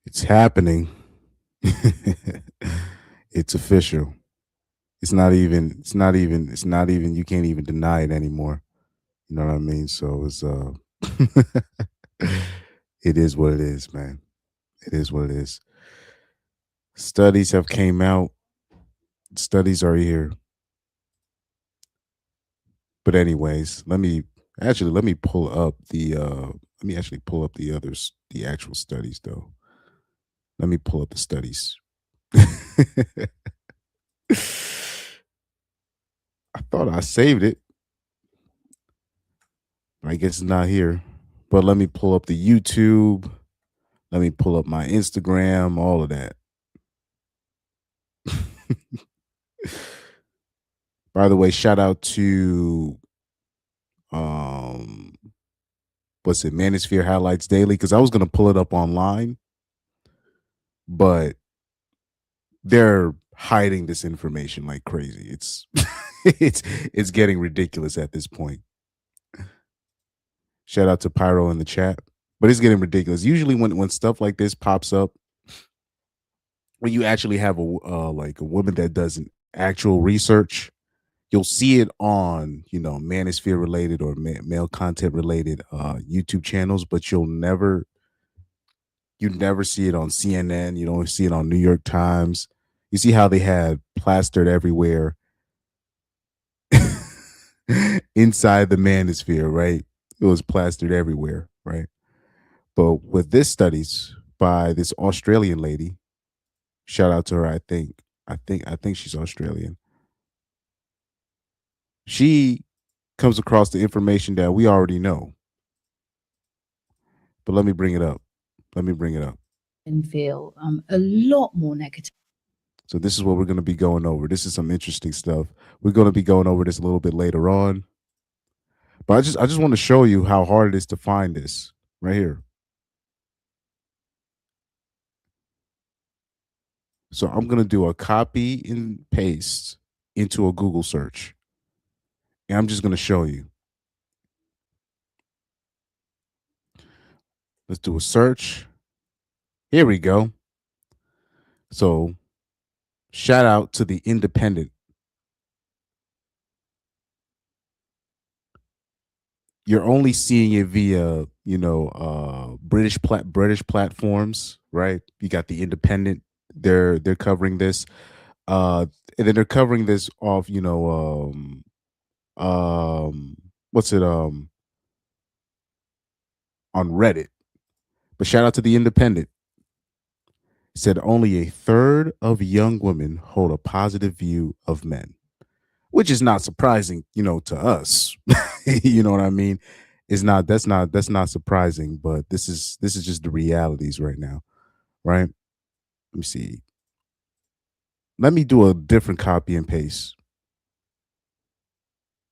It's happening. It's official. It's not even you can't even deny it anymore. You know what I mean? So it's it is what it is, man. It is what it is. Studies have came out. Studies are here. But anyways, let me pull up the others, the actual studies though. Let me pull up the studies. I thought I saved it. I guess it's not here. But let me pull up the YouTube. Let me pull up my Instagram, all of that. By the way, shout out to um what's it, Manosphere Highlights Daily, because I was gonna pull it up online, but they're hiding this information like crazy. It's it's it's getting ridiculous at this point. Shout out to Pyro in the chat. But it's getting ridiculous. Usually when stuff like this pops up, when you actually have like a woman that does an actual research, you'll see it on manosphere related or male content related YouTube channels, but you never see it on CNN. You don't see it on New York Times. You see how they had plastered everywhere inside the manosphere, right? It was plastered everywhere, right? But with this studies by this Australian lady, shout out to her. I think she's Australian. She comes across the information that we already know. But let me bring it up. Let me bring it up. And feel a lot more negative. So this is what we're going to be going over. This is some interesting stuff. We're going to be going over this a little bit later on. But I just want to show you how hard it is to find this right here. So I'm going to do a copy and paste into a Google search. And I'm just going to show you. Let's do a search. Here we go. So shout out to the Independent. You're only seeing it via, British platforms, right? You got the Independent. They're covering this. And then they're covering this off, what's it on Reddit. But shout out to the Independent. It said only a third of young women hold a positive view of men, which is not surprising, to us. You know what I mean? It's not that's not surprising, but this is just the realities right now, right? Let me see. Let me do a different copy and paste.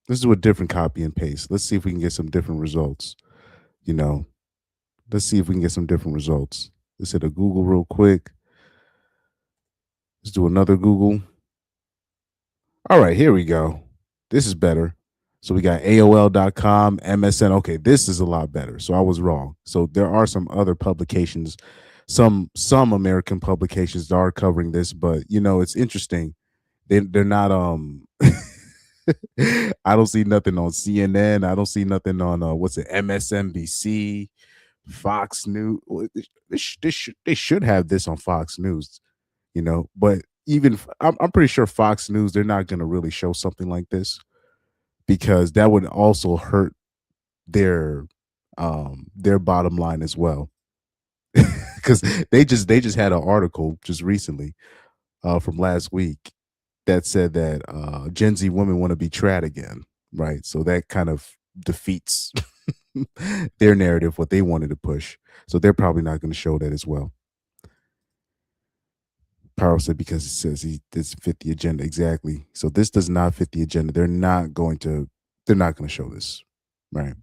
Let's do a different copy and paste. Let's see if we can get some different results. You know, let's see if we can get some different results. Let's hit a Google real quick. Let's do another Google. All right, here we go. This is better. So we got AOL.com, MSN. Okay, this is a lot better. So I was wrong. So there are some other publications, some American publications that are covering this, but it's interesting. They're not I don't see nothing on CNN. I don't see nothing on what's it, MSNBC, Fox News. They should have this on Fox News, but even I'm pretty sure Fox News, they're not going to really show something like this because that would also hurt their their bottom line as well. Because they just had an article just recently from last week that said that Gen Z women want to be trad again, right? So that kind of defeats their narrative, what they wanted to push. So they're probably not going to show that as well. Power said because it says he doesn't fit the agenda exactly. So this does not fit the agenda. They're not going to show this, right?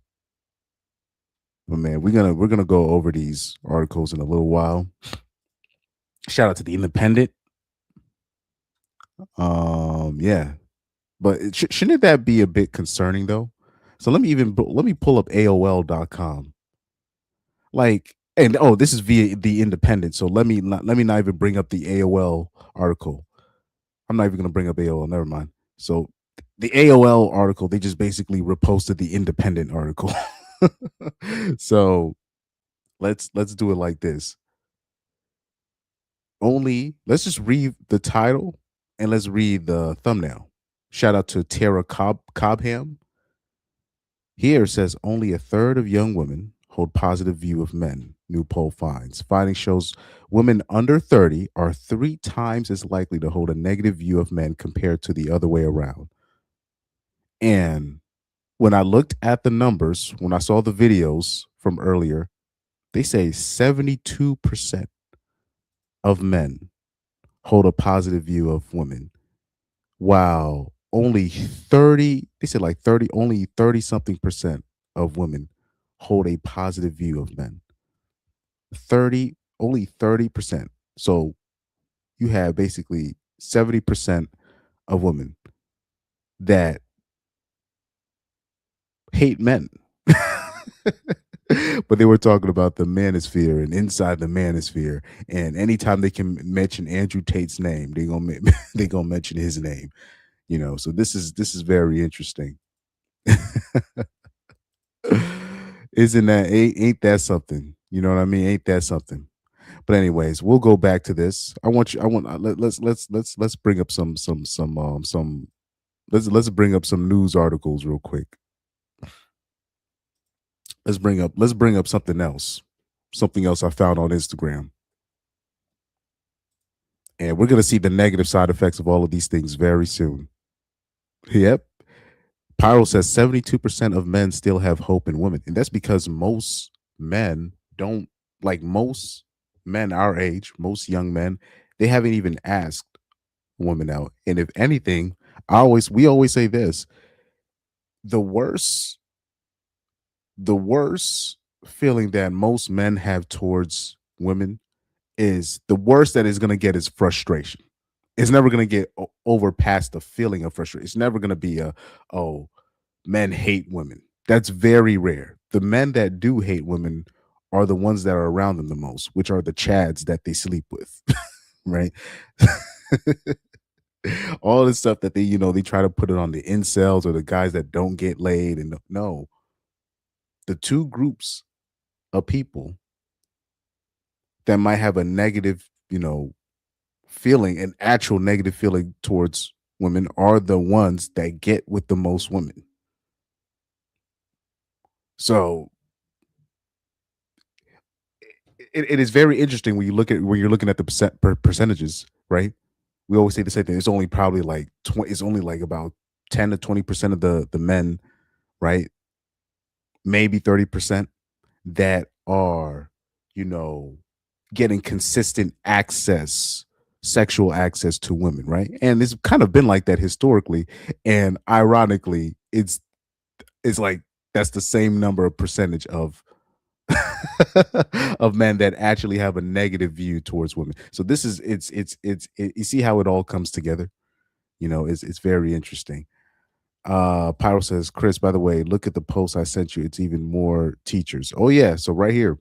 But man, we're gonna go over these articles in a little while. Shout out to the Independent. Yeah, but shouldn't that be a bit concerning though? So let me pull up AOL.com. Like And oh, this is via the Independent. So let me not even bring up the AOL article. I'm not even going to bring up AOL. Never mind. So the AOL article, they just basically reposted the Independent article. So let's do it like this. Only let's just read the title and let's read the thumbnail. Shout out to Tara Cobham. Here it says only a third of young women hold positive view of men. New poll finds. Finding shows women under 30 are 3 times as likely to hold a negative view of men compared to the other way around. And when I looked at the numbers, when I saw the videos from earlier, they say 72% of men hold a positive view of women. Wow. Only 30, they said like 30, only 30 something percent of women hold a positive view of men. 30, only 30%. So you have basically 70% of women that hate men. But they were talking about the manosphere and inside the manosphere. And anytime they can mention Andrew Tate's name, they gonna mention his name. You know, so this is very interesting. Isn't that ain't that something? You know what I mean? Ain't that something? But anyways, we'll go back to this. I want you. I want let's bring up some let's bring up some news articles real quick. Let's bring up something else I found on Instagram, and we're gonna see the negative side effects of all of these things very soon. Yep. Pyro says 72% of men still have hope in women. And that's because most men don't, like most men our age, most young men, they haven't even asked women out. And if anything, we always say this, the worst, the worst feeling that most men have towards women is the worst that is going to get is frustration. It's never going to get over past the feeling of frustration. It's never going to be oh, men hate women. That's very rare. The men that do hate women are the ones that are around them the most, which are the chads that they sleep with, right? All the stuff that they try to put it on the incels or the guys that don't get laid. And no, the two groups of people that might have a negative, feeling, an actual negative feeling towards women are the ones that get with the most women. So it is very interesting when you're looking at the percentages, right? We always say the same thing. It's only probably like 20, it's only like about 10 to 20% of the men, right? Maybe 30% that are, you know, getting consistent access, sexual access to women, right? And it's kind of been like that historically. And ironically, it's like that's the same number of percentage of of men that actually have a negative view towards women. So this is you see how it all comes together. It's very interesting. Pyro says, Chris, by the way, look at the post I sent you. It's even more teachers. Oh yeah, so right here.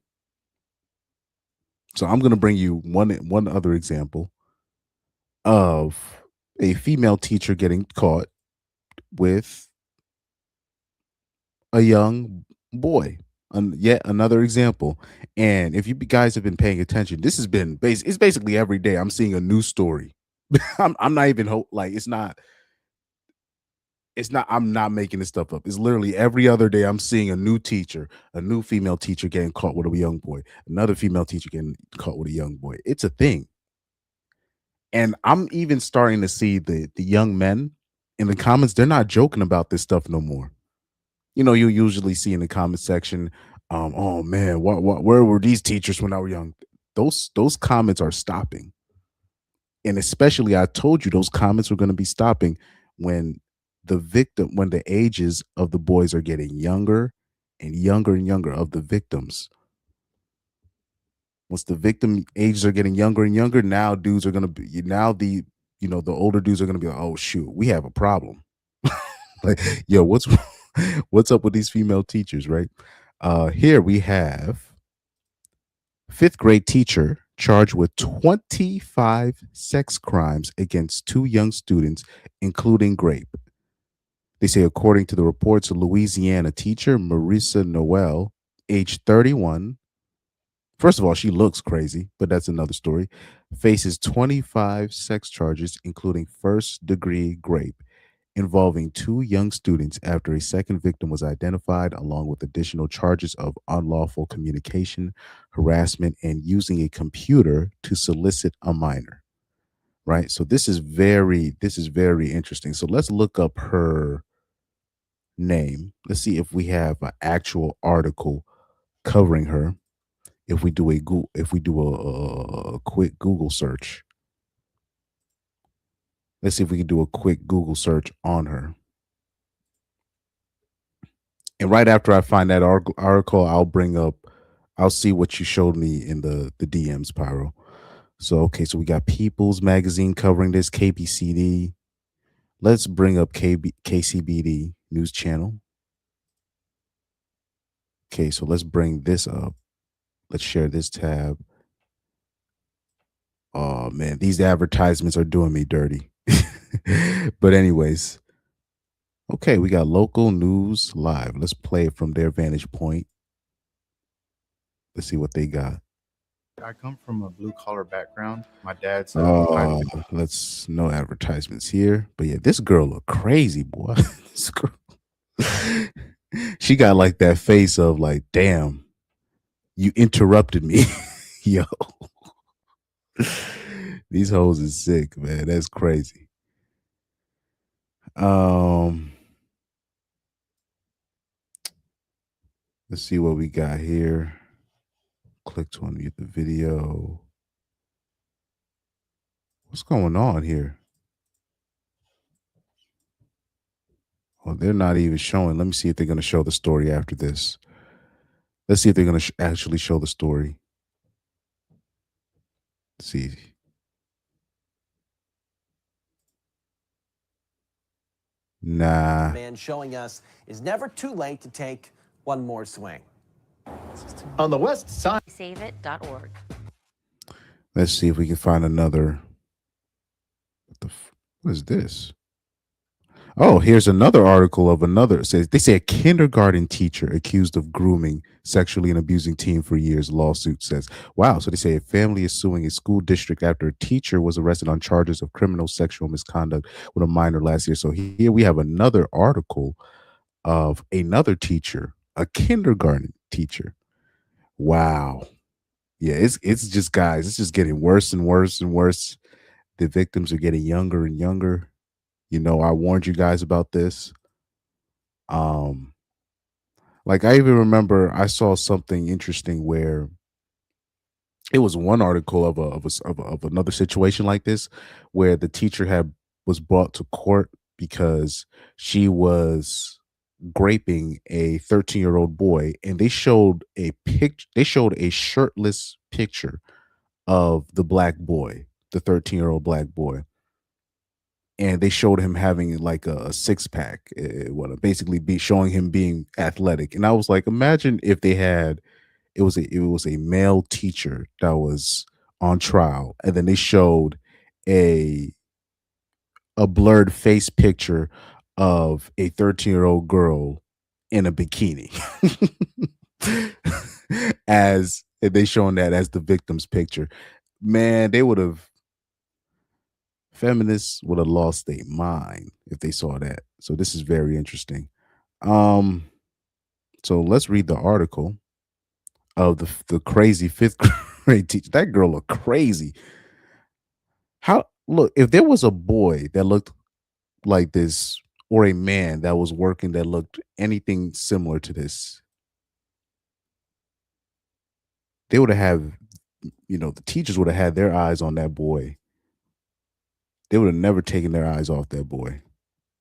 So I'm gonna bring you one other example of a female teacher getting caught with a young boy. Yet another example. And if you guys have been paying attention, this has been it's basically every day I'm seeing a new story. I'm not even like I'm not making this stuff up. It's literally every other day I'm seeing a new teacher, a new female teacher getting caught with a young boy, another female teacher getting caught with a young boy. It's a thing. And I'm even starting to see the young men in the comments, they're not joking about this stuff no more. You usually see in the comment section, oh man, where were these teachers when I was young? Those comments are stopping. And especially I told you those comments were going to be stopping when when the ages of the boys are getting younger and younger of the victims. Once the victim ages are getting younger and younger, now dudes are going to be now the older dudes are going to be like, oh shoot, we have a problem. Like, yo, what's up with these female teachers, right? Here we have fifth grade teacher charged with 25 sex crimes against two young students, including rape. They say, according to the reports, a Louisiana teacher, Marissa Noel, age 31, first of all, she looks crazy, but that's another story, faces 25 sex charges, including first degree rape, involving two young students after a second victim was identified, along with additional charges of unlawful communication, harassment, and using a computer to solicit a minor. Right. So this is very interesting. So let's look up her name. Let's see if we have an actual article covering her. If we do a quick Google search, let's see if we can do a quick Google search on her. And right after I find that article, I'll see what you showed me in the DMs, Pyro. So okay, so we got People's Magazine covering this, KBCD. Let's bring up KCBD News Channel. Okay, so let's bring this up. Let's share this tab. Oh man, these advertisements are doing me dirty. But anyways, okay, we got local news live. Let's play it from their vantage point. Let's see what they got. I come from a blue collar background. My dad's a pilot. Let's no advertisements here. But yeah, this girl look crazy, boy. This girl- she got like that face of like, damn, you interrupted me. Yo. These hoes is sick, man. That's crazy. Um, let's see what we got here. Click to unmute the video. What's going on here? Oh, they're not even showing. Let me see if they're going to show the story after this. Let's see if they're going to actually show the story. Let's see. Nah. Man showing us is never too late to take one more swing. On the west side. SaveIt.org. Let's see if we can find another. What is this? Oh, here's another article of another. They say a kindergarten teacher accused of grooming, sexually and abusing teen for years. Lawsuit says, wow. So they say a family is suing a school district after a teacher was arrested on charges of criminal sexual misconduct with a minor last year. So here we have another article of another teacher, a kindergarten teacher. Wow. Yeah, it's just guys, it's just getting worse and worse and worse. The victims are getting younger and younger. You know, I warned you guys about this. Um, like I even remember I saw something interesting where it was one article of another situation like this, where the teacher was brought to court because she was graping a 13-year-old boy, and they showed a shirtless picture of the black boy, the 13-year-old black boy, and they showed him having like a six pack, what basically be showing him being athletic. And I was like, imagine if they had it was a male teacher that was on trial, and then they showed a a blurred face picture of a 13-year-old girl in a bikini. As they showing that as the victim's picture. Man, feminists would have lost their mind if they saw that. So this is very interesting. Um, so let's read the article of the crazy fifth grade teacher. That girl looked crazy. How look if there was a boy that looked like this, or a man that was working that looked anything similar to this, they would have, the teachers would have had their eyes on that boy. They would have never taken their eyes off that boy.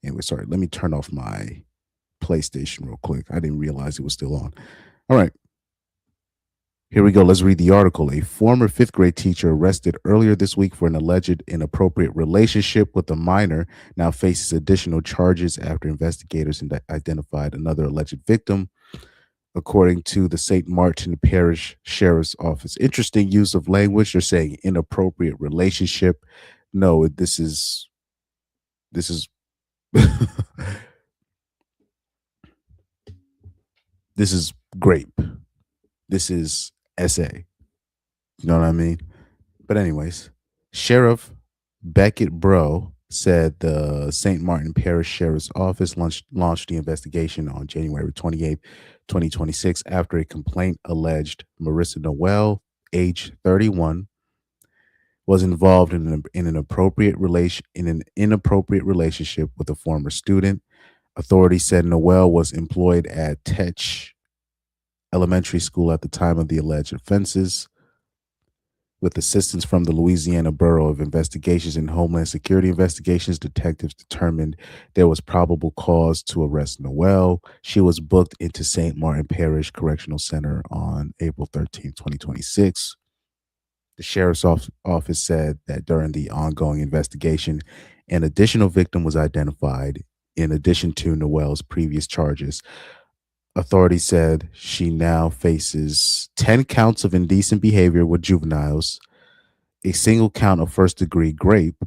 Anyway, sorry, let me turn off my PlayStation real quick. I didn't realize it was still on. All right. Here we go. Let's read the article. A former fifth grade teacher arrested earlier this week for an alleged inappropriate relationship with a minor now faces additional charges after investigators identified another alleged victim. according to the St. Martin Parish Sheriff's Office. Interesting use of language. You're saying inappropriate relationship. No, this is this is grape. This is SA. You know what I mean? But anyways, Sheriff Beckett Bro said the St. Martin Parish Sheriff's Office launched the investigation on January 28th, 2026, after a complaint alleged Marissa Noel, age 31, was involved in an inappropriate relationship with a former student. Authorities said Noel was employed at Tech Elementary School at the time of the alleged offenses. With assistance from the Louisiana Bureau of Investigations and Homeland Security Investigations, detectives determined there was probable cause to arrest Noel. She was booked into St. Martin Parish Correctional Center on April 13th, 2026. The sheriff's office said that during the ongoing investigation, an additional victim was identified in addition to Noel's previous charges. Authorities said she now faces 10 counts of indecent behavior with juveniles, a single count of first-degree rape,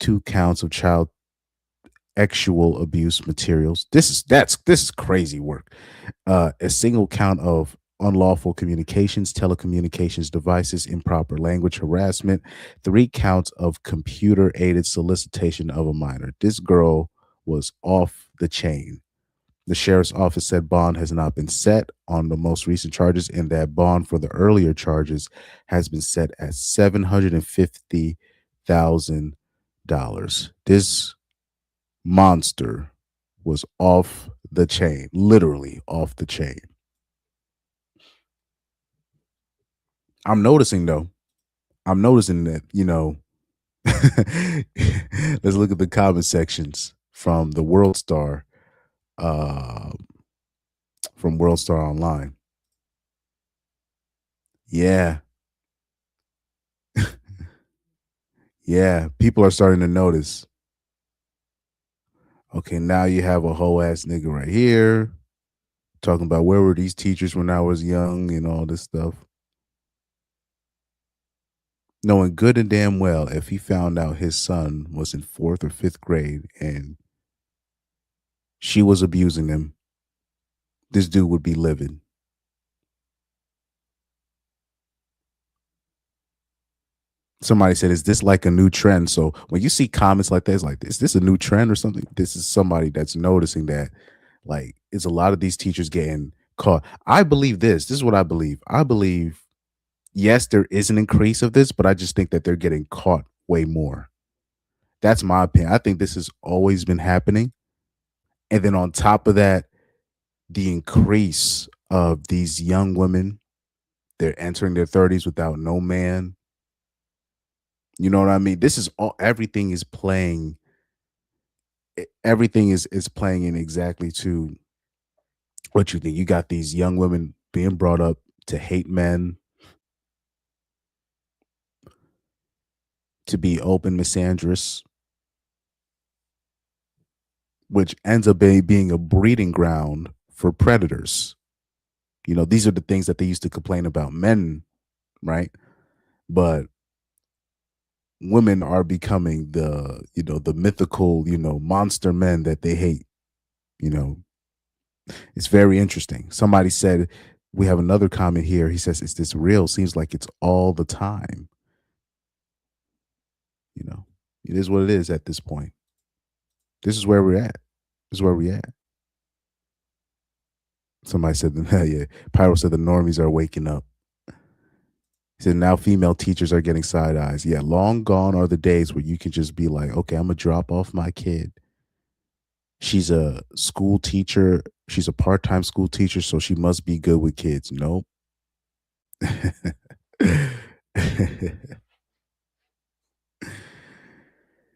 2 counts of child sexual abuse materials. This is crazy work. A single count of unlawful communications, telecommunications devices, improper language harassment, 3 counts of computer-aided solicitation of a minor. This girl was off the chain. The sheriff's office said bond has not been set on the most recent charges, and that bond for the earlier charges has been set at $750,000. This monster was off the chain, literally off the chain. I'm noticing that, let's look at the comment sections from the World Star, from World Star Online. Yeah. Yeah, people are starting to notice. Okay, now you have a whole ass nigga right here talking about where were these teachers when I was young and all this stuff. Knowing good and damn well if he found out his son was in 4th or 5th grade and she was abusing him, this dude would be livid. Somebody said, is this like a new trend? So when you see comments like that, it's like, is this a new trend or something? This is somebody that's noticing that, like, it's a lot of these teachers getting caught. I believe this. This is what I believe. I believe, yes, there is an increase of this, but I just think that they're getting caught way more. That's my opinion. I think this has always been happening. And then on top of that, the increase of these young women, they're entering their 30s without no man. You know what I mean? This is all, everything is playing in exactly to what you think. You got these young women being brought up to hate men, to be open misandrous, which ends up being a breeding ground for predators. You know, these are the things that they used to complain about men, right? But women are becoming the mythical, monster men that they hate. It's very interesting. Somebody said, we have another comment here. He says, is this real? Seems like it's all the time. It is what it is at this point. This is where we're at. This is where we at. Somebody said, yeah, Pyro said the normies are waking up. He said, now female teachers are getting side eyes. Yeah, long gone are the days where you can just be like, okay, I'm going to drop off my kid. She's a school teacher. She's a part-time school teacher, so she must be good with kids. Nope.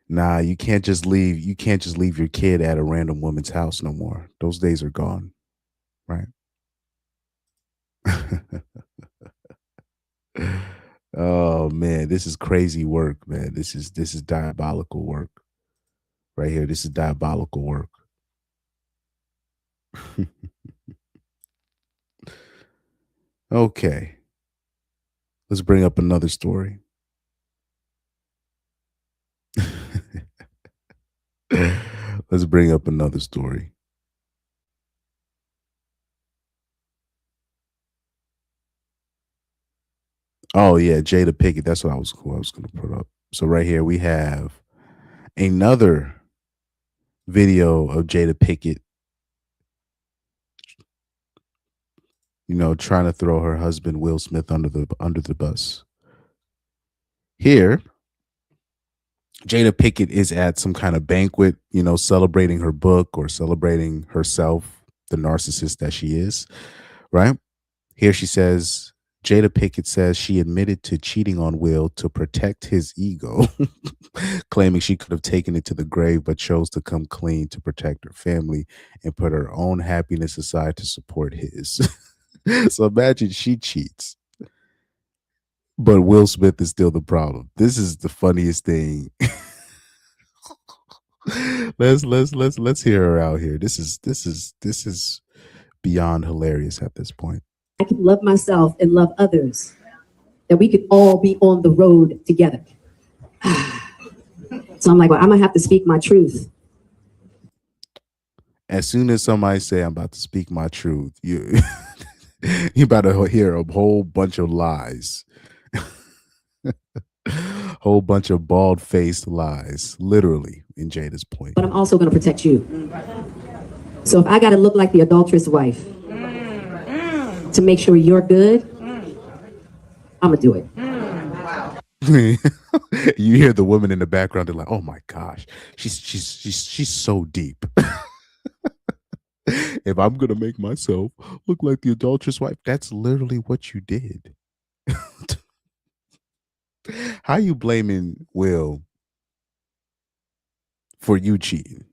Nah, you can't just leave your kid at a random woman's house no more. Those days are gone, right? Oh man, this is crazy work, man. This is diabolical work. Right here. This is diabolical work. Okay. Let's bring up another story. Let's bring up another story. Oh yeah, Jada Pickett. That's what I was going to put up. So right here we have another video of Jada Pickett, trying to throw her husband Will Smith under the bus. Here, Jada Pickett is at some kind of banquet, celebrating her book or celebrating herself, the narcissist that she is, right? Here she says, Jada Pickett says she admitted to cheating on Will to protect his ego, claiming she could have taken it to the grave, but chose to come clean to protect her family and put her own happiness aside to support his. So imagine she cheats, but Will Smith is still the problem. This is the funniest thing. let's hear her out here. This is beyond hilarious at this point. I can love myself and love others, that we could all be on the road together. So I'm like, well, I'm gonna have to speak my truth. As soon as somebody say I'm about to speak my truth, you you about to hear a whole bunch of lies. Whole bunch of bald-faced lies, literally, in Jada's point. But I'm also gonna protect you. So if I gotta look like the adulterous wife to make sure you're good, I'm gonna do it. You hear the women in the background, they're like, oh my gosh, she's so deep. If I'm gonna make myself look like the adulterous wife, that's literally what you did. How you blaming Will for you cheating?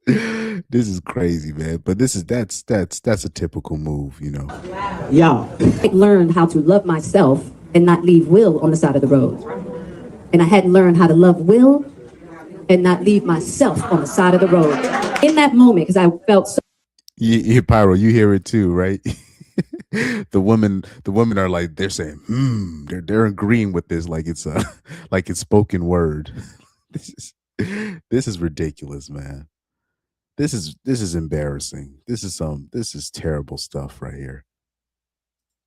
This is crazy, man. But that's a typical move, Y'all, I learned how to love myself and not leave Will on the side of the road. And I hadn't learned how to love Will and not leave myself on the side of the road. In that moment, because I felt so. Pyro, you hear it too, right? The women are like, they're saying, they're agreeing with this like it's like it's spoken word. This is ridiculous, man. This is embarrassing. This is terrible stuff right here.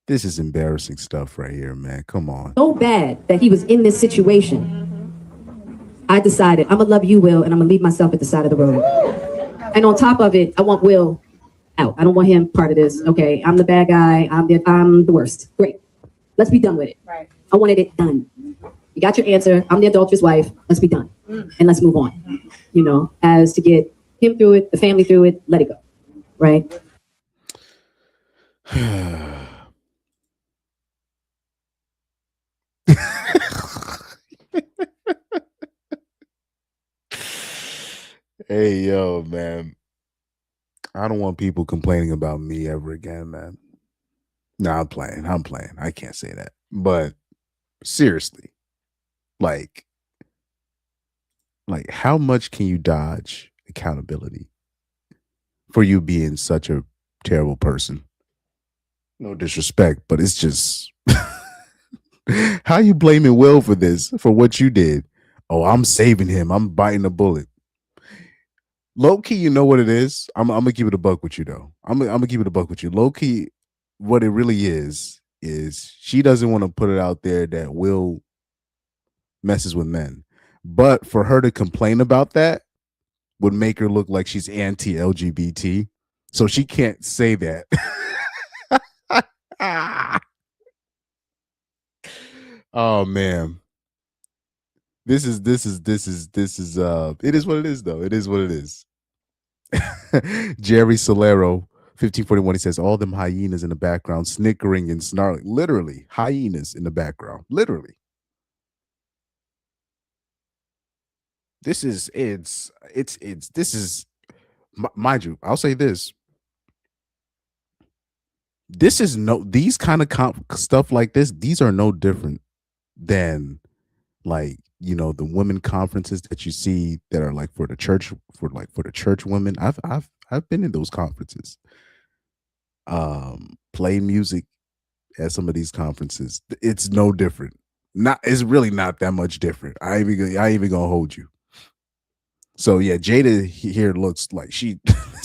This is embarrassing stuff right here, man. Come on. So bad that he was in this situation. I decided I'm gonna love you, Will, and I'm gonna leave myself at the side of the road. And on top of it, I want Will out. I don't want him part of this. Okay, I'm the bad guy. I'm the worst. Great. Let's be done with it. Right. I wanted it done. You got your answer. I'm the adulterous wife. Let's be done. And let's move on. As to get him through it, the family through it, let it go. Right? Hey, yo, man. I don't want people complaining about me ever again, man. No, I'm playing. I can't say that. But seriously, like how much can you dodge accountability for you being such a terrible person? No disrespect, but it's just how you blaming Will for this, for what you did? Oh, I'm saving him. I'm biting the bullet. Low key, you know what it is? I'm gonna keep it a buck with you though. I'm gonna keep it a buck with you. Low key, what it really is she doesn't want to put it out there that Will messes with men. But for her to complain about that would make her look like she's anti-LGBT. So she can't say that. Oh man. This is it is what it is though. It is what it is. Jerry Solero 1541, he says all them hyenas in the background snickering and snarling. Literally, hyenas in the background. Literally. This is mind you, I'll say this. This is these kind of stuff like this, these are no different than like the women conferences that you see that are like for the church women. I've been in those conferences. play music at some of these conferences. It's no different. It's really not that much different. I ain't even gonna hold you. So yeah, Jada here looks like she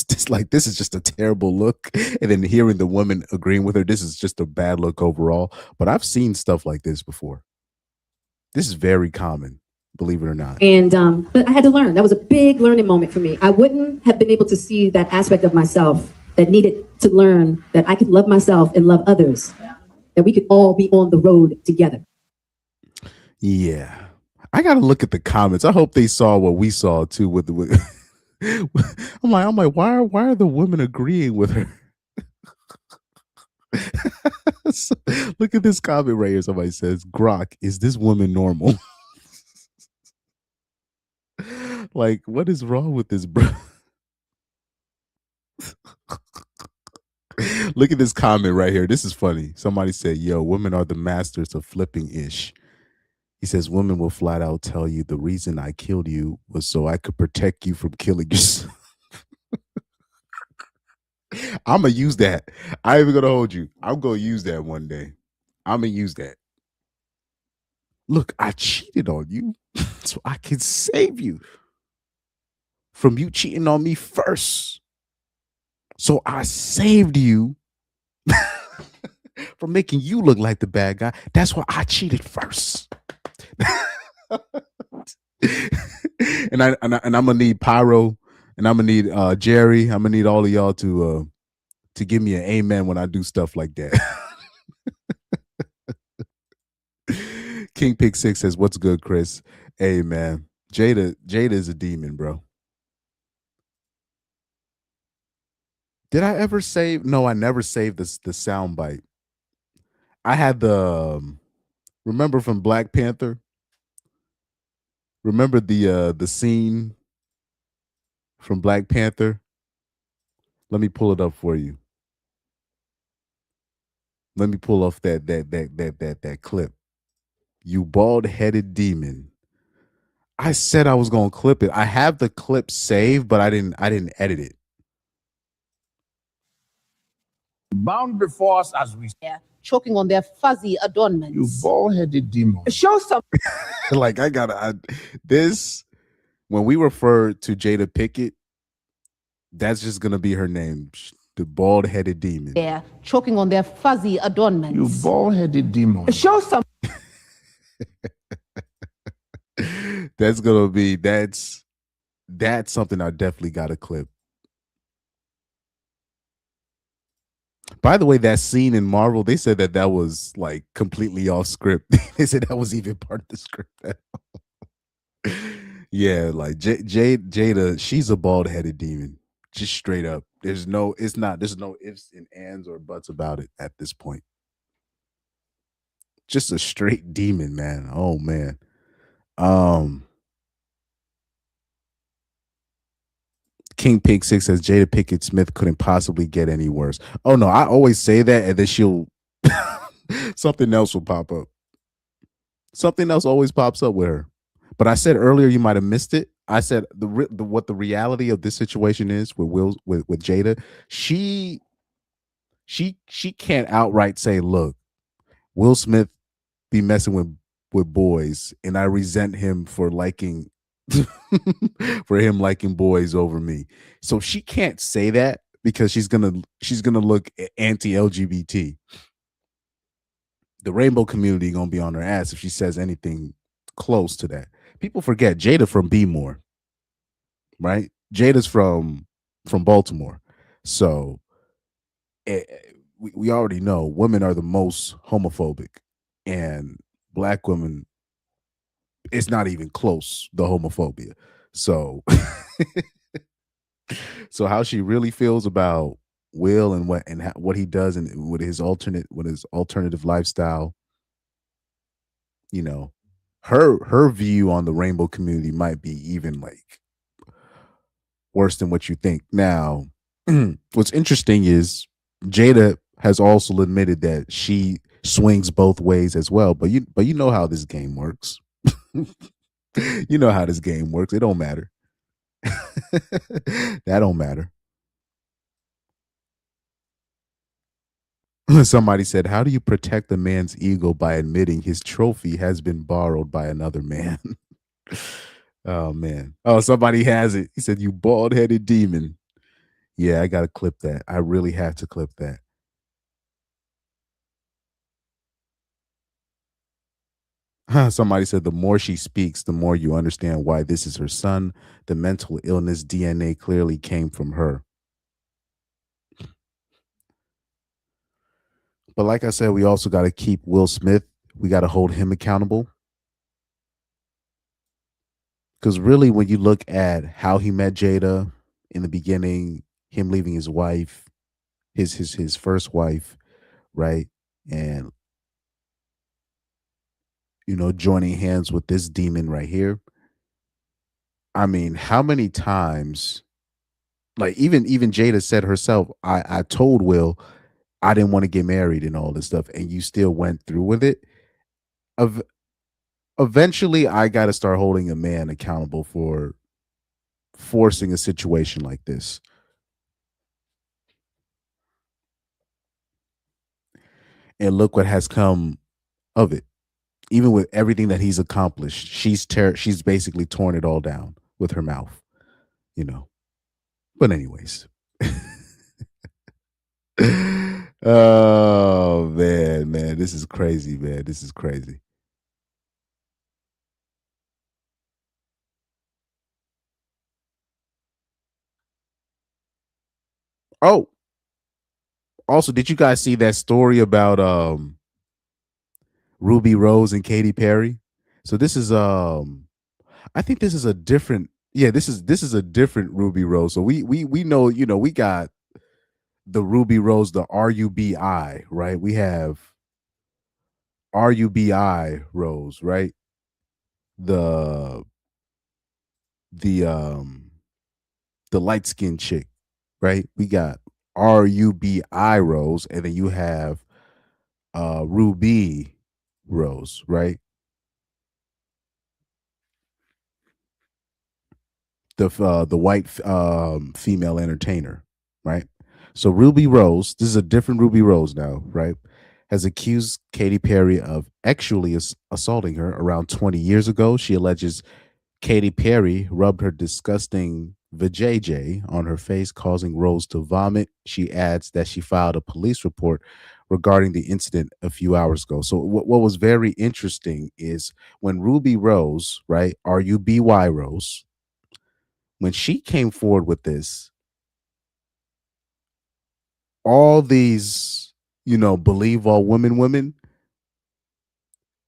just like this is just a terrible look. And then hearing the woman agreeing with her, this is just a bad look overall. But I've seen stuff like this before. This is very common, believe it or not. And but I had to learn. That was a big learning moment for me. I wouldn't have been able to see that aspect of myself that needed to learn that I could love myself and love others, that we could all be on the road together. Yeah. I gotta look at the comments. I hope they saw what we saw too. With I'm like, why are the women agreeing with her? So, look at this comment right here. Somebody says, "Grok, is this woman normal?" Like, what is wrong with this, bro? Look at this comment right here. This is funny. Somebody said, "Yo, women are the masters of flipping ish." He says, women will flat out tell you the reason I killed you was so I could protect you from killing yourself. I'm going to use that. I ain't even going to hold you. I'm going to use that one day. I'm going to use that. Look, I cheated on you so I can save you from you cheating on me first. So I saved you from making you look like the bad guy. That's why I cheated first. and I'm gonna need Pyro, and I'm gonna need Jerry. I'm gonna need all of y'all to give me an amen when I do stuff like that. King Pick 6 says, "What's good, Chris?" Hey man, Jada is a demon, bro. Did I ever save? No, I never saved the sound bite. I had the remember from Black Panther. Remember the scene from Black Panther? Let me pull it up for you. Let me pull off that clip. You bald-headed demon. I said I was gonna clip it. I have the clip saved, but I didn't edit it. Bound before us as we choking on their fuzzy adornments. you bald-headed demon. Show some. Like this when we refer to Jada Pinkett, that's just gonna be her name, the bald-headed demon. They're choking on their fuzzy adornments. You bald-headed demon. Show some. That's gonna be that's something I definitely got to clip. By the way, that scene in Marvel, they said that was like completely off script. They said that was even part of the script. Yeah, like Jada, she's a bald-headed demon, just straight up. There's no ifs and ands or buts about it at this point. Just a straight demon, man. Oh man. King Pig 6 says Jada Pinkett Smith couldn't possibly get any worse. Oh no, I always say that, and then she'll something else will pop up. Something else always pops up with her. But I said earlier, you might have missed it. I said what the reality of this situation is with Jada. She can't outright say, "Look, Will Smith be messing with boys, and I resent him for liking." For him liking boys over me. So she can't say that because she's gonna look anti-LGBT. The rainbow community gonna be on her ass if she says anything close to that. People forget Jada from B-more, right? Jada's from Baltimore. So we already know women are the most homophobic, and black women, it's not even close, the homophobia. So so how she really feels about Will and what he does and with his alternative lifestyle, you know, her view on the rainbow community might be even like worse than what you think. Now, what's interesting is Jada has also admitted that she swings both ways as well, but you know how this game works. You know how this game works. It don't matter. That don't matter. Somebody said, "How do you protect a man's ego by admitting his trophy has been borrowed by another man?" Oh man. Oh, somebody has it. He said, "You bald-headed demon." Yeah, I gotta clip that. I really have to clip that. Somebody said, "The more she speaks, the more you understand why this is her son. The mental illness DNA clearly came from her." But like I said, we also got to keep Will Smith. We got to hold him accountable. Because really, when you look at how he met Jada in the beginning, him leaving his wife, his first wife, right, and joining hands with this demon right here. I mean, how many times? Like even Jada said herself, I told Will I didn't want to get married and all this stuff, and you still went through with it. Ev- Eventually, I got to start holding a man accountable for forcing a situation like this. And look what has come of it. Even with everything that he's accomplished, she's basically torn it all down with her mouth, you know. But anyways. Oh man, this is crazy, man. This is crazy. Oh, also, did you guys see that story about Ruby Rose and Katy Perry? So this is I think this is a different, yeah, this is a different Ruby Rose. So we know, we got the Ruby Rose, the RUBI, right? We have RUBI Rose, right? The the um the light skinned chick, right? We got RUBI Rose, and then you have Ruby Rose, right? The white female entertainer, right? So Ruby Rose, this is a different Ruby Rose now, right? Has accused Katy Perry of actually assaulting her around 20 years ago. She alleges Katy Perry rubbed her disgusting vajayjay on her face, causing Rose to vomit. She adds that she filed a police report regarding the incident a few hours ago. So what was very interesting is when Ruby Rose, right, RUBY Rose, when she came forward with this, all these, believe all women,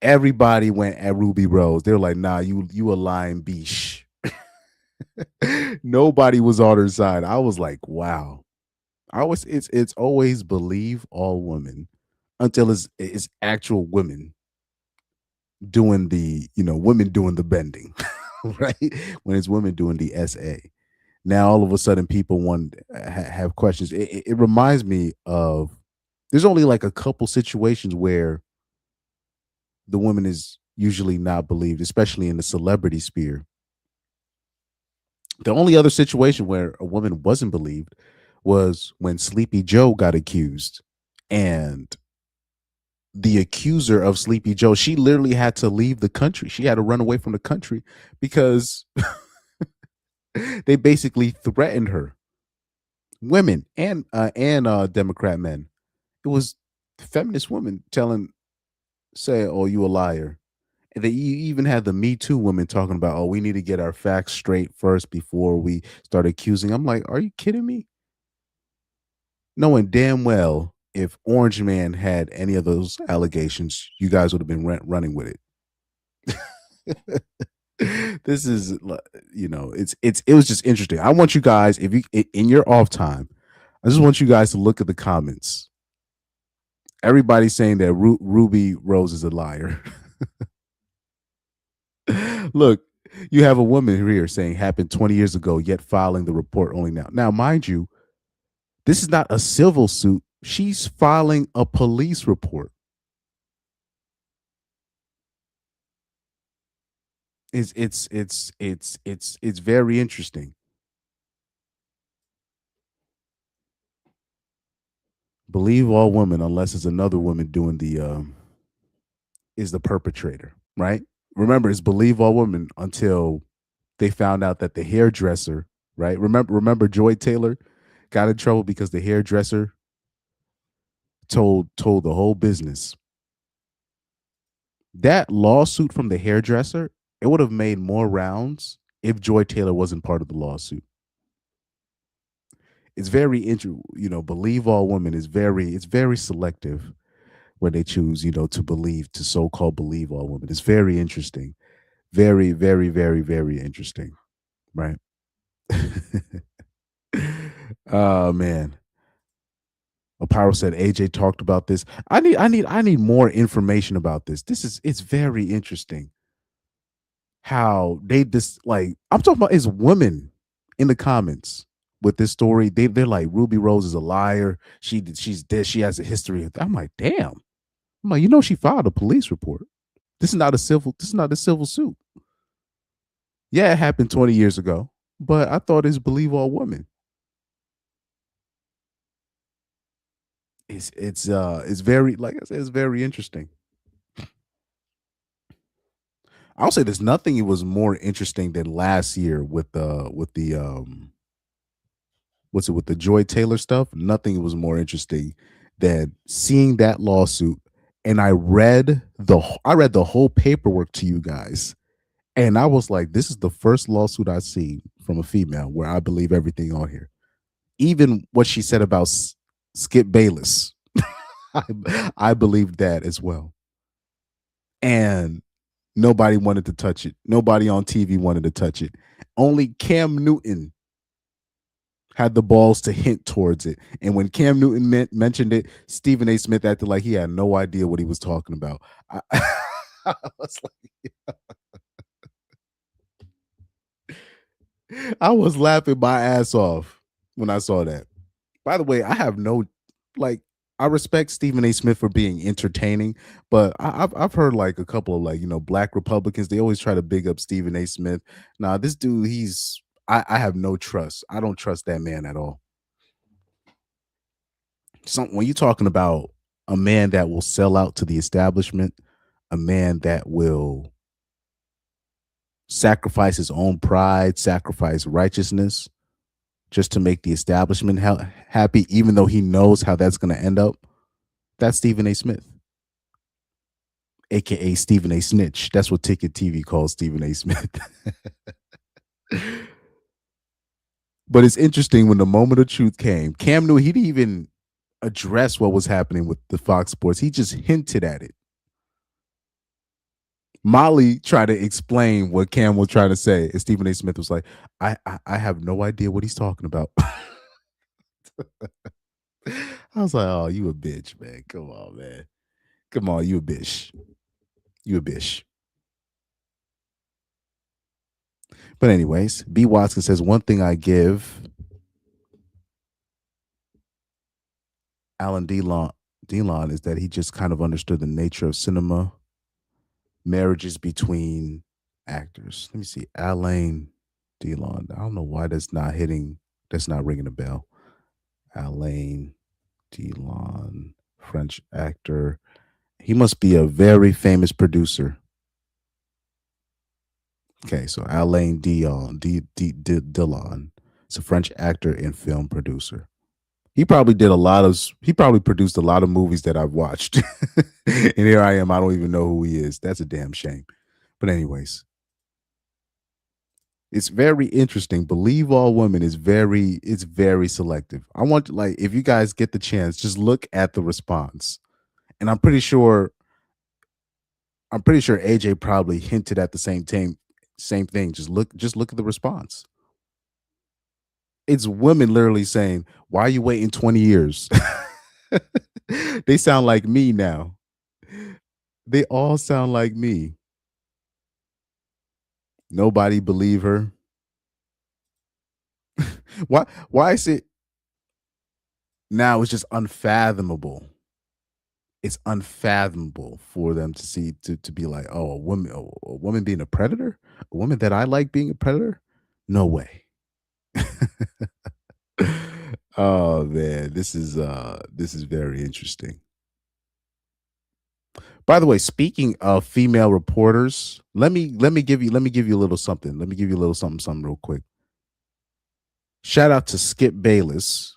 everybody went at Ruby Rose. They were like, nah, you a lying biche. Nobody was on her side. I was like, wow. It's always believe all women until it's actual women doing the, women doing the bending, right? When it's women doing the SA. Now all of a sudden people want have questions. It reminds me of, there's only like a couple situations where the woman is usually not believed, especially in the celebrity sphere. The only other situation where a woman wasn't believed was when Sleepy Joe got accused, and the accuser of Sleepy Joe, she literally had to leave the country. She had to run away from the country because they basically threatened her. Women and Democrat men. It was feminist women say, "Oh, you a liar." And then you even had the Me Too women talking about, "Oh, we need to get our facts straight first before we start accusing." I'm like, are you kidding me? Knowing damn well if Orange Man had any of those allegations, you guys would have been running with it. This is, it was just interesting. I want you guys, if you in your off time, I just want you guys to look at the comments. Everybody's saying that Ruby Rose is a liar. Look, you have a woman here saying happened 20 years ago, yet filing the report only now. Now, mind you, this is not a civil suit. She's filing a police report. It's very interesting. Believe all women unless it's another woman doing the is the perpetrator, right? Remember, it's believe all women until they found out that the hairdresser, right? Remember Joy Taylor got in trouble because the hairdresser told the whole business. That lawsuit from the hairdresser, it would have made more rounds if Joy Taylor wasn't part of the lawsuit. It's very interesting, believe all women is it's very selective when they choose, to so-called believe all women. It's very interesting. Very, very, very, very interesting. Right. Oh man. Aparo said AJ talked about this. I need more information about this. It's very interesting how they like I'm talking about is women in the comments with this story. They're like Ruby Rose is a liar. She's dead. She has a history. I'm like, damn. I'm like, she filed a police report. This is not a civil suit. Yeah, it happened 20 years ago, but I thought it's believe all women. It's very, like I said, it's very interesting. I'll say there's nothing it was more interesting than last year with the with the Joy Taylor stuff. Nothing was more interesting than seeing that lawsuit. And I read the whole paperwork to you guys. And I was like, this is the first lawsuit I've seen from a female where I believe everything on here. Even what she said about Skip Bayless. I believed that as well. And nobody wanted to touch it. Nobody on TV wanted to touch it. Only Cam Newton had the balls to hint towards it. And when Cam Newton mentioned it, Stephen A. Smith acted like he had no idea what he was talking about. I was like, I was laughing my ass off when I saw that. By the way, I have no I respect Stephen A. Smith for being entertaining, but I've heard like a couple of black Republicans, they always try to big up Stephen A. Smith. Nah, this dude, I have no trust. I don't trust that man at all. When you're talking about a man that will sell out to the establishment, a man that will sacrifice his own pride, sacrifice righteousness just to make the establishment happy, even though he knows how that's going to end up, that's Stephen A. Smith, aka Stephen A. Snitch. That's what Ticket TV calls Stephen A. Smith. But it's interesting when the moment of truth came, Cam knew he didn't even address what was happening with the Fox Sports. He just hinted at it. Molly tried to explain what Cam was trying to say, and Stephen A. Smith was like, I have no idea what he's talking about. I was like, oh, you a bitch, man. Come on, man. Come on, you a bitch. You a bitch. But anyways, B. Watson says, one thing I give Alan Delon is that he just kind of understood the nature of cinema, marriages between actors. Let me see. Alain Delon. I don't know why that's not ringing a bell. Alain Delon, French actor. He must be a very famous producer. Okay, so Alain Delon is a French actor and film producer. He probably produced a lot of movies that I've watched. And here I am, I don't even know who he is. That's a damn shame. But anyways, it's very interesting. Believe all women it's very selective. I want if you guys get the chance, just look at the response. And I'm pretty sure AJ probably hinted at the same thing. Just look at the response. It's women literally saying, why are you waiting 20 years? They sound like me now. They all sound like me. Nobody believe her. Why is it now? It's just unfathomable. It's unfathomable for them to see to be like, oh, a woman being a predator, a woman that I like being a predator. No way. Oh man, this is very interesting. By the way, speaking of female reporters, let me give you a little something. Let me give you a little something real quick. Shout out to Skip Bayless.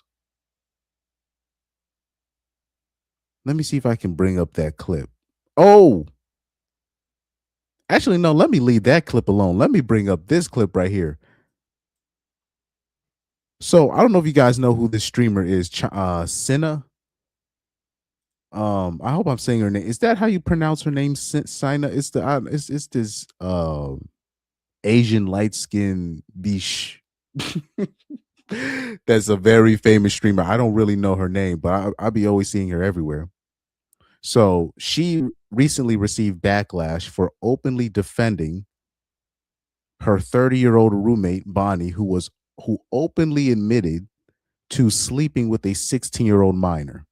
Let me see if I can bring up that clip. Oh, actually, no, let me leave that clip alone. Let me bring up this clip right here. So I don't know if you guys know who this streamer is, Sina. I hope I'm saying her name. Is that how you pronounce her name? Sina? It's it's this Asian light skin biche. That's a very famous streamer. I don't really know her name, but I'll be always seeing her everywhere. So she recently received backlash for openly defending her 30-year-old roommate, Bonnie, who openly admitted to sleeping with a 16-year-old minor.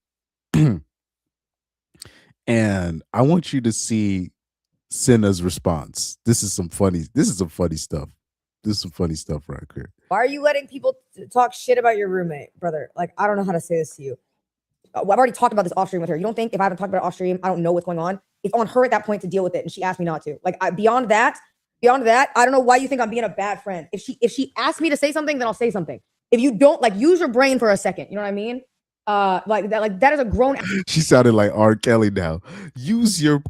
And I want you to see Sina's response. This is some funny stuff. This is some funny stuff right here. Why are you letting people talk shit about your roommate, brother? Like, I don't know how to say this to you. I've already talked about this off stream with her. You don't think if I haven't talked about it off stream, I don't know what's going on? It's on her at that point to deal with it, and she asked me not to. Like, beyond that, I don't know why you think I'm being a bad friend. If she asks me to say something, then I'll say something. If you don't, like, use your brain for a second. You know what I mean? Like that is a grown. She sounded like R. Kelly now. Use your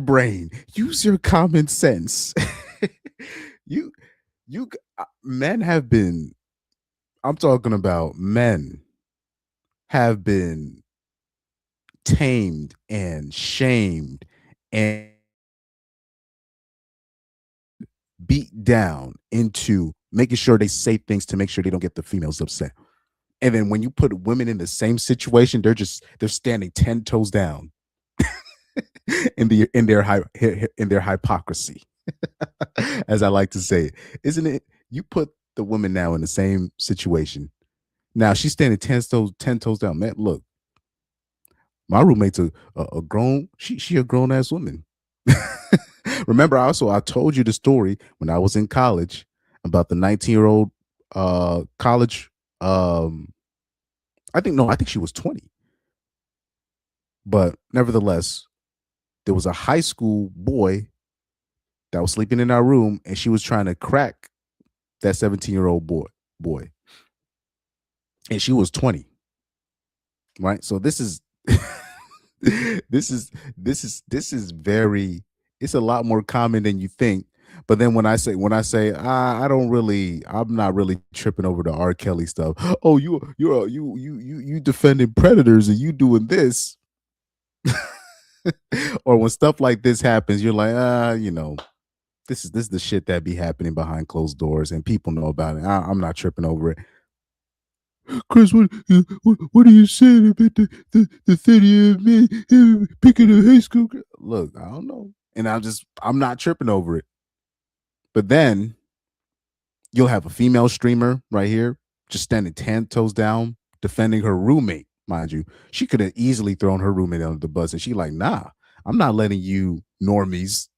brain. Use your common sense. Men have been. I'm talking about men have been tamed and shamed and beat down into making sure they say things to make sure they don't get the females upset. And then when you put women in the same situation, they're standing 10 toes down in their hypocrisy, as I like to say. Isn't it? You put the woman now in the same situation. Now she's standing 10 toes down. Man, look, my roommate's a grown, she a grown ass woman. Remember, I told you the story when I was in college about the 19-year-old college. I think she was 20. But nevertheless, there was a high school boy that was sleeping in our room, and she was trying to crack that 17-year-old boy. And she was 20. Right? So this is this is very, it's a lot more common than you think. But then when I say I'm not really tripping over the R. Kelly stuff. Oh, you defending predators and you doing this. Or when stuff like this happens, you're like, this is the shit that be happening behind closed doors and people know about it. I'm not tripping over it. Chris, what are you saying about the 30 men picking a high school girl? Look, I don't know. And I'm not tripping over it. But then you'll have a female streamer right here just standing 10 toes down defending her roommate, mind you. She could have easily thrown her roommate under the bus, and she like, nah, I'm not letting you normies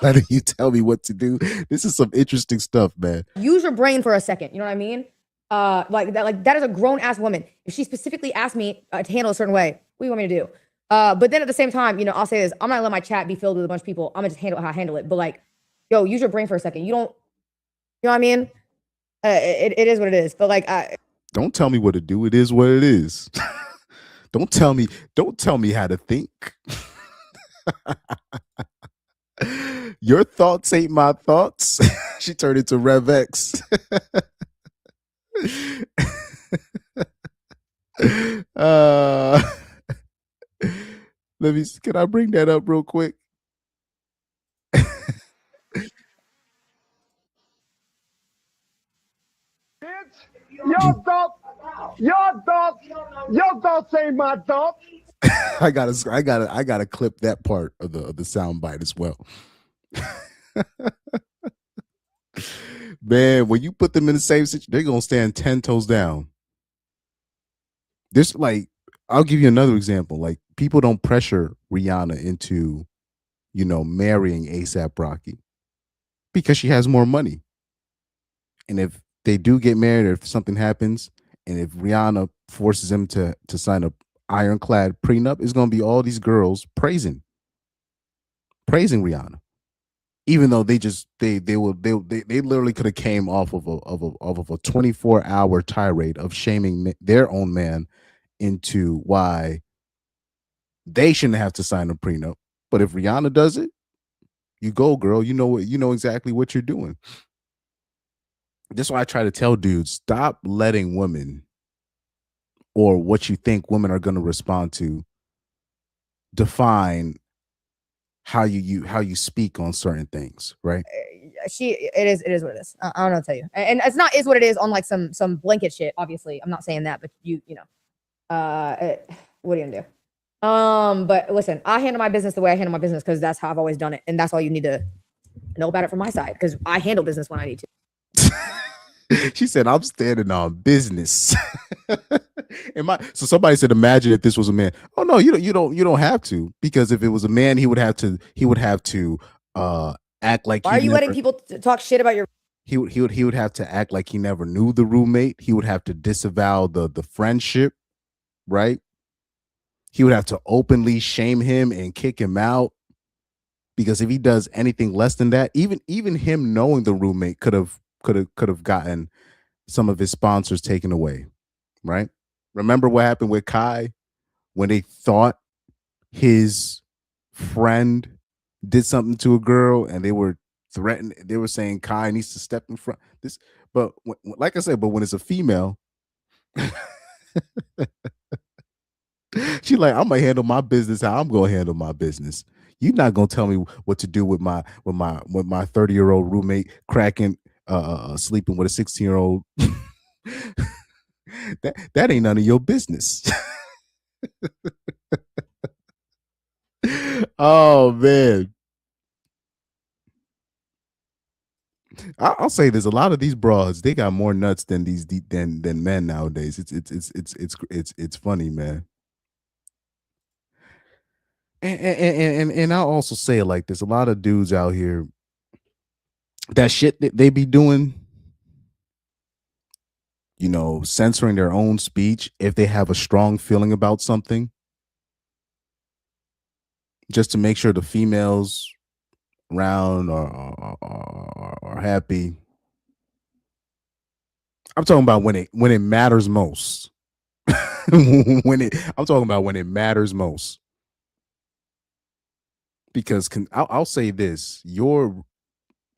letting you tell me what to do. This is some interesting stuff, man. Use your brain for a second. You know what I mean? Like that is a grown ass woman. If she specifically asked me to handle a certain way, what do you want me to do? But then at the same time, I'll say this: I'm not gonna let my chat be filled with a bunch of people. I'm gonna just handle how I handle it. But like, yo, use your brain for a second. You know what I mean? It is what it is. But like, don't tell me what to do. It is what it is. Don't tell me how to think. Your thoughts ain't my thoughts. She turned into Rev X. Can I bring that up real quick? Your thoughts ain't my thoughts. I gotta clip that part of the sound bite as well. Man, when you put them in the same situation, they're gonna stand 10 toes down. This, like, I'll give you another example. Like, people don't pressure Rihanna into, marrying ASAP Rocky because she has more money. And if they do get married, or if something happens And if Rihanna forces him to sign a ironclad prenup, it's going to be all these girls praising Rihanna, even though they literally could have came off of a 24-hour tirade of shaming their own man into why they shouldn't have to sign a prenup. But if Rihanna does it, you go, girl. You know exactly what you're doing. That's why I try to tell dudes, stop letting women or what you think women are going to respond to define how you speak on certain things, right? It is what it is. I don't know what to tell you. And it's not is what it is on like some blanket shit. Obviously, I'm not saying that, but you know, what are you gonna do? But listen, I handle my business the way I handle my business because that's how I've always done it, and that's all you need to know about it from my side because I handle business when I need to. She said, "I'm standing on business." So somebody said, "Imagine if this was a man." Oh no, you don't have to, because if it was a man, he would have to act like. Why are you letting people talk shit about your? He would have to act like he never knew the roommate. He would have to disavow the friendship, right? He would have to openly shame him and kick him out, because if he does anything less than that, even him knowing the roommate could have gotten some of his sponsors taken away, right? Remember what happened with Kai when they thought his friend did something to a girl and they were threatened. They were saying Kai needs to step in front. But like I said, but when it's a female, she like, I'm gonna handle my business how I'm gonna handle my business. You're not gonna tell me what to do with my 30-year-old roommate cracking sleeping with a 16-year-old. that ain't none of your business. Oh man. I'll say there's a lot of these broads, they got more nuts than than men nowadays. It's funny, man. And I'll also say it like this: a lot of dudes out here, that shit that they be doing, you know, censoring their own speech if they have a strong feeling about something, just to make sure the females around are happy. I'm talking about when it matters most. I'm talking about when it matters most. Because I'll say this: I'm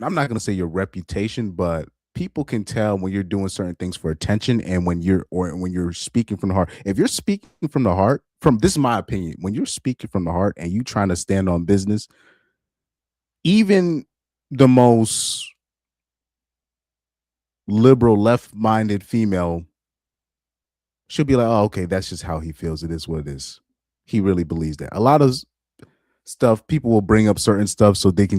not going to say your reputation, but people can tell when you're doing certain things for attention, and when you're speaking from the heart. If you're speaking from the heart, this is my opinion, when you're speaking from the heart and you trying to stand on business, even the most liberal, left-minded female should be like, oh, okay, that's just how he feels. It is what it is. He really believes that. A lot of stuff, people will bring up certain stuff so they can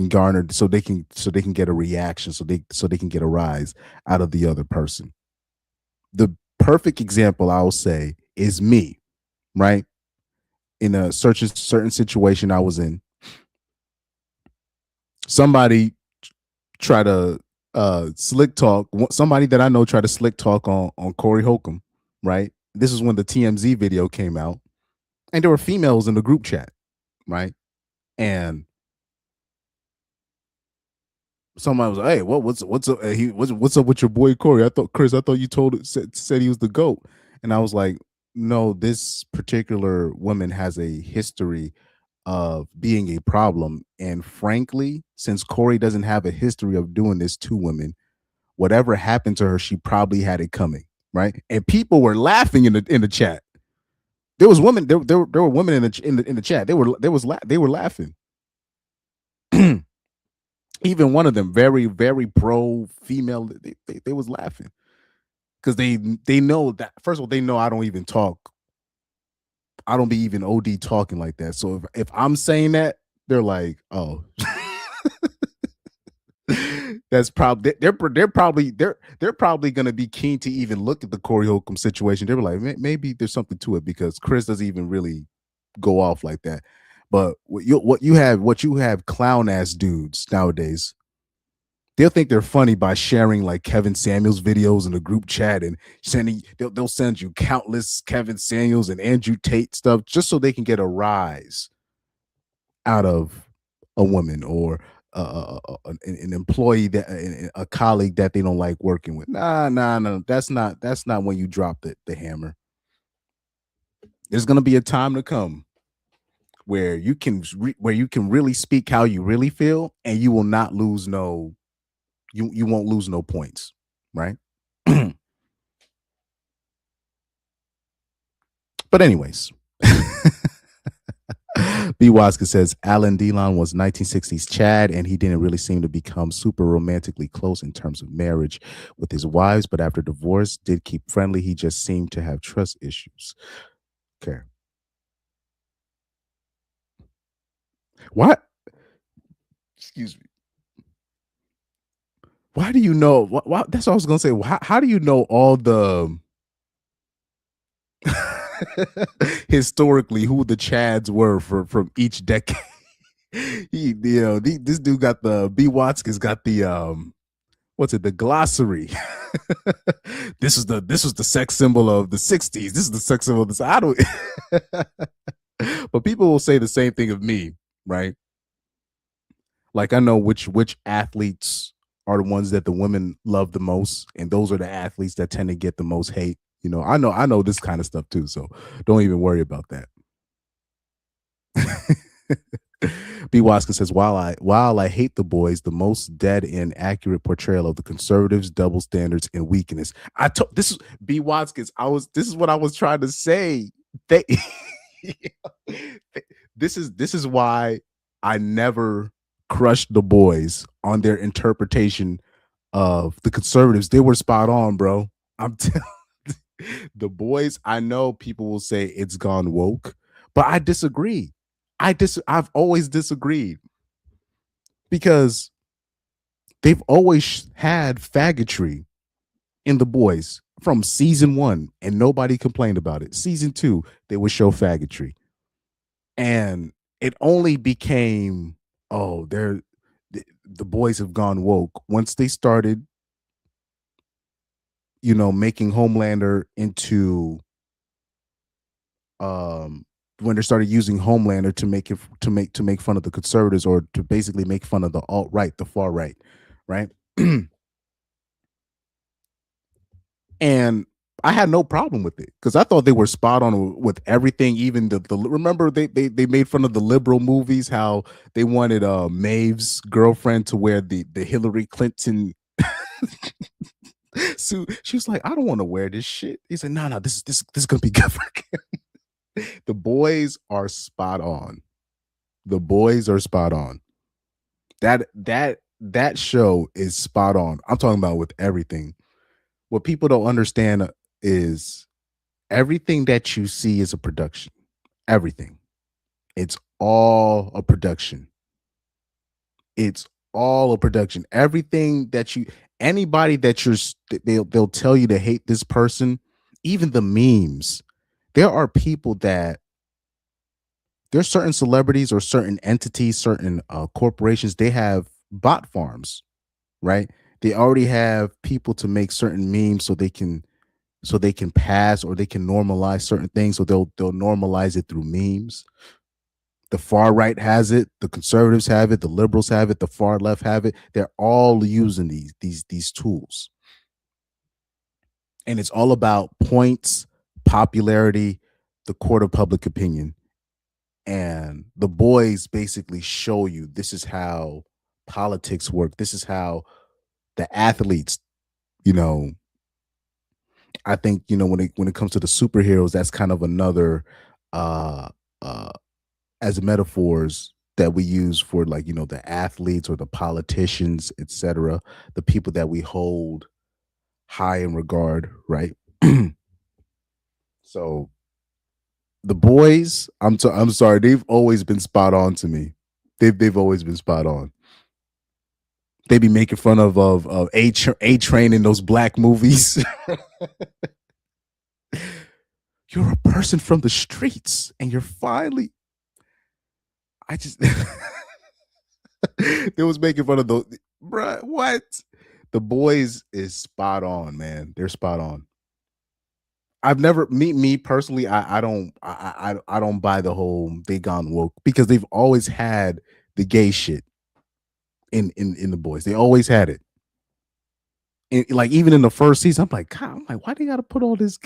garner, so they can get a reaction, so they can get a rise out of the other person. The perfect example I will say is me, right? In a certain situation I was in, somebody try to slick talk, somebody that I know tried to slick talk on Corey Holcomb, right? This is when the TMZ video came out, and there were females in the group chat, right? And somebody was like, "Hey, what's up? What's up with your boy Corey? I thought you said he was the GOAT." And I was like, "No, this particular woman has a history of being a problem, and frankly, since Corey doesn't have a history of doing this to women, whatever happened to her, she probably had it coming, right?" And people were laughing in the chat. There was women. There were women in the chat. They were laughing. Even one of them, very, very pro female, they was laughing, because they know that, first of all, they know I don't even talk. I don't be even OD talking like that. So if I'm saying that, they're like, oh, that's probably they're probably gonna be keen to even look at the Corey Holcomb situation. They were like, maybe there's something to it, because Chris doesn't even really go off like that. But what you have clown ass dudes nowadays they'll think they're funny by sharing like Kevin Samuels videos in the group chat and they'll send you countless Kevin Samuels and Andrew Tate stuff just so they can get a rise out of a woman or an employee that a colleague that they don't like working with. Nah. That's not when you drop the hammer. There's gonna be a time to come where you can really speak how you really feel, and you will not lose you won't lose no points, right? But anyways, B. Waska says Alan Delon was 1960s Chad, and he didn't really seem to become super romantically close in terms of marriage with his wives, but after divorce, did keep friendly. He just seemed to have trust issues. Okay. What? Excuse me. Why do you know? That's what I was gonna say. How do you know all the historically who the Chads were from each decade? This dude got the B. Watkins got the what's it, the glossary. This was the sex symbol of the 60s. This is the sex symbol of this. I don't but people will say the same thing of me, right? Like I know which athletes are the ones that the women love the most, and those are the athletes that tend to get the most hate. I know this kind of stuff too, so don't even worry about that. B. Waska says, while I hate the boys, the most dead and accurate portrayal of the conservatives, double standards, and weakness. This is B. Watkins. This is what I was trying to say. This is why I never crushed the boys on their interpretation of the conservatives. They were spot on, bro. I'm telling the boys. I know people will say it's gone woke, but I disagree. I've always disagreed because they've always had faggotry in the boys from season 1, and nobody complained about it. Season 2, they would show faggotry, and it only became the boys have gone woke once they started, making Homelander into when they started using Homelander to make fun of the conservatives, or to basically make fun of the alt-right, the far right, right? And I had no problem with it because I thought they were spot on with everything. Even the remember they made fun of the liberal movies, how they wanted Maeve's girlfriend to wear the Hillary Clinton suit. She was like, I don't want to wear this shit. He said, no, this is gonna be good for him. The boys are spot on. The boys are spot on. That show is spot on. I'm talking about with everything. What people don't understand is everything that you see is a production. Everything. It's all a production. It's all a production. Everything that anybody that they'll tell you to hate this person, even the memes. There are people there's certain celebrities or certain entities, certain corporations, they have bot farms, right? They already have people to make certain memes so they can pass, or they can normalize certain things. So they'll normalize it through memes. The far right has it, the conservatives have it, the liberals have it, the far left have it. They're all using these tools. And it's all about points, popularity, the court of public opinion. And the boys basically show you this is how politics work. This is how the athletes, I think, when it comes to the superheroes, that's kind of another as metaphors that we use for, like, the athletes or the politicians, etc., the people that we hold high in regard, right? So the boys, I'm sorry, they've always been spot on to me. They've always been spot on. They be making fun of A-Train in those black movies. You're a person from the streets, and you're finally. They was making fun of those. Bruh, what? The Boys is spot on, man. They're spot on. I've never me personally. I don't buy the whole they gone woke because they've always had the gay shit in the Boys. They always had it. Like even in the first season, I'm like, God, I'm like, why do you got to put all this?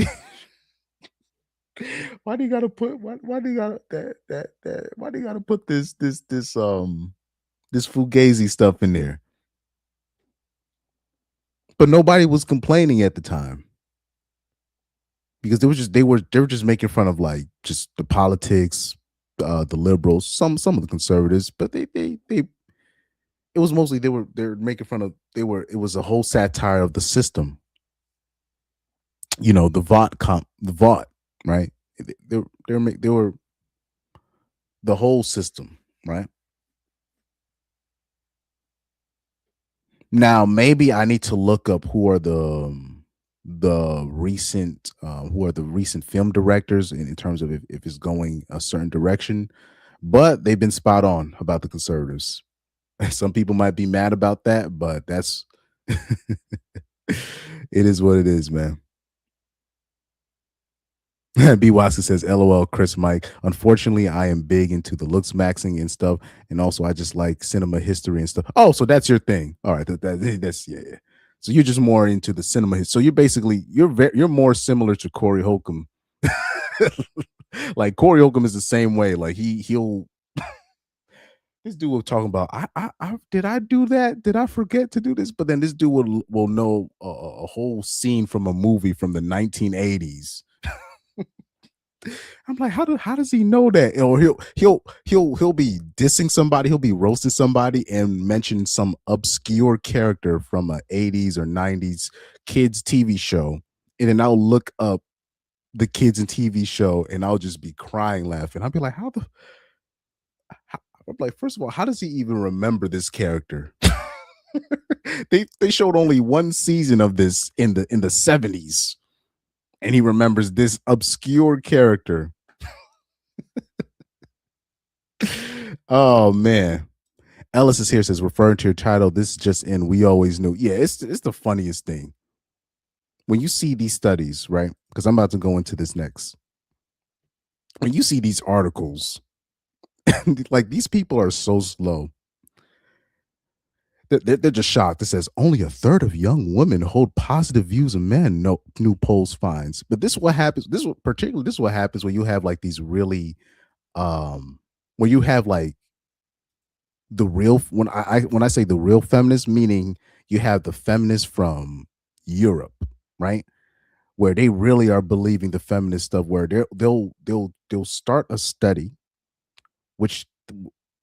Why do you got to put? Why do you got that? Why do you got to put this fugazi stuff in there? But nobody was complaining at the time because they were just making fun of like just the politics, the liberals, some of the conservatives, but they it was mostly they're making fun of it was a whole satire of the system. You know, the VOT, right? They were the whole system, right? Now maybe I need to look up who are the recent film directors in terms of if it's going a certain direction, but they've been spot on about the conservatives. Some people might be mad about that, but that's it is what it is, man. B. Watson says, LOL, Chris Mike. Unfortunately, I am big into the looks maxing and stuff. And also, I just like cinema history and stuff. Oh, so that's your thing. All right. That's, yeah. So you're just more into the cinema. So you're basically, you're more similar to Corey Holcomb. Like Corey Holcomb is the same way. Like he'll, this dude was talking about, I did I do that? Did I forget to do this? But then this dude will know a whole scene from a movie from the 1980s. I'm like, how does he know that? Or he'll be dissing somebody, he'll be roasting somebody and mention some obscure character from a 80s or 90s kids TV show, and then I'll look up the kids and TV show and I'll just be crying laughing. I'll be like, I'm like, first of all, how does he even remember this character? They showed only one season of this in the 70s. And he remembers this obscure character. Oh man. Ellis is here, says, referring to your title, this is just in We Always Knew. Yeah, it's the funniest thing. When you see these studies, right? Because I'm about to go into this next. When you see these articles, like these people are so slow. They're just shocked. It says only a third of young women hold positive views of men. No new polls finds. But this is what happens. This is what happens when you have like these really, when you have like the real when I say the real feminists, meaning you have the feminists from Europe, right? Where they really are believing the feminist stuff. Where they'll start a study, which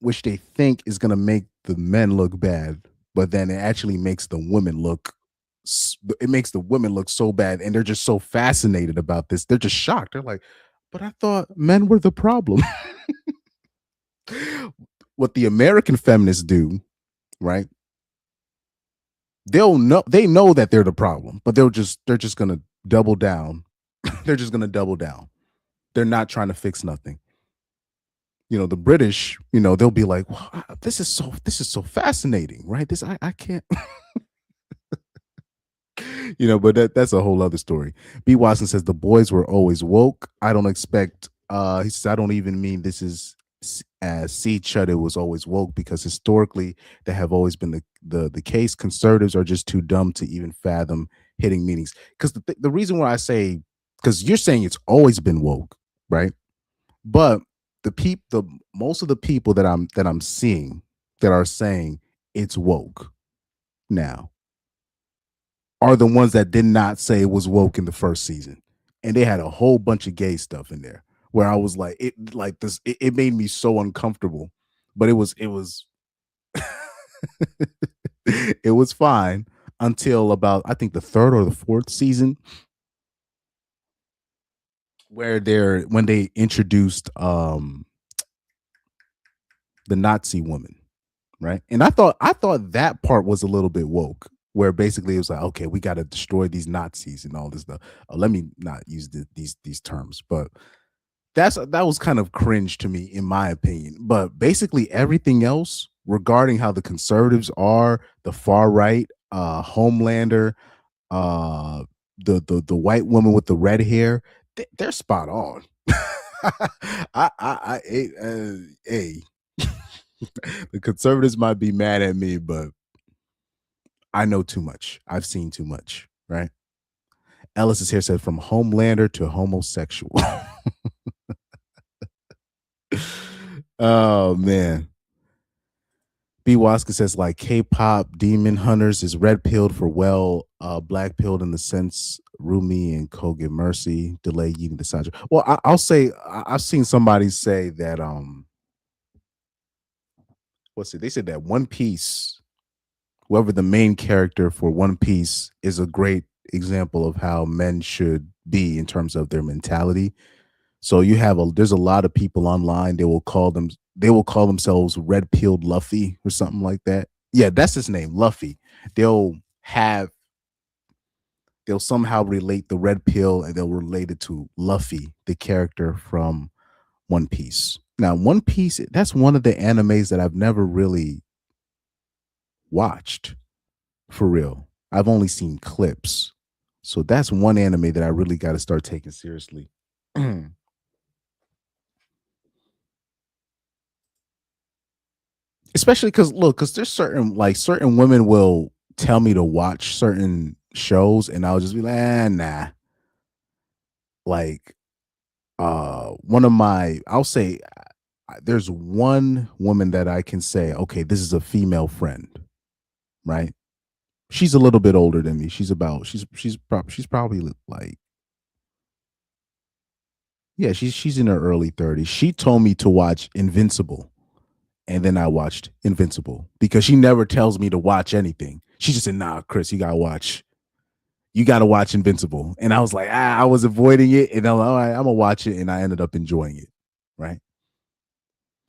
they think is going to make the men look bad, but then it actually makes the women look so bad, and they're just so fascinated about this. They're just shocked. They're like, but I thought men were the problem. What the American feminists do, right? They know that they're the problem, but they're just gonna double down. They're just gonna double down. They're not trying to fix nothing. You know, the British, you know, they'll be like, well, this is so fascinating, right? This I can't you know, but that's a whole other story. B. Watson says the boys were always woke. I don't expect he says I don't even mean this is as C. Chutter was always woke, because historically that have always been the case. Conservatives are just too dumb to even fathom hitting meetings. Because the reason why I say, because you're saying it's always been woke, right? But the most of the people that I'm seeing that are saying it's woke now are the ones that did not say it was woke in the first season, and they had a whole bunch of gay stuff in there where I was like, it made me so uncomfortable, but it was it was fine until about, I think, the third or the fourth season, where when they introduced the Nazi woman, right? And I thought that part was a little bit woke, where basically it was like, okay, we got to destroy these Nazis and all this stuff. Let me not use these terms, but that was kind of cringe to me, in my opinion. But basically everything else regarding how the conservatives are, the far right, Homelander, the white woman with the red hair, they're spot on. Hey, the conservatives might be mad at me, but I know too much. I've seen too much, right? Ellis is here said from Homelander to homosexual. Oh man. B. Waska says like K-pop Demon Hunters is red pilled for black pilled in the sense Rumi and Kogan Mercy delay Yin the Sandra. Well, I'll say I've seen somebody say that what's it? They said that One Piece, whoever the main character for One Piece is a great example of how men should be in terms of their mentality. So there's a lot of people online, they will call themselves red pilled Luffy or something like that. Yeah, that's his name, Luffy. They'll somehow relate the red pill and they'll relate it to Luffy, the character from One Piece. Now, One Piece, that's one of the animes that I've never really watched for real. I've only seen clips. So that's one anime that I really got to start taking seriously. Especially because there's certain women will tell me to watch certain shows and I'll just be like, nah. Like I'll say there's one woman that I can say, okay, this is a female friend, right? She's a little bit older than me. She's probably like, yeah, she's in her early 30s. She told me to watch Invincible. And then I watched Invincible because she never tells me to watch anything. She just said, nah, Chris, you gotta watch Invincible. And I was like, I was avoiding it. And I'm like, all right, I'm gonna watch it. And I ended up enjoying it. Right.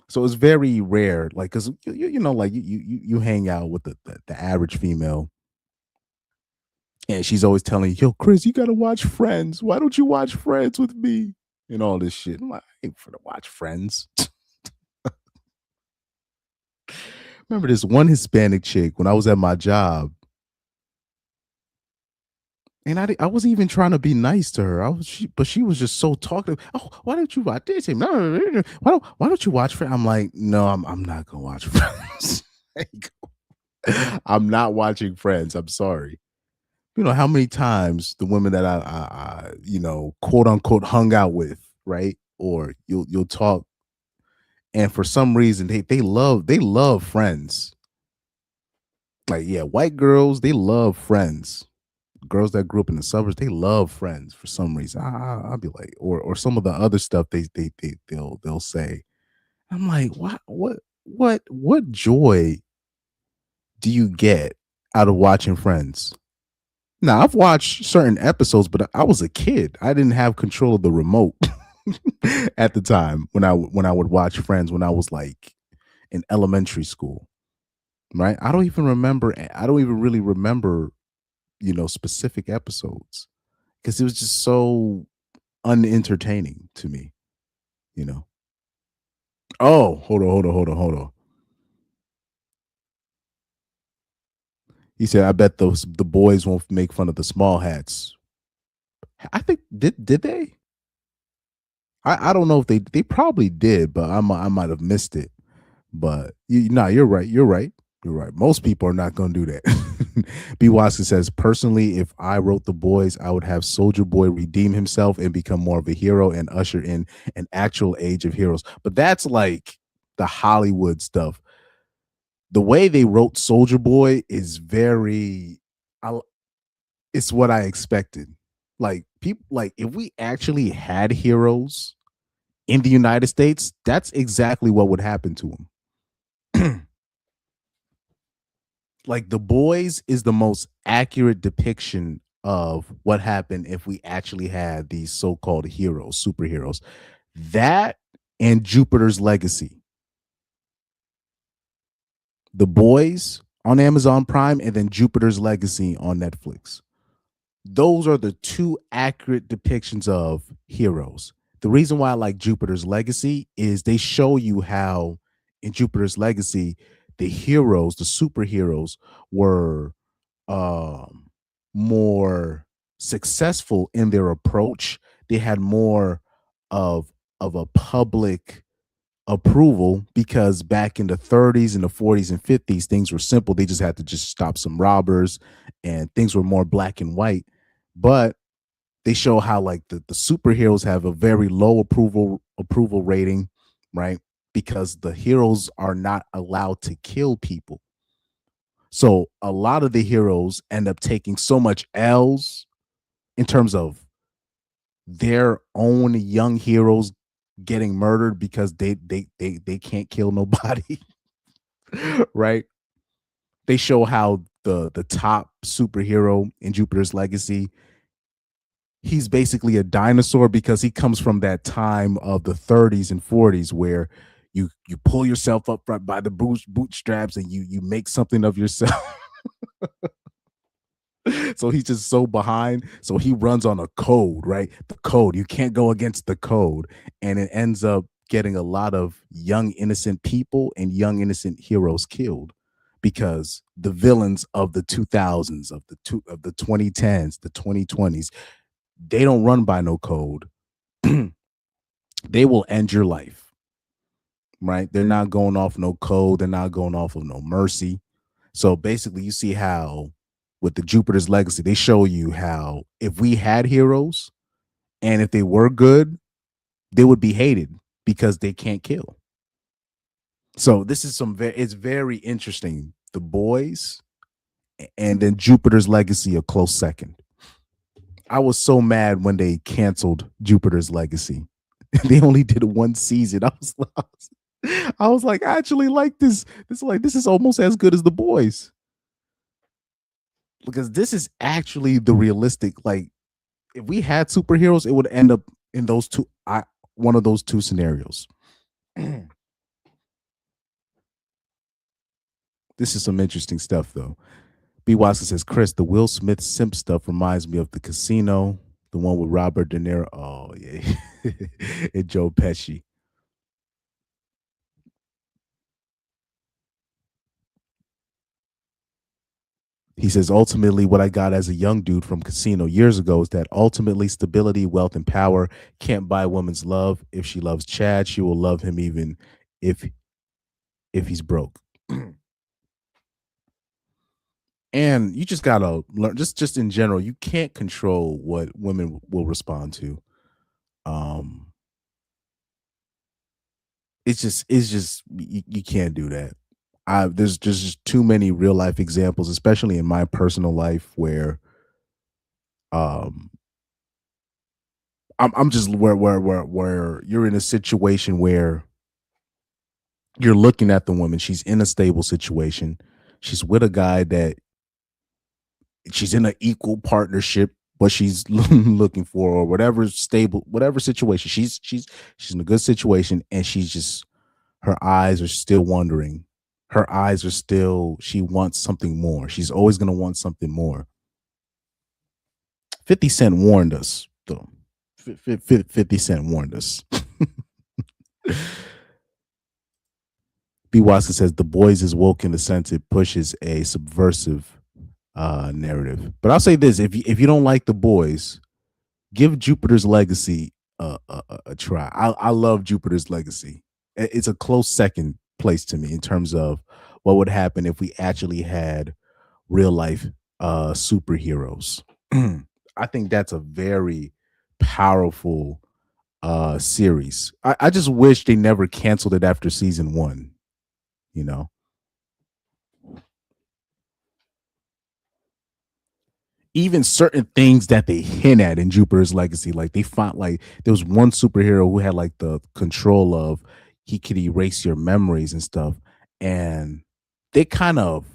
So it's very rare, like, because you know, like you hang out with the average female, and she's always telling you, yo, Chris, you gotta watch Friends. Why don't you watch Friends with me? And all this shit. I'm like, I ain't for to watch Friends. Remember this one Hispanic chick when I was at my job, and I wasn't even trying to be nice to her. But she was just so talkative. Oh, why don't you watch this? Why don't you watch Friends? I'm like, no, I'm not gonna watch Friends. I'm not watching Friends. I'm sorry. You know how many times the women that I quote unquote hung out with, right? Or you'll talk. And for some reason, they love Friends. Like, yeah, white girls, they love Friends. Girls that grew up in the suburbs, they love Friends for some reason. I'll be like, or some of the other stuff they'll say. I'm like, what joy do you get out of watching Friends? Now, I've watched certain episodes, but I was a kid. I didn't have control of the remote at the time when I would watch Friends when I was like in elementary school. Right? I don't even really remember, specific episodes because it was just so unentertaining to me, you know. Oh, hold on. He said, I bet the boys won't make fun of the small hats. I think did they? I don't know if they probably did, but I might have missed it. But you're right. You're right. Most people are not going to do that. B. Watson says, personally, if I wrote The Boys, I would have Soldier Boy redeem himself and become more of a hero and usher in an actual age of heroes. But that's like the Hollywood stuff. The way they wrote Soldier Boy is it's what I expected. Like people, like if we actually had heroes in the United States, that's exactly what would happen to them. Like The Boys is the most accurate depiction of what happened if we actually had these so-called heroes, superheroes. That and Jupiter's Legacy. The Boys on Amazon Prime and then Jupiter's Legacy on Netflix. Those are the two accurate depictions of heroes. The reason why I like Jupiter's Legacy is they show you how in Jupiter's Legacy the heroes, the superheroes, were more successful in their approach. They had more of a public approval because back in the 30s and the 40s and 50s, things were simple. They just had to just stop some robbers, and things were more black and white. But they show how like the superheroes have a very low approval rating, right? Because the heroes are not allowed to kill people. So a lot of the heroes end up taking so much L's in terms of their own young heroes getting murdered because they can't kill nobody. Right? They show how the top superhero in Jupiter's Legacy, he's basically a dinosaur because he comes from that time of the 30s and 40s where you pull yourself up right by the bootstraps and you make something of yourself. So he's just so behind. So he runs on a code, right? The code. You can't go against the code. And it ends up getting a lot of young, innocent people and young, innocent heroes killed because the villains of the 2000s, of the 2010s, the 2020s, they don't run by no code. They will end your life, right? They're not going off no code. They're not going off of no mercy. So basically, you see how with the Jupiter's Legacy, they show you how if we had heroes and if they were good, they would be hated because they can't kill. So this is it's very interesting. The Boys and then Jupiter's Legacy a close second. I was so mad when they canceled Jupiter's Legacy. They only did one season. I was like, I actually like this. This is almost as good as The Boys. Because this is actually the realistic, like if we had superheroes, it would end up in those two, one of those two scenarios. This is some interesting stuff though. B. Watson says, Chris, the Will Smith simp stuff reminds me of The Casino, the one with Robert De Niro. Oh yeah. And Joe Pesci. He says, ultimately, what I got as a young dude from Casino years ago is that ultimately stability, wealth, and power can't buy a woman's love. If she loves Chad, she will love him even if he's broke. And you just gotta learn, just in general, you can't control what women will respond to. It's just you can't do that. There's just too many real life examples, especially in my personal life, where I'm just where you're in a situation where you're looking at the woman, she's in a stable situation, she's with a guy that she's in an equal partnership, what she's looking for, or whatever stable, whatever situation, she's in a good situation, and she's just, her eyes are still wondering. Her eyes are still, she wants something more. She's always going to want something more. 50 Cent warned us, though. 50 Cent warned us. B. Watson says, The Boys is woke in the sense it pushes a subversive narrative. But I'll say this, if you don't like The Boys, give Jupiter's Legacy a try. I love Jupiter's Legacy. It's a close second place to me in terms of what would happen if we actually had real life superheroes. I think that's a very powerful series. I just wish they never canceled it after season 1, you know. Even certain things that they hint at in Jupiter's Legacy, like they found, like there was one superhero who had like the control of, he could erase your memories and stuff, and they kind of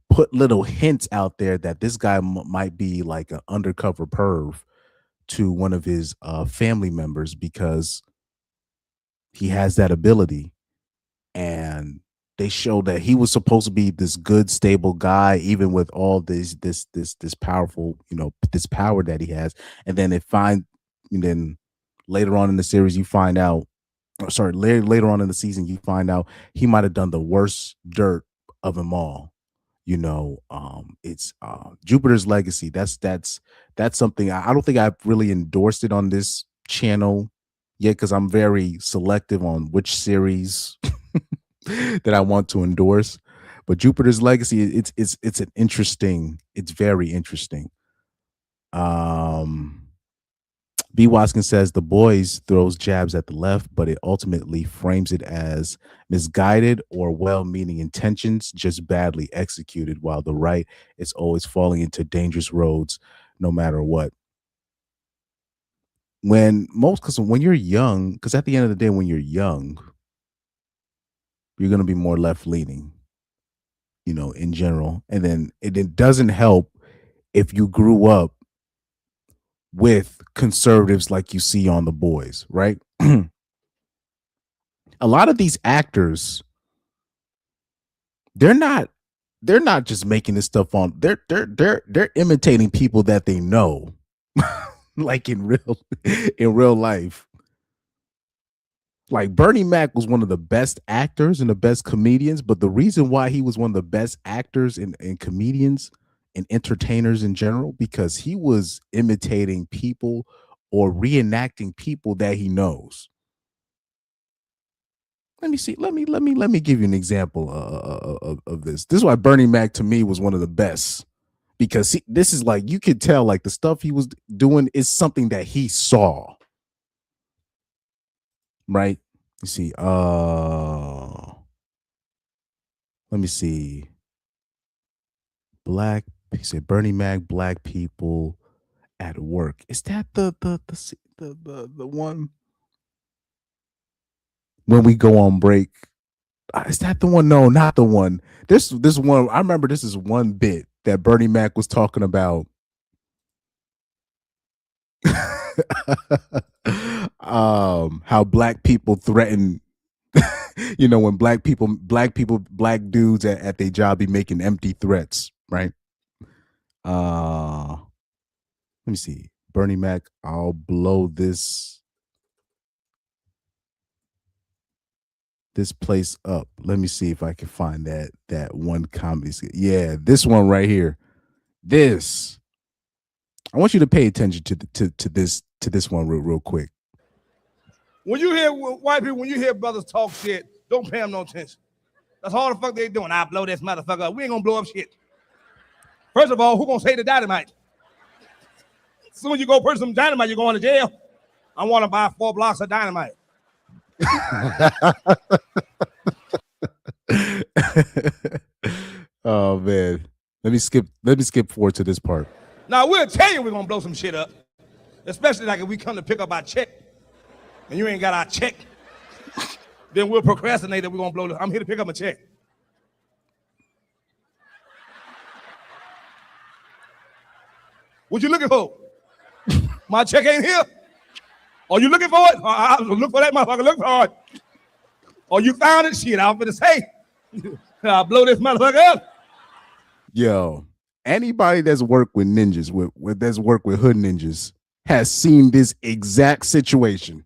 put little hints out there that this guy might be like an undercover perv to one of his family members because he has that ability. And they show that he was supposed to be this good, stable guy, even with all this powerful, this power that he has. And then and then later on in the series, you find out sorry, later on in the season, you find out he might have done the worst dirt of them all. It's Jupiter's Legacy. That's something I don't think I've really endorsed it on this channel yet, because I'm very selective on which series that I want to endorse. But Jupiter's Legacy, it's an interesting, it's very interesting. B. Watkins says The Boys throws jabs at the left, but it ultimately frames it as misguided or well-meaning intentions, just badly executed, while the right is always falling into dangerous roads no matter what. Because when you're young, because at the end of the day, when you're young, you're going to be more left-leaning, in general. And then it doesn't help if you grew up with conservatives like you see on The Boys, right? A lot of these actors, they're not just making this stuff on, they're imitating people that they know like in real life. Like Bernie Mac was one of the best actors and the best comedians, but the reason why he was one of the best actors and comedians and entertainers in general, because he was imitating people or reenacting people that he knows. Let me see. Let me give you an example of this. This is why Bernie Mac to me was one of the best, because this is like, you could tell like the stuff he was doing is something that he saw. Right? You see, let me see. He said Bernie Mac, black people at work. Is that the one when we go on break? Is that the one? No, not the one. This one, I remember this is one bit that Bernie Mac was talking about. How black people threaten, when black dudes at their job be making empty threats, right? Let me see. Bernie Mac, I'll blow this place up. Let me see if I can find that one comedy. Yeah, this one right here. This. I want you to pay attention to this one real quick. When you hear white people, when you hear brothers talk shit, don't pay them no attention. That's all the fuck they doing. I blow this motherfucker up. We ain't gonna blow up shit. First of all, who gonna say the dynamite? As soon as you go purchase some dynamite, you're going to jail. I want to buy 4 blocks of dynamite. Oh man. Let me skip forward to this part. Now we'll tell you we're gonna blow some shit up. Especially like if we come to pick up our check and you ain't got our check, then we'll procrastinate that we're gonna blow. I'm here to pick up a check. What you looking for? My check ain't here. Are you looking for it? I'll look for that motherfucker. Look for it. Or you found it? Shit, I was gonna say, I'll blow this motherfucker up. Yo, anybody that's worked with ninjas, that's worked with hood ninjas, has seen this exact situation.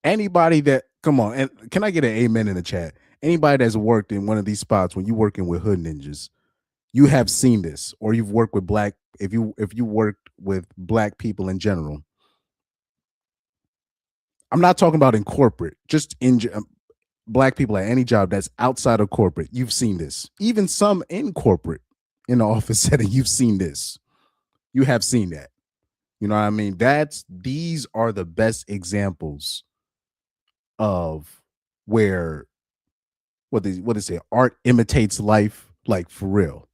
Anybody that, come on, and can I get an amen in the chat? Anybody that's worked in one of these spots when you're working with hood ninjas, you have seen this, or you've worked with if you worked with black people in general. I'm not talking about in corporate, just in black people at any job that's outside of corporate. You've seen this. Even some in corporate, in the office setting, you've seen this. You have seen that. You know what I mean? These are the best examples of where what they say, art imitates life, like for real.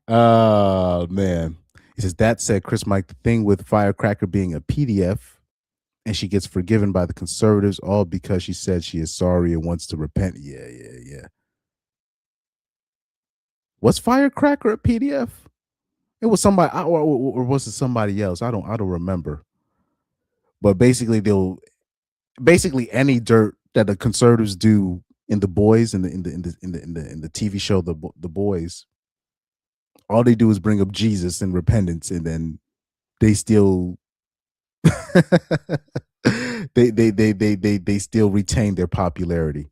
Oh man. He says, that said, Chris Mike, the thing with Firecracker being a PDF and she gets forgiven by the conservatives all because she said she is sorry and wants to repent. Yeah. Was Firecracker a PDF? It was somebody, or was it somebody else? I don't remember. But basically, any dirt that the conservatives do in The Boys, in the TV show The Boys, all they do is bring up Jesus and repentance, and then they still they still retain their popularity.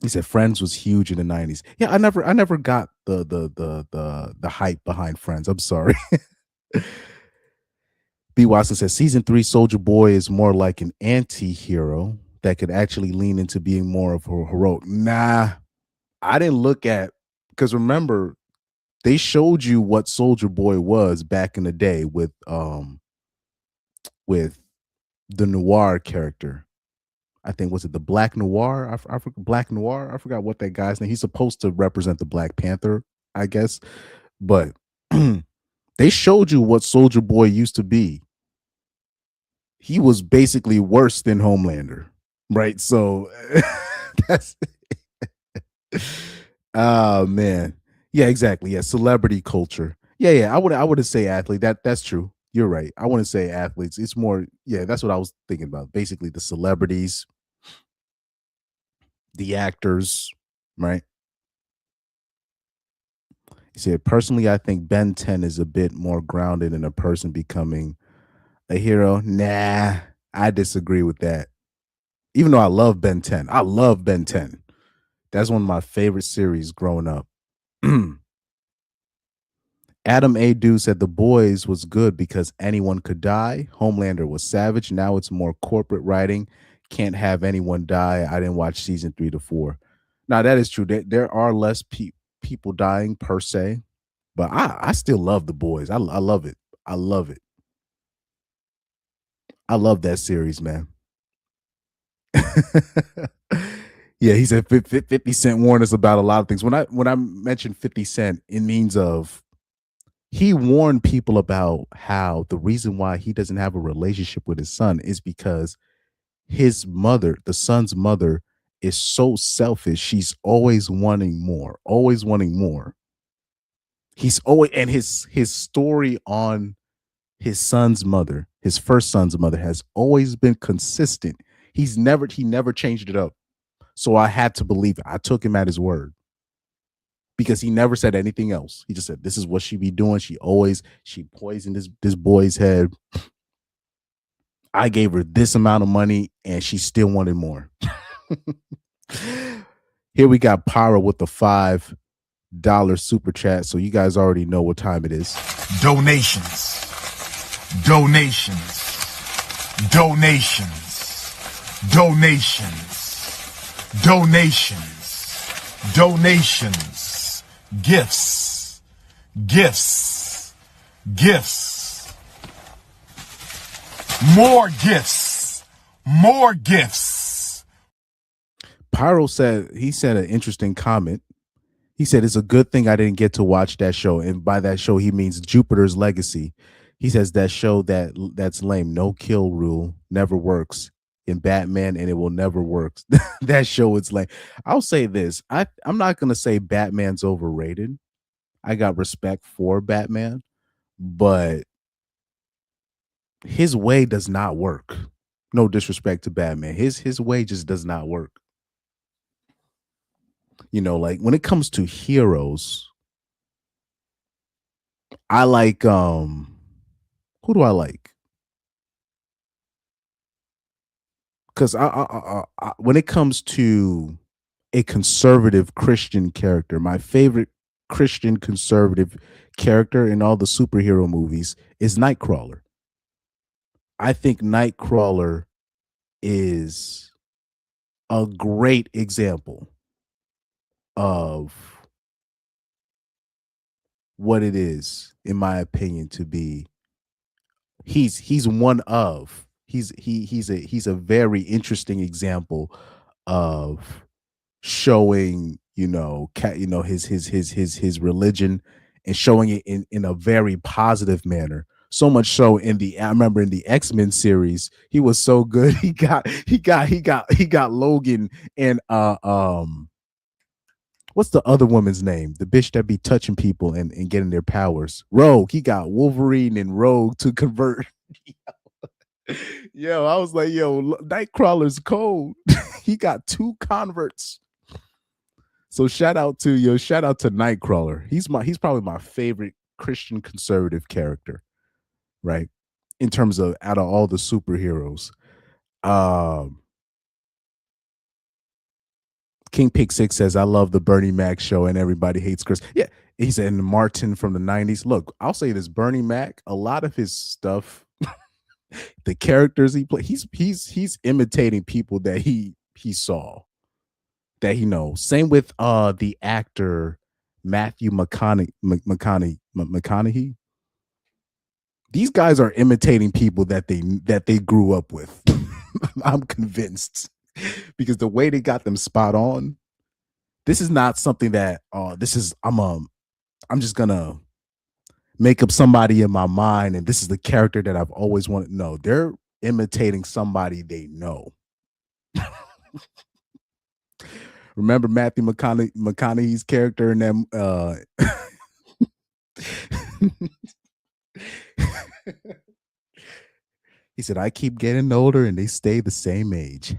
He said Friends was huge in the 90s. Yeah, I never got the hype behind Friends. I'm sorry. B. Watson says season 3 Soldier Boy is more like an anti-hero that could actually lean into being more of a heroic. Nah, I didn't look at, because remember, they showed you what Soldier Boy was back in the day with the Noir character. I think, was it the Black Noir? I forgot Black Noir. I forgot what that guy's name. He's supposed to represent the Black Panther, I guess. But they showed you what Soldier Boy used to be. He was basically worse than Homelander, right? So that's oh man. Yeah, exactly. Yeah, celebrity culture. Yeah. I wouldn't say athlete. That's true. You're right. I wouldn't say athletes. It's more, yeah, that's what I was thinking about. Basically, the celebrities, the actors, right? He said, personally, I think Ben 10 is a bit more grounded in a person becoming a hero. Nah, I disagree with that. Even though I love Ben 10. I love Ben 10. That's one of my favorite series growing up. Adam A. Du said The Boys was good because anyone could die. Homelander was savage. Now it's more corporate writing. Can't have anyone die. I didn't watch season 3 to 4. Now, that is true. There are less people dying per se, but I still love The Boys. I love it. I love it. I love that series, man. Yeah, he said 50 Cent warned us about a lot of things. When I mention 50 Cent, it means of he warned people about how the reason why he doesn't have a relationship with his son is because his mother, the son's mother, is so selfish. She's always wanting more, always wanting more. He's always, and his story on his son's mother, his first son's mother, has always been consistent. He never changed it up. So I had to believe it. I took him at his word because he never said anything else. He just said, this is what she be doing. She poisoned this boy's head. I gave her this amount of money and she still wanted more. Here we got Pyro with the $5 super chat. So you guys already know what time it is. Donations. Gifts. More gifts. Pyro said an interesting comment. He said it's a good thing I didn't get to watch that show, and by that show he means Jupiter's Legacy. He says that show that's lame. No kill rule never works in Batman, and it will never work. That show is lame. I'll say this: I'm not gonna say Batman's overrated. I got respect for Batman, but his way does not work. No disrespect to Batman. His way just does not work. You know, like when it comes to heroes, I like who do I like? Because I when it comes to a conservative Christian character, my favorite Christian conservative character in all the superhero movies is Nightcrawler. I think Nightcrawler is a great example of what it is, in my opinion, to be. He's a very interesting example of showing, his religion and showing it in a very positive manner. So much so I remember in the X-Men series, he was so good. He got Logan and what's the other woman's name? The bitch that be touching people and getting their powers. Rogue. He got Wolverine and Rogue to convert. Yo, I was like, Nightcrawler's cold. He got 2 converts. So shout out to Nightcrawler. He's probably my favorite Christian conservative character. right? In terms of out of all the superheroes. Um King Pick Six says, I love the Bernie Mac show and everybody hates Chris. Yeah, he said, and Martin from the 90s. Look, I'll say this, Bernie Mac, a lot of his stuff, the characters he played, he's imitating people that he saw, that he knows. Same with the actor Matthew McConaughey. These guys are imitating people that they grew up with. I'm convinced. Because the way they got them spot on, this is not something that I'm just gonna make up somebody in my mind and this is the character that I've always wanted. No, they're imitating somebody they know. Remember Matthew McConaughey's character in them he said, I keep getting older and they stay the same age.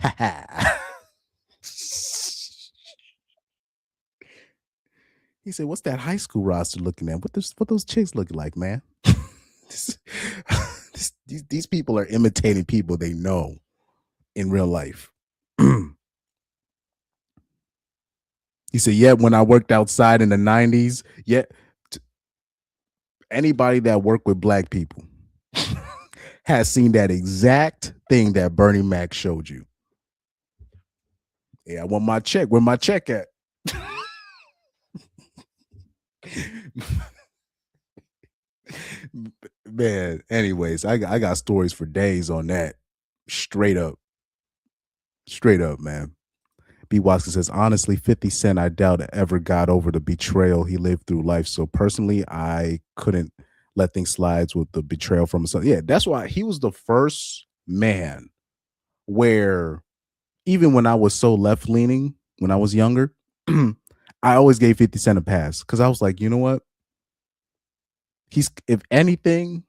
He said, what's that high school roster looking at? What those chicks looking like, man? These people are imitating people they know in real life. He said, yeah, when I worked outside in the 90s, anybody that worked with black people has seen that exact thing that Bernie Mac showed you. Yeah, I want my check. Where my check at? Man, anyways, I got stories for days on that. Straight up, man. B. Watson says, honestly, 50 Cent, I doubt ever got over the betrayal he lived through life. So personally, I couldn't let things slide with the betrayal from his son. Yeah, that's why he was the first man where even when I was so left leaning when I was younger, I always gave 50 Cent a pass because I was like, you know what? He's, if anything,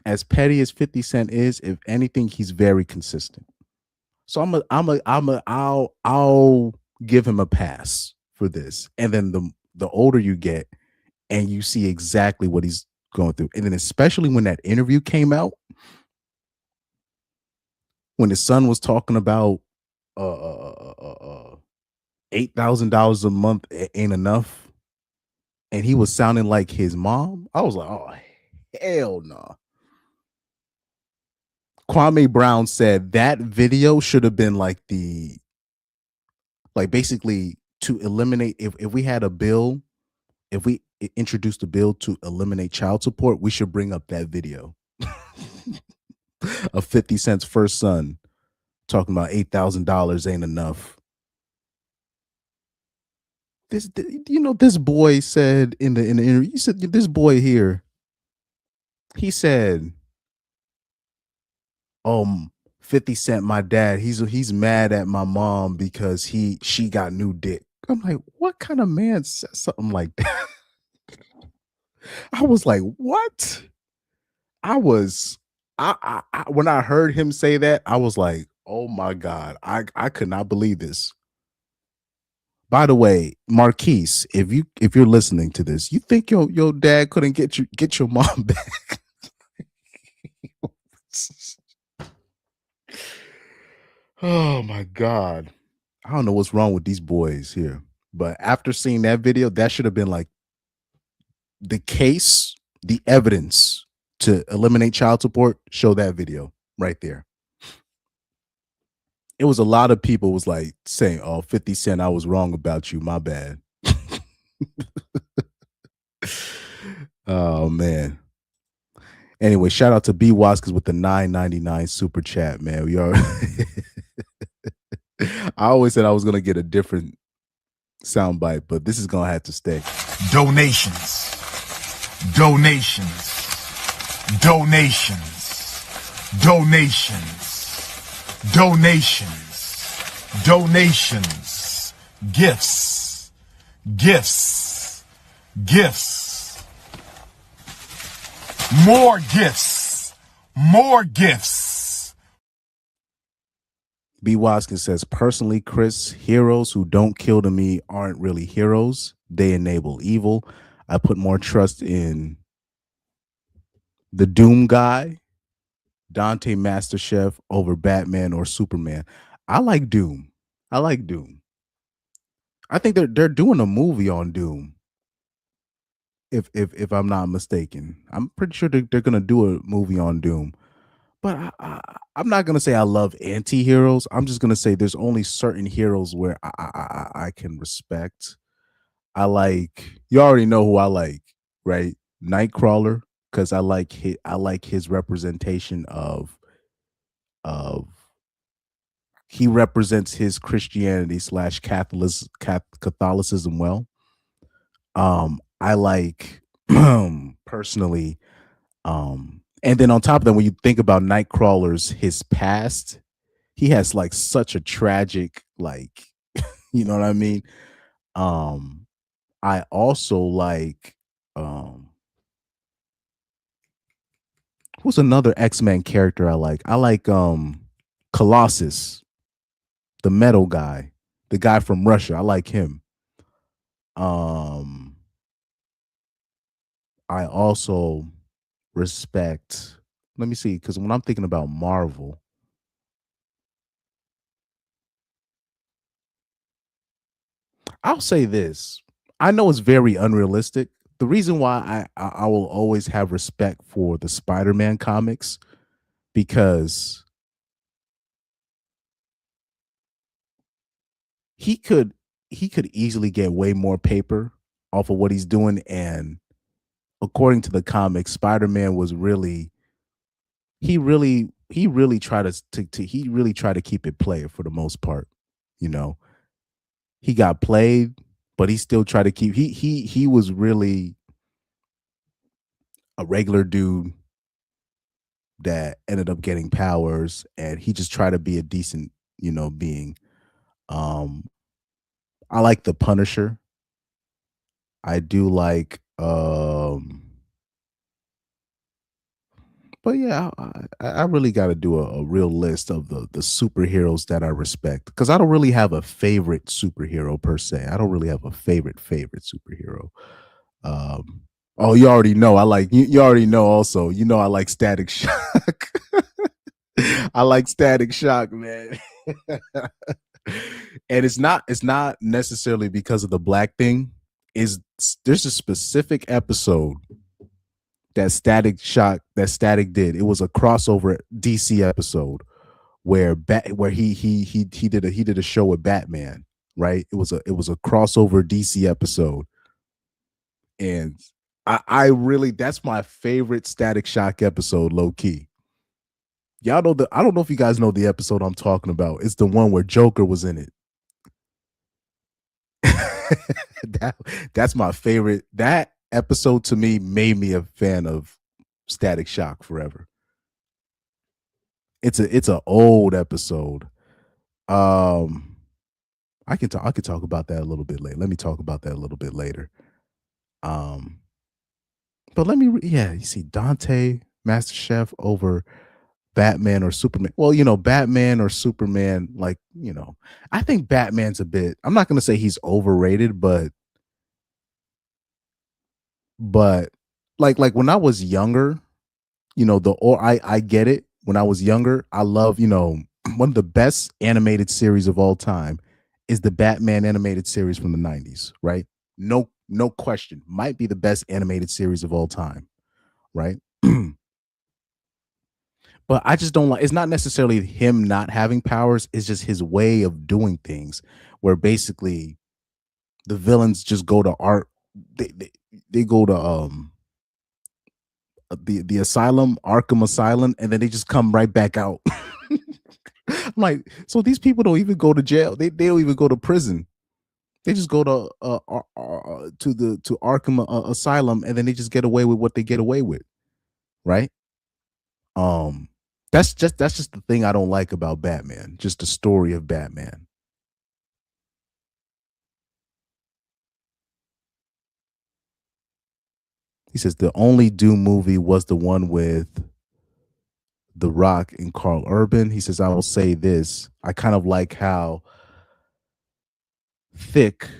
as petty as 50 Cent is, if anything, he's very consistent. So I'll give him a pass for this. And then the older you get and you see exactly what he's going through. And then especially when that interview came out, when his son was talking about $8,000 a month ain't enough, and he was sounding like his mom, I was like, oh, hell no. Nah. Kwame Brown said that video should have been like basically to eliminate, if we had a bill, if we introduced a bill to eliminate child support, we should bring up that video of 50 Cent's first son talking about $8,000 ain't enough. This boy said in the interview, he said, this boy here, he said, 50 Cent, my dad, he's mad at my mom because she got new dick. I'm like, what kind of man says something like that? I was like, what? I when I heard him say that, I was like, oh my God, I could not believe this. By the way, Marquise, if you're listening to this, you think your dad couldn't get your mom back? Oh my God. I don't know what's wrong with these boys here. But after seeing that video, that should have been like the case, the evidence to eliminate child support. Show that video right there. It was a lot of people was like saying, oh, 50 Cent, I was wrong about you. My bad. Oh, man. Anyway, shout out to B. Waskins with the $9.99 super chat, man. We are. I always said I was going to get a different soundbite, but this is going to have to stay. Donations. Donations. Donations. Donations. Donations. Donations. Gifts. Gifts. Gifts. More gifts. More gifts. B. Waskins says, personally, Chris, heroes who don't kill to me aren't really heroes. They enable evil. I put more trust in the Doom guy, Dante Masterchef over Batman or Superman. I like Doom. I like Doom. I think they're doing a movie on Doom. If I'm not mistaken, I'm pretty sure they're gonna do a movie on Doom. But I'm not gonna say I love anti-heroes. I'm just gonna say there's only certain heroes where I can respect. I like, you already know who I like, right? Nightcrawler, because I like his representation of he represents his Christianity slash Catholicism well. I like personally, and then on top of that, when you think about Nightcrawler's his past, he has like such a tragic, like, you know what I mean? I also like who's another X-Men character I like? I like Colossus, the metal guy, the guy from Russia. I like him. I also respect, let me see, because when I'm thinking about Marvel, I'll say this. I know it's very unrealistic. The reason why I will always have respect for the Spider-Man comics, because he could easily get way more paper off of what he's doing, and according to the comics, Spider-Man was really he really tried to he really tried to keep it player for the most part. You know, he got played, but he still tried to keep he was really a regular dude that ended up getting powers, and he just tried to be a decent, being. Um I like the Punisher. I do like but yeah, I really got to do a real list of the superheroes that I respect, because I don't really have a favorite superhero per se. I don't really have a favorite superhero. Um, oh, you already know I like you already know also. I like Static Shock. I like Static Shock, man. And it's not necessarily because of the black thing. Is There's a specific episode that Static did. It was a crossover DC episode where he did a show with Batman, right? It was a crossover DC episode, and I really, that's my favorite Static Shock episode, low key. Y'all know I don't know if you guys know the episode I'm talking about. It's the one where Joker was in it. That's my favorite. That episode to me made me a fan of Static Shock forever. It's a old episode. I could talk about that a little bit later. Let me talk about that a little bit later. Um, but yeah, you see Dante Masterchef over Batman or Superman. Well, Batman or Superman, like, I think Batman's a bit, I'm not gonna say he's overrated, but like when I was younger, I get it. When I was younger, I love, one of the best animated series of all time is the Batman animated series from the 90s, right? No question. Might be the best animated series of all time, right? But I just don't like, it's not necessarily him not having powers, it's just his way of doing things, where basically the villains just go to art, they go to the asylum, Arkham Asylum, and then they just come right back out. I'm like, so these people don't even go to jail. They don't even go to prison. They just go to Arkham Asylum, and then they just get away with what they get away with, right? Um, that's just the thing I don't like about Batman. Just the story of Batman. He says the only Doom movie was the one with The Rock and Carl Urban. He says, I will say this. I kind of like how thick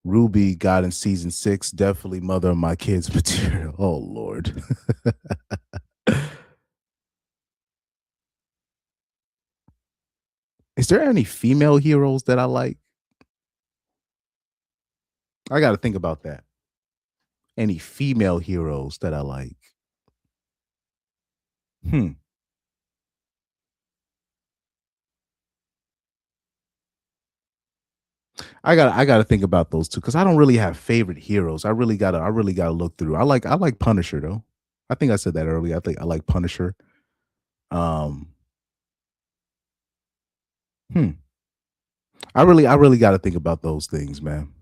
Ruby got in season 6, definitely mother of my kids material. Oh Lord. Is there any female heroes that I like? I got to think about that. Any female heroes that I like? Hmm. I gotta think about those two because I don't really have favorite heroes. I really gotta look through. I like Punisher though. I think I said that earlier. I think I like Punisher. Um, hmm. I really gotta think about those things, man.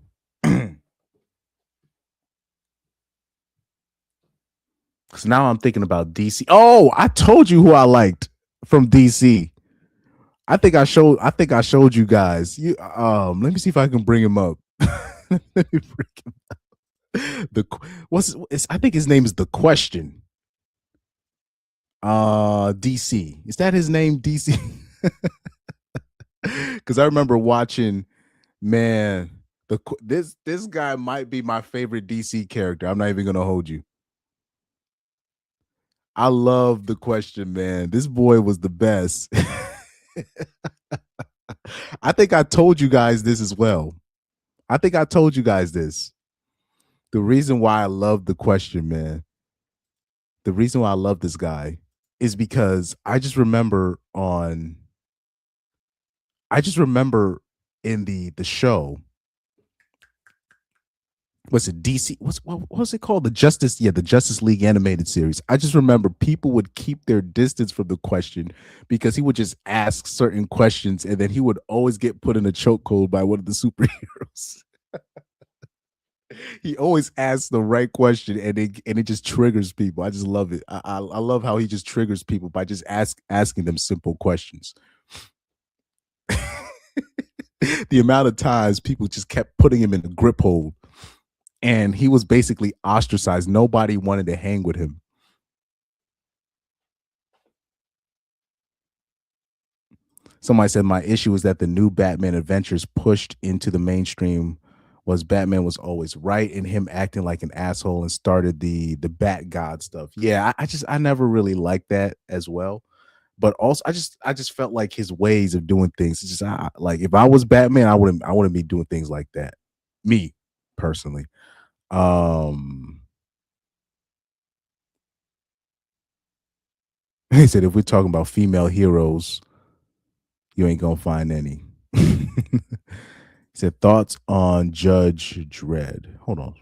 Because now I'm thinking about DC. Oh, I told you who I liked from DC. I think I showed you guys. Let me see if I can bring him up. Let me bring him up. I think his name is The Question. DC. Is that his name? DC? Because I remember watching, man, this guy might be my favorite DC character. I'm not even gonna hold you. I love The Question, man. This boy was the best. I think I told you guys this as well. I think I told you guys this. The reason why I love The Question, man, the reason why I love this guy is because I just remember in the show, what's it, DC? What was it called? The Justice League animated series. I just remember people would keep their distance from The Question because he would just ask certain questions and then he would always get put in a chokehold by one of the superheroes. He always asks the right question and it just triggers people. I just love it. I love how he just triggers people by just asking them simple questions. The amount of times people just kept putting him in a grip hold and he was basically ostracized. Nobody wanted to hang with him. Somebody said my issue is that the new Batman adventures pushed into the mainstream was Batman was always right and him acting like an asshole and started the Bat God stuff. Yeah, I never really liked that as well. But also I just felt like his ways of doing things. It's just like if I was Batman, I wouldn't be doing things like that. Me personally. He said if we're talking about female heroes, you ain't gonna find any. He said thoughts on Judge Dredd. Hold on.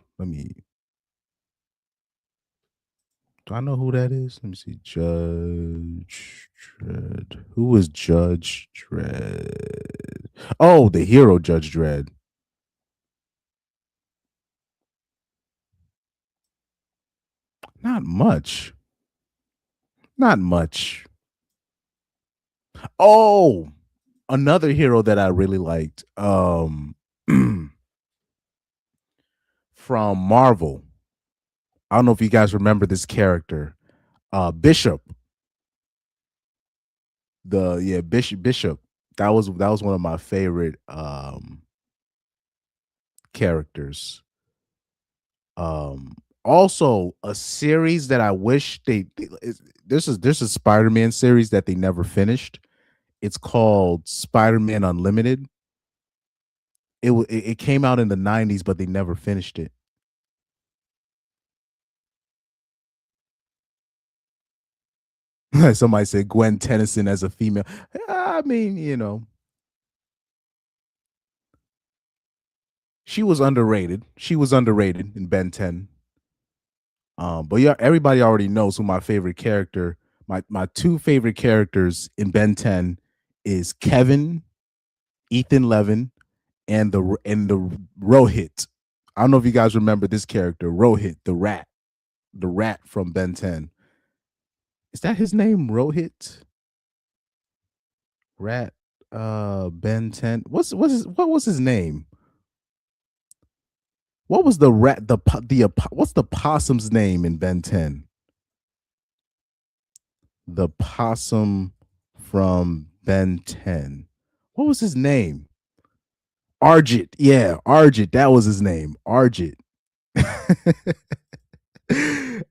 Do I know who that is? Let me see. Judge Dredd. Who is Judge Dredd? Oh, the hero Judge Dredd. Not much. Not much. Oh, another hero that I really liked. From Marvel. I don't know if you guys remember this character. Bishop. Bishop. That was one of my favorite characters. Also a series that I wish there's a Spider-Man series that they never finished. It's called Spider-Man Unlimited. It came out in the 90s, but they never finished it. Somebody said Gwen Tennyson as a female. I mean, she was underrated. She was underrated in Ben 10. But yeah, everybody already knows who my favorite character, my two favorite characters in Ben 10 is Kevin, Ethan Levin, and the Rohit. I don't know if you guys remember this character, Rohit, the rat from Ben 10. Is that his name, Rohit? Rat, Ben 10. What was his name? What was the rat? What's the possum's name in Ben 10? The possum from Ben 10. What was his name? Arjit. Yeah, Arjit. That was his name. Arjit.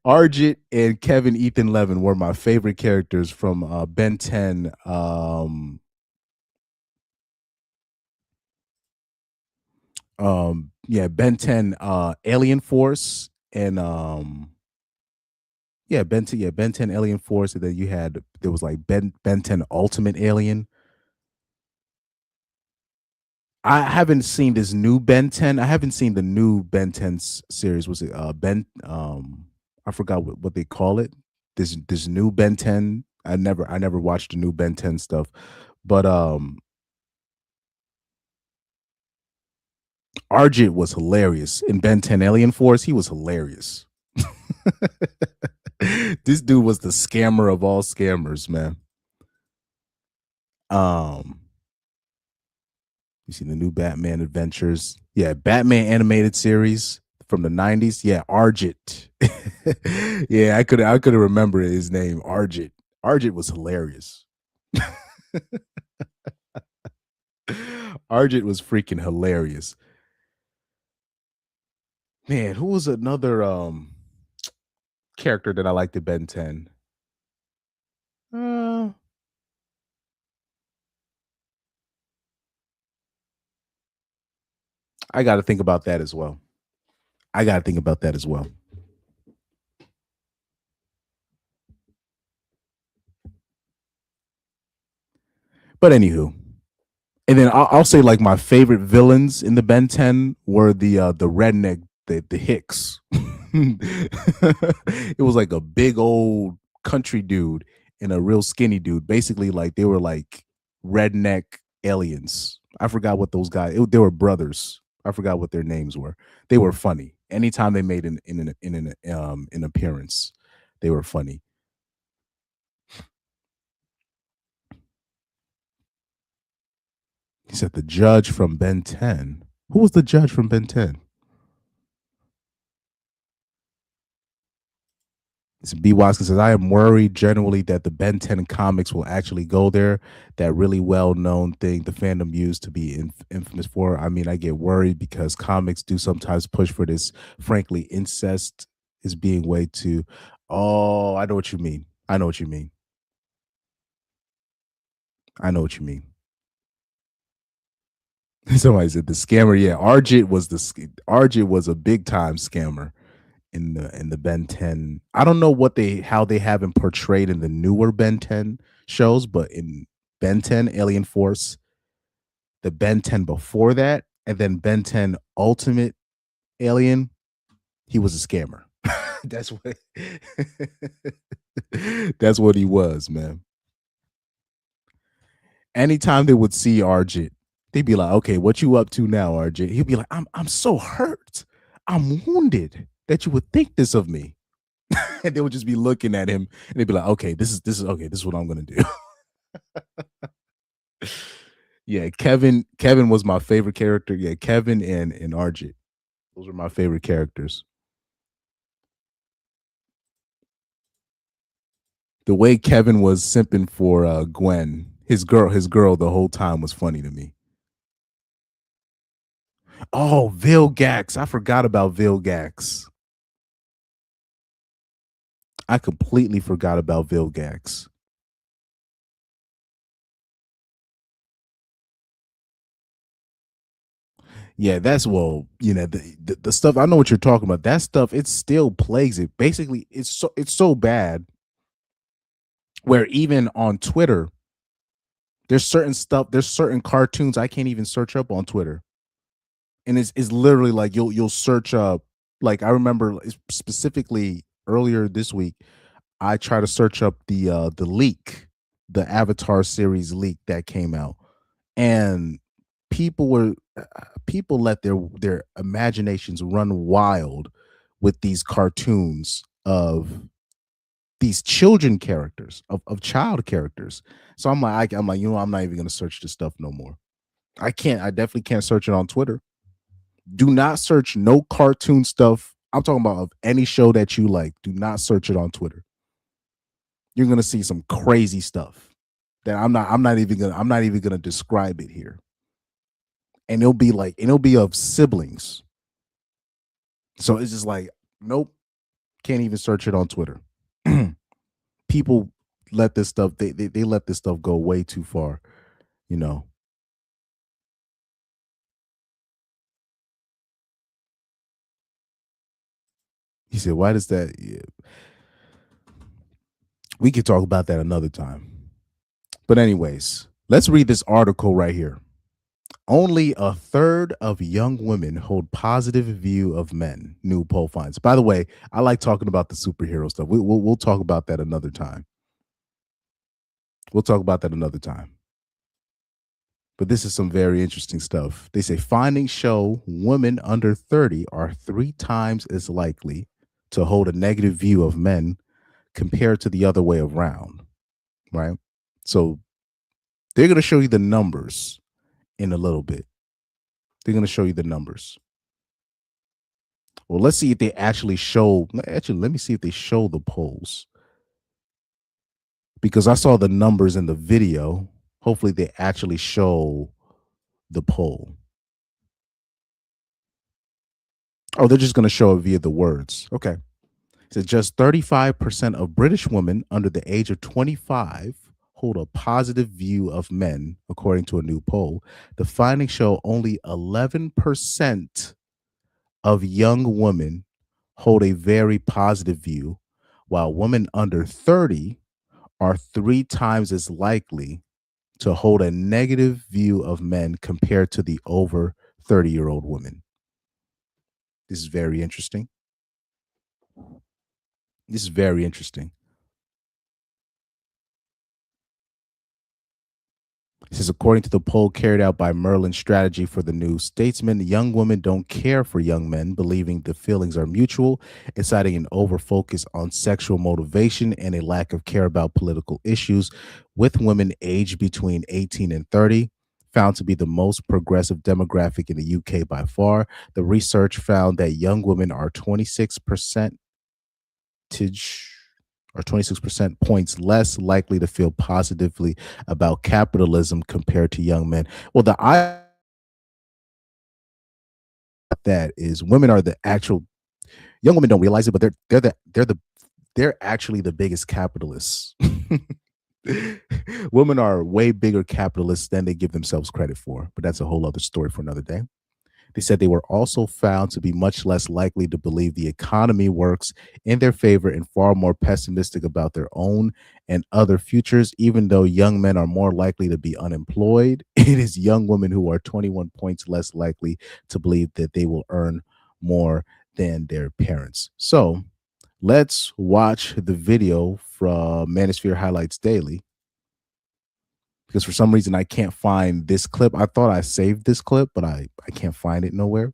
Arjit and Kevin Ethan Levin were my favorite characters from Ben 10. Yeah, Ben 10 Alien Force and yeah, Ben 10 Alien Force, and then there was like Ben 10 Ultimate Alien. I haven't seen this new Ben 10. I haven't seen the new Ben 10 series. Was it Ben I forgot what they call it. This new Ben 10. I never watched the new Ben 10 stuff. But Arjit was hilarious in Ben 10 Alien Force. He was hilarious. This dude was the scammer of all scammers, man. You see the new Batman Adventures. Yeah, Batman animated series from the 90s. Yeah, Arjit. Yeah, I could remember his name, Arjit. Arjit was hilarious. Arjit was freaking hilarious. Man, who was another character that I liked in Ben 10? I got to think about that as well. But anywho, and then I'll say like my favorite villains in the Ben 10 were the redneck, the Hicks. It was like a big old country dude and a real skinny dude. Basically, like they were like redneck aliens. I forgot what those guys. They were brothers. I forgot what their names were. They were funny. Anytime they made an appearance, they were funny. He said the judge from Ben 10. Who was the judge from Ben 10? B. Watkins says, I am worried generally that the Ben 10 comics will actually go there. That really well-known thing the fandom used to be infamous for. I mean, I get worried because comics do sometimes push for this. Frankly, incest is being way too. Oh, I know what you mean. Somebody said the scammer. Yeah, Arjit was a big time scammer in the Ben 10. I don't know how they have him portrayed in the newer Ben 10 shows, but in Ben 10 Alien Force, the Ben 10 before that, and then Ben 10 Ultimate Alien, he was a scammer. That's what that's what he was, man. Anytime they would see Arjit, they'd be like, okay, what you up to now, Arjit? He'd be like, I'm so hurt. I'm wounded that you would think this of me. And they would just be looking at him and they'd be like, okay, this is okay, this is what I'm gonna do. Yeah, Kevin was my favorite character. Yeah, Kevin and Arjit. Those were my favorite characters. The way Kevin was simping for Gwen, his girl the whole time was funny to me. Oh, Vilgax. I forgot about Vilgax. I completely forgot about Vilgax. Yeah, that's the stuff. I know what you're talking about. That stuff, it still plagues it. Basically, it's so bad where even on Twitter, there's certain cartoons I can't even search up on Twitter. And it's literally like you'll search up, like I remember specifically earlier this week, I try to search up the leak, the Avatar series leak that came out, and people let their imaginations run wild with these cartoons of these children characters, of child characters. So I'm like, I'm not even gonna search this stuff no more. I definitely can't search it on Twitter. Do not search no cartoon stuff. I'm talking about of any show that you like. Do not search it on Twitter. You're gonna see some crazy stuff that I'm not even gonna describe it here. and it'll be of siblings. So it's just like, nope, can't even search it on Twitter. People let this stuff, they let this stuff go way too far, you know. He said, why does that? Yeah. We could talk about that another time. But anyways, let's read this article right here. Only a third of young women hold positive view of men, new poll finds. By the way, I like talking about the superhero stuff. We'll talk about that another time. We'll talk about that another time. But this is some very interesting stuff. They say findings show women under 30 are 3 times as likely to hold a negative view of men compared to the other way around, right? So they're going to show you the numbers in a little bit. They're going to show you the numbers. Well, let's see if they actually show. Actually, let me see if they show the polls. Because I saw the numbers in the video. Hopefully they actually show the poll. Oh, they're just going to show it via the words. Okay. So just 35% of British women under the age of 25 hold a positive view of men, according to a new poll. The findings show only 11% of young women hold a very positive view, while women under 30 are 3 times as likely to hold a negative view of men compared to the over 30-year-old women. This is very interesting. This is very interesting. This is according to the poll carried out by Merlin Strategy for the New Statesman. Young women don't care for young men, believing the feelings are mutual, and citing an overfocus on sexual motivation and a lack of care about political issues, with women aged between 18 and 30 found to be the most progressive demographic in the UK by far. The research found that young women are 26% points less likely to feel positively about capitalism compared to young men. Well, that is, women are the actual young women don't realize it, but they're actually the biggest capitalists. Women are way bigger capitalists than they give themselves credit for, but that's a whole other story for another day. They said they were also found to be much less likely to believe the economy works in their favor and far more pessimistic about their own and other futures. Even though young men are more likely to be unemployed, it is young women who are 21 points less likely to believe that they will earn more than their parents. So let's watch the video from Manosphere Highlights Daily. Because for some reason I can't find this clip. I thought I saved this clip, but I can't find it nowhere.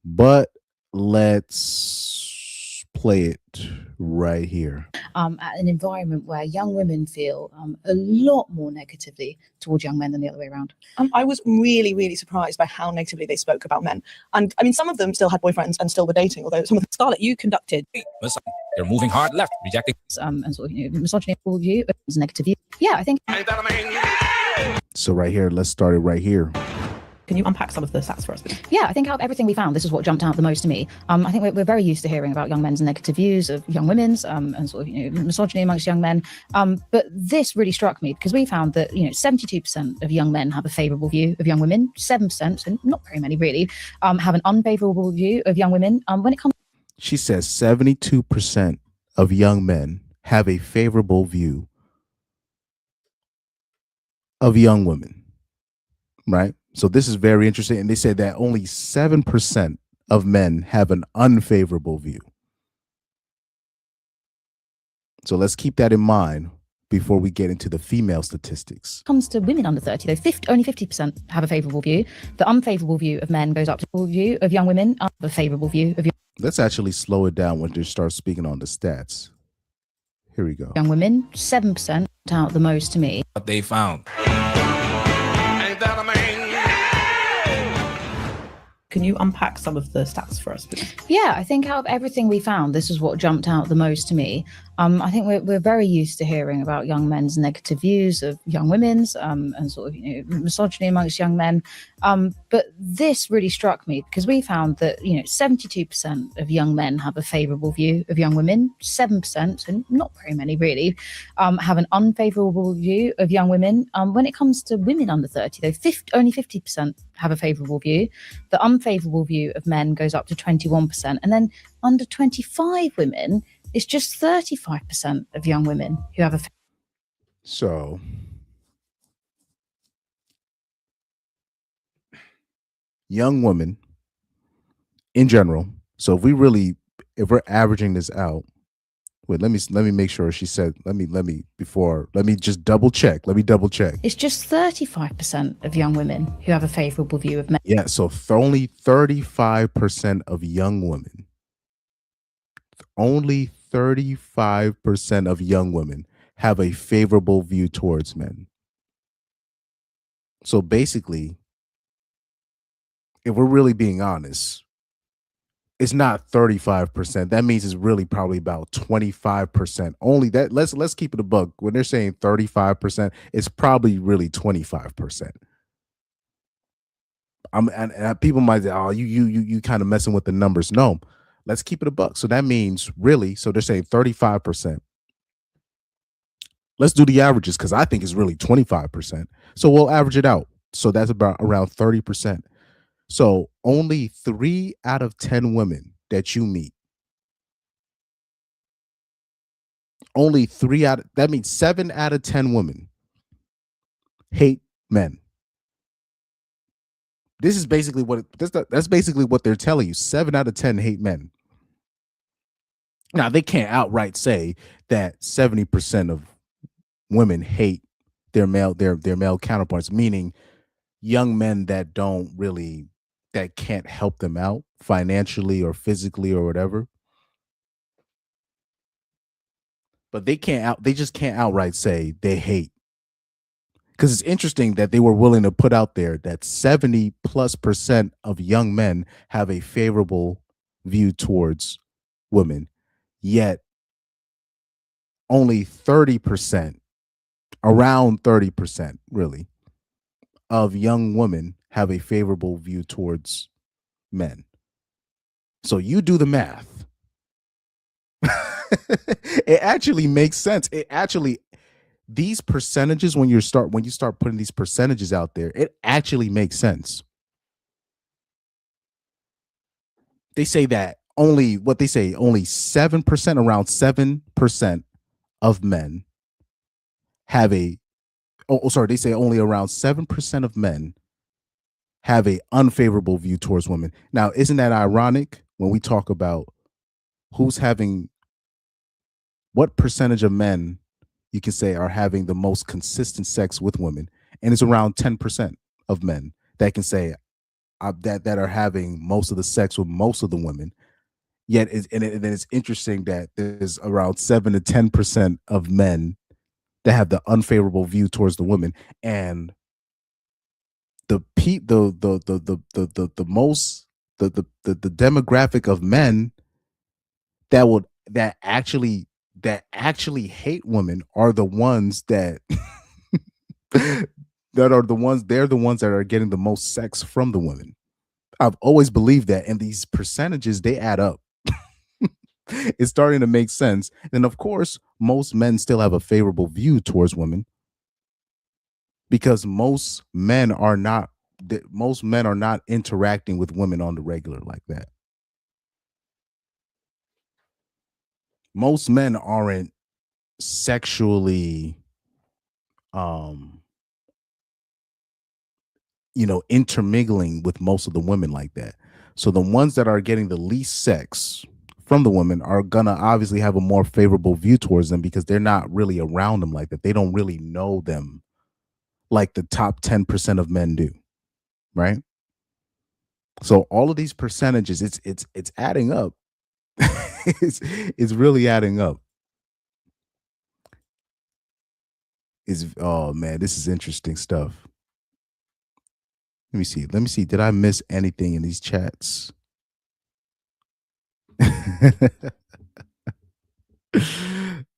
But let's play it right here. At an environment where young women feel a lot more negatively towards young men than the other way around. I was really, really surprised by how negatively they spoke about men. And I mean, some of them still had boyfriends and still were dating, although some of them. Scarlett, you conducted. They're moving hard left, rejecting. And sort of, misogyny view, negative view. Yeah, I think. So right here, let's start it right here. Can you unpack some of the stats for us? Yeah, I think out of everything we found, this is what jumped out the most to me. I think we're very used to hearing about young men's negative views of young women's and sort of misogyny amongst young men. But this really struck me because we found that 72% of young men have a favourable view of young women, 7%, so not very many really, have an unfavourable view of young women. When it comes, she says 72% of young men have a favourable view of young women, right? So this is very interesting. And they said that only 7% of men have an unfavorable view. So let's keep that in mind before we get into the female statistics. Comes to women under 30, though, only 50% have a favourable view. The unfavourable view of men goes up to the view of young women, a favourable view of Let's actually slow it down when they start speaking on the stats. Here we go. Young women, 7% out the most to me. What they found. Can you unpack some of the stats for us, please? Yeah, I think out of everything we found, this is what jumped out the most to me. I think we're very used to hearing about young men's negative views of young women's and sort of misogyny amongst young men. But this really struck me because we found that 72% of young men have a favourable view of young women, 7%, and not very many really, have an unfavourable view of young women. When it comes to women under 30, though, only 50% have a favourable view. The unfavourable view of men goes up to 21%, and then under 25 women, it's just 35% of young women who have a. So, young women in general. So if we're averaging this out, wait, let me make sure she said, let me just double check. Let me double check. It's just 35% of young women who have a favorable view of men. Yeah, so only 35% of young women. Only 35% of young women have a favorable view towards men. So basically, if we're really being honest, it's not 35%. That means it's really probably about 25%. Only that. Let's keep it a buck. When they're saying 35%, it's probably really 25%. And people might say, "Oh, you kind of messing with the numbers." No, let's keep it a buck. So that means really. So they're saying 35%. Let's do the averages because I think it's really 25%. So we'll average it out. So that's about around 30%. So only 3 out of 10 women that you meet, only that means 7 out of 10 women hate men. This is basically that's basically what they're telling you. 7 out of 10 hate men. Now they can't outright say that 70% of women hate their male counterparts, meaning young men that can't help them out financially or physically or whatever. But they just can't outright say they hate. Because it's interesting that they were willing to put out there that 70+% of young men have a favorable view towards women, yet only 30%, around 30%, really, of young women have a favorable view towards men. So you do the math. It actually makes sense. These percentages, when you start putting these percentages out there, it actually makes sense. They say that only 7%, around 7% of men have they say only around 7% of men have a unfavorable view towards women. Now, isn't that ironic when we talk about what percentage of men you can say are having the most consistent sex with women, and it's around 10% of men that can say that are having most of the sex with most of the women. Yet, it's interesting that there's around 7 to 10% of men that have the unfavorable view towards the women, and the demographic of men that actually hate women are the ones that they're the ones that are getting the most sex from the women. I've always believed that, and these percentages, they add up. It's starting to make sense. And of course, most men still have a favorable view towards women because most men are not interacting with women on the regular like that. Most men aren't sexually intermingling with most of the women like that. So the ones that are getting the least sex from the women are gonna obviously have a more favorable view towards them because they're not really around them like that. They don't really know them like the top 10% of men do, right? So all of these percentages, it's adding up. it's really adding up. Oh man, this is interesting stuff. Let me see. Let me see. Did I miss anything in these chats?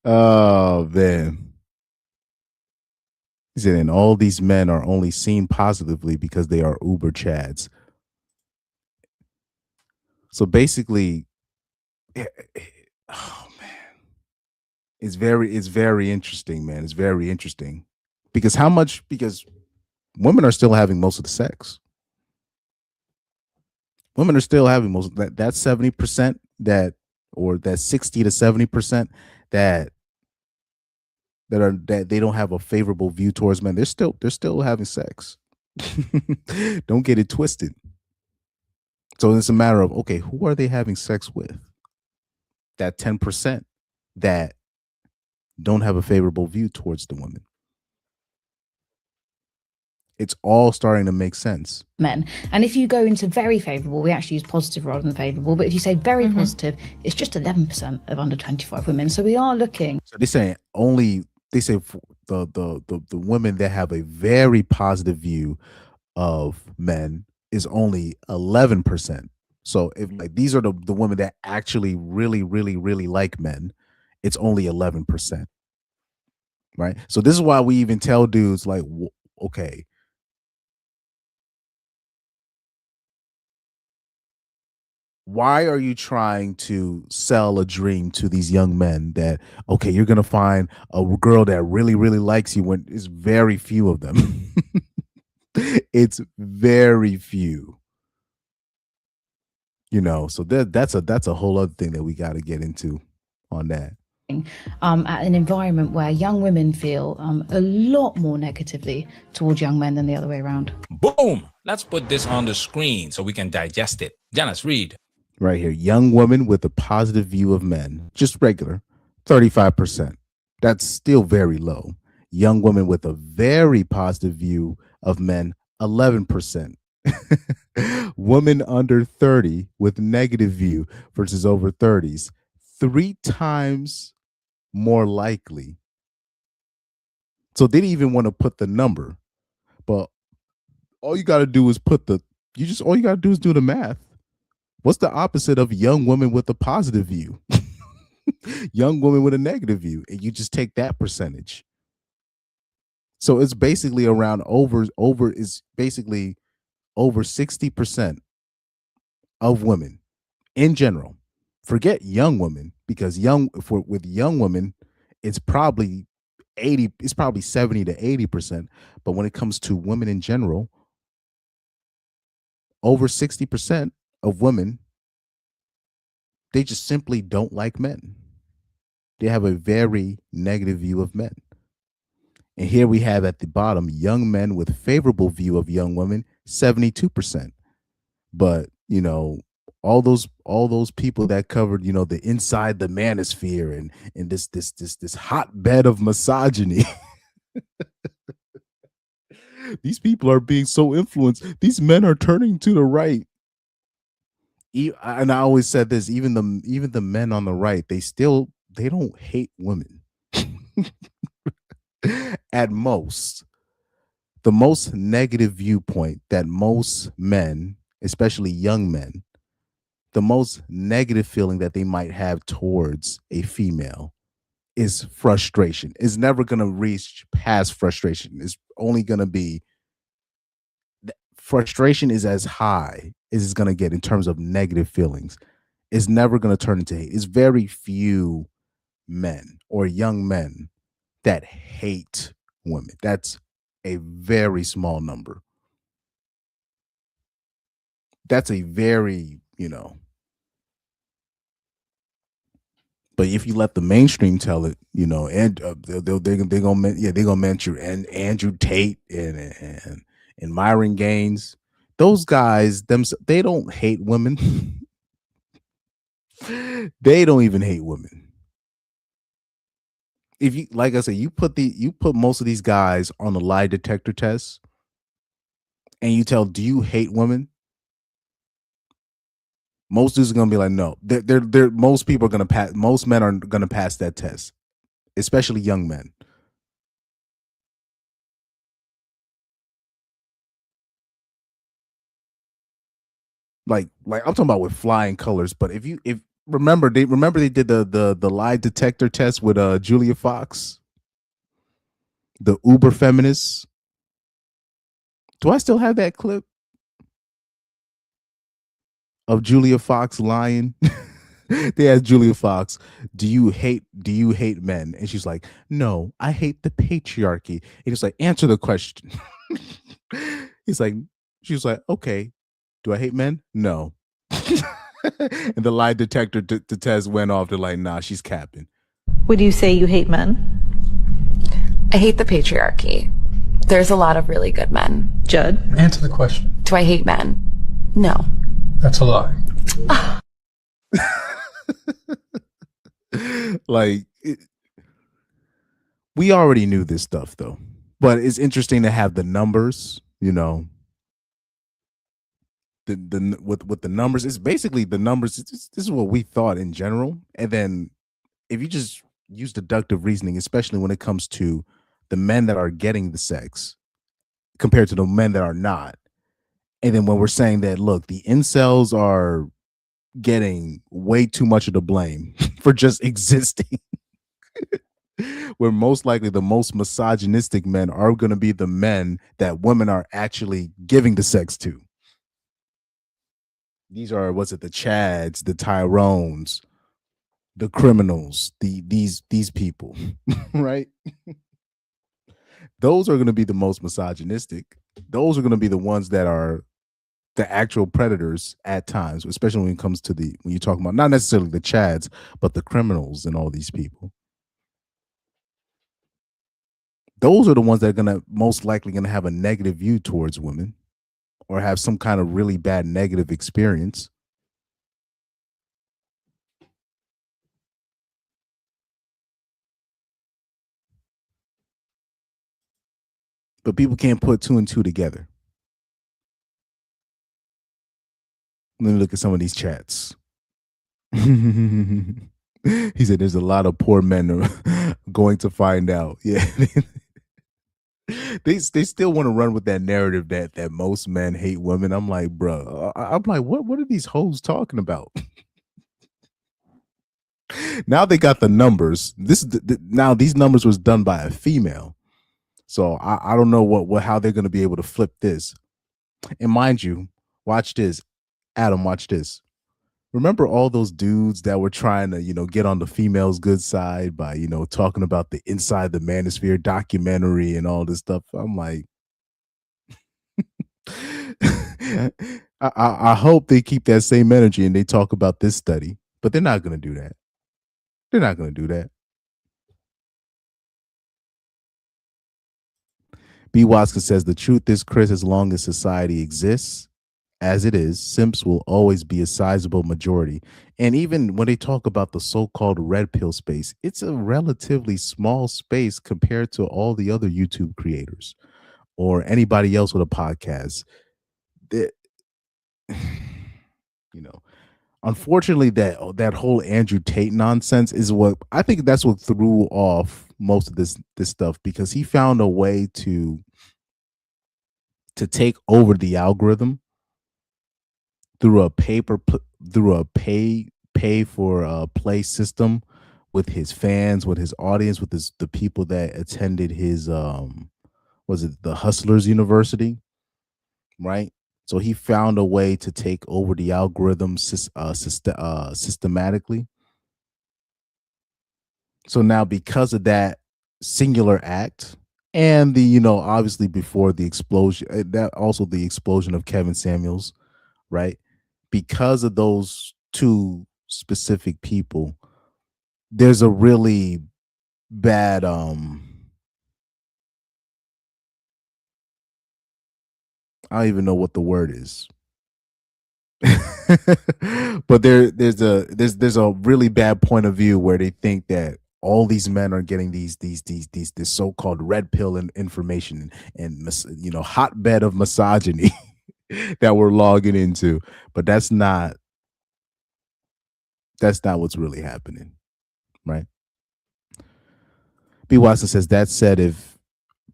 Oh man. He said, and all these men are only seen positively because they are uber chads. So basically, oh man, it's very interesting, man. It's very interesting because because women are still having most of the sex. Women are still having most of that 70% or that 60 to 70% that they don't have a favorable view towards men. They're still having sex. Don't get it twisted. So it's a matter of, okay, who are they having sex with? That 10% that don't have a favorable view towards the woman. It's all starting to make sense. Men. And if you go into very favorable, we actually use positive rather than favorable. But if you say very positive, it's just 11% of under 25 women. So we are looking. So they say the women that have a very positive view of men is only 11%. So if like these are the women that actually really, really, really like men, it's only 11%. Right. So this is why we even tell dudes like, okay, why are you trying to sell a dream to these young men that, okay, you're going to find a girl that really, really likes you when it's very few of them? It's very few. You know, so that's a whole other thing that we got to get into on that. At an environment where young women feel a lot more negatively towards young men than the other way around. Boom! Let's put this on the screen so we can digest it. Janice, read. Right here, young women with a positive view of men, just regular, 35%. That's still very low. Young women with a very positive view of men, 11%. Women under 30 with negative view versus over 30s, 3 times more likely. So they didn't even want to put the number, but all you got to do is all you got to do is do the math. What's the opposite of young women with a positive view? Young women with a negative view, and you just take that percentage. So it's basically around over is basically over 60% of women in general. Forget young women, because with young women, it's probably 70 to 80%. But when it comes to women in general, over 60% of women, they just simply don't like men. They have a very negative view of men. And here we have at the bottom, young men with favorable view of young women, 72%. But, you know, all those people that covered, you know, the inside the manosphere and this hotbed of misogyny. These people are being so influenced. These men are turning to the right. And I always said this, even the men on the right, they don't hate women. At most, the most negative viewpoint that most men, especially young men, the most negative feeling that they might have towards a female is frustration. It's never going to reach past frustration. It's only going to be frustration is as high as it's going to get in terms of negative feelings. It's never going to turn into hate. It's very few men or young men that hate women. That's a very small number. That's a very, you know, but if you let the mainstream tell it, you know, and they're gonna mention and Andrew Tate and Myron Gaines, those guys they don't hate women. They don't even hate women. If you, like I said, you put most of these guys on the lie detector test, and you tell, do you hate women? Most dudes are gonna be like, no. Most people are gonna pass. Most men are gonna pass that test, especially young men. Like I'm talking about with flying colors. But if remember they did the lie detector test with Julia Fox, the uber feminist. Do I still have that clip of Julia Fox lying? They asked Julia Fox, do you hate men? And she's like, no, I hate the patriarchy. And he's like, answer the question. He's like, she was like, okay, do I hate men? No. And the lie detector test went off. They're like, nah, she's capping. Would you say you hate men? I hate the patriarchy. There's a lot of really good men. Judd? Answer the question. Do I hate men? No. That's a lie. We already knew this stuff though, but it's interesting to have the numbers, you know, with the numbers. It's basically the numbers. This is what we thought in general. And then if you just use deductive reasoning, especially when it comes to the men that are getting the sex compared to the men that are not. And then when we're saying that, look, the incels are getting way too much of the blame for just existing. Where most likely the most misogynistic men are going to be the men that women are actually giving the sex to. These are, what's it, the Chads, the Tyrones, the criminals, these people, right? Those are going to be the most misogynistic. Those are going to be the ones that are the actual predators at times, especially when it comes to when you're talking about not necessarily the Chads, but the criminals and all these people. Those are the ones that are going to most likely going to have a negative view towards women or have some kind of really bad negative experience. But people can't put two and two together. Let me look at some of these chats. He said there's a lot of poor men going to find out. Yeah. They still want to run with that narrative that most men hate women. I'm like, bro, I'm like, what are these hoes talking about? Now they got the numbers. Now these numbers was done by a female. So I don't know how they're going to be able to flip this. And mind you, watch this. Adam, watch this. Remember all those dudes that were trying to, get on the female's good side by, talking about the Inside the Manosphere documentary and all this stuff. I'm like, I hope they keep that same energy and they talk about this study, but they're not going to do that. They're not going to do that. B. Watson says, the truth is, Chris, as long as society exists, as it is, simps will always be a sizable majority. And even when they talk about the so-called red pill space, it's a relatively small space compared to all the other YouTube creators or anybody else with a podcast. Unfortunately, that whole Andrew Tate nonsense is what I think that's what threw off most of this stuff, because he found a way to take over the algorithm through a pay for play system with his fans, with his audience, with the people that attended his was it the Hustlers University, right? So he found a way to take over the algorithm systematically. So now, because of that singular act, and the obviously before the explosion, that also the explosion of Kevin Samuels, right? Because of those two specific people, there's a really bad I don't even know what the word is. But there's a really bad point of view where they think that all these men are getting this so-called red pill information and hotbed of misogyny that we're logging into. But that's not what's really happening, right? B. Watson says, that said, if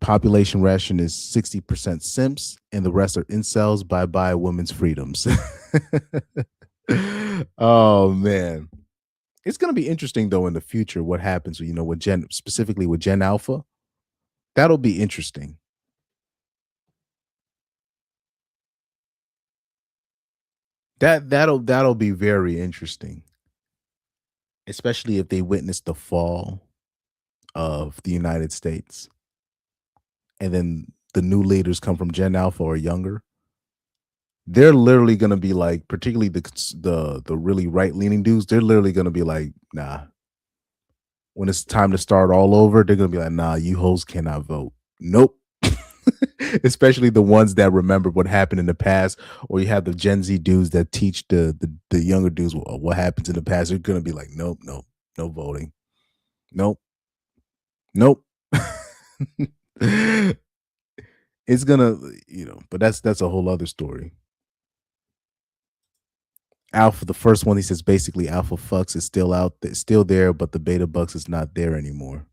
population ration is 60% simps and the rest are incels, bye women's freedoms. Oh man. It's gonna be interesting though in the future what happens, with specifically with Gen Alpha. That'll be interesting. That'll be very interesting, especially if they witness the fall of the United States, and then the new leaders come from Gen Alpha or younger. They're literally gonna be like, particularly the really right leaning dudes. They're literally gonna be like, nah. When it's time to start all over, they're gonna be like, nah, you hoes cannot vote. Nope. Especially the ones that remember what happened in the past, or you have the Gen Z dudes that teach the younger dudes what happens in the past. They're gonna be like, nope, nope, no voting, nope, nope. It's gonna, but that's a whole other story. Alpha, the first one, he says basically Alpha Fucks is still out, still there, but the Beta Bucks is not there anymore.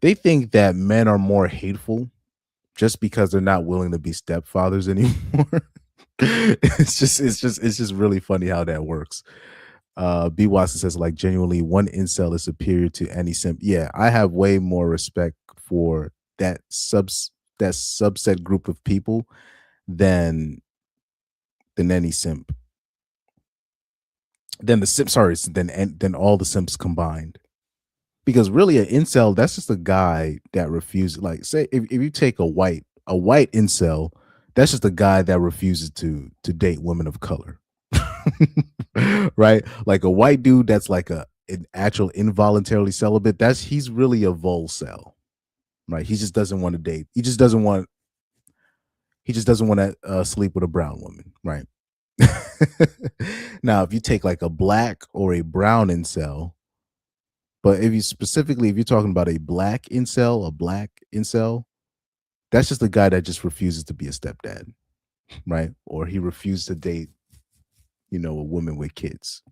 They think that men are more hateful just because they're not willing to be stepfathers anymore. It's just really funny how that works. B Watson says, like, genuinely, one incel is superior to any simp. Yeah, I have way more respect for that subset group of people than any simp. Than the simp, sorry, than all the simps combined. Because really, an incel, that's just a guy that refuses. Like, say if you take a white incel, that's just a guy that refuses to date women of color. Right? Like a white dude that's like an actual involuntarily celibate, he's really a volcel. Right? He just doesn't want to date. He just doesn't want to sleep with a brown woman, right? Now, if you take like a black or a brown incel, but if you're talking about a black incel, that's just a guy that just refuses to be a stepdad, right? Or he refused to date, a woman with kids,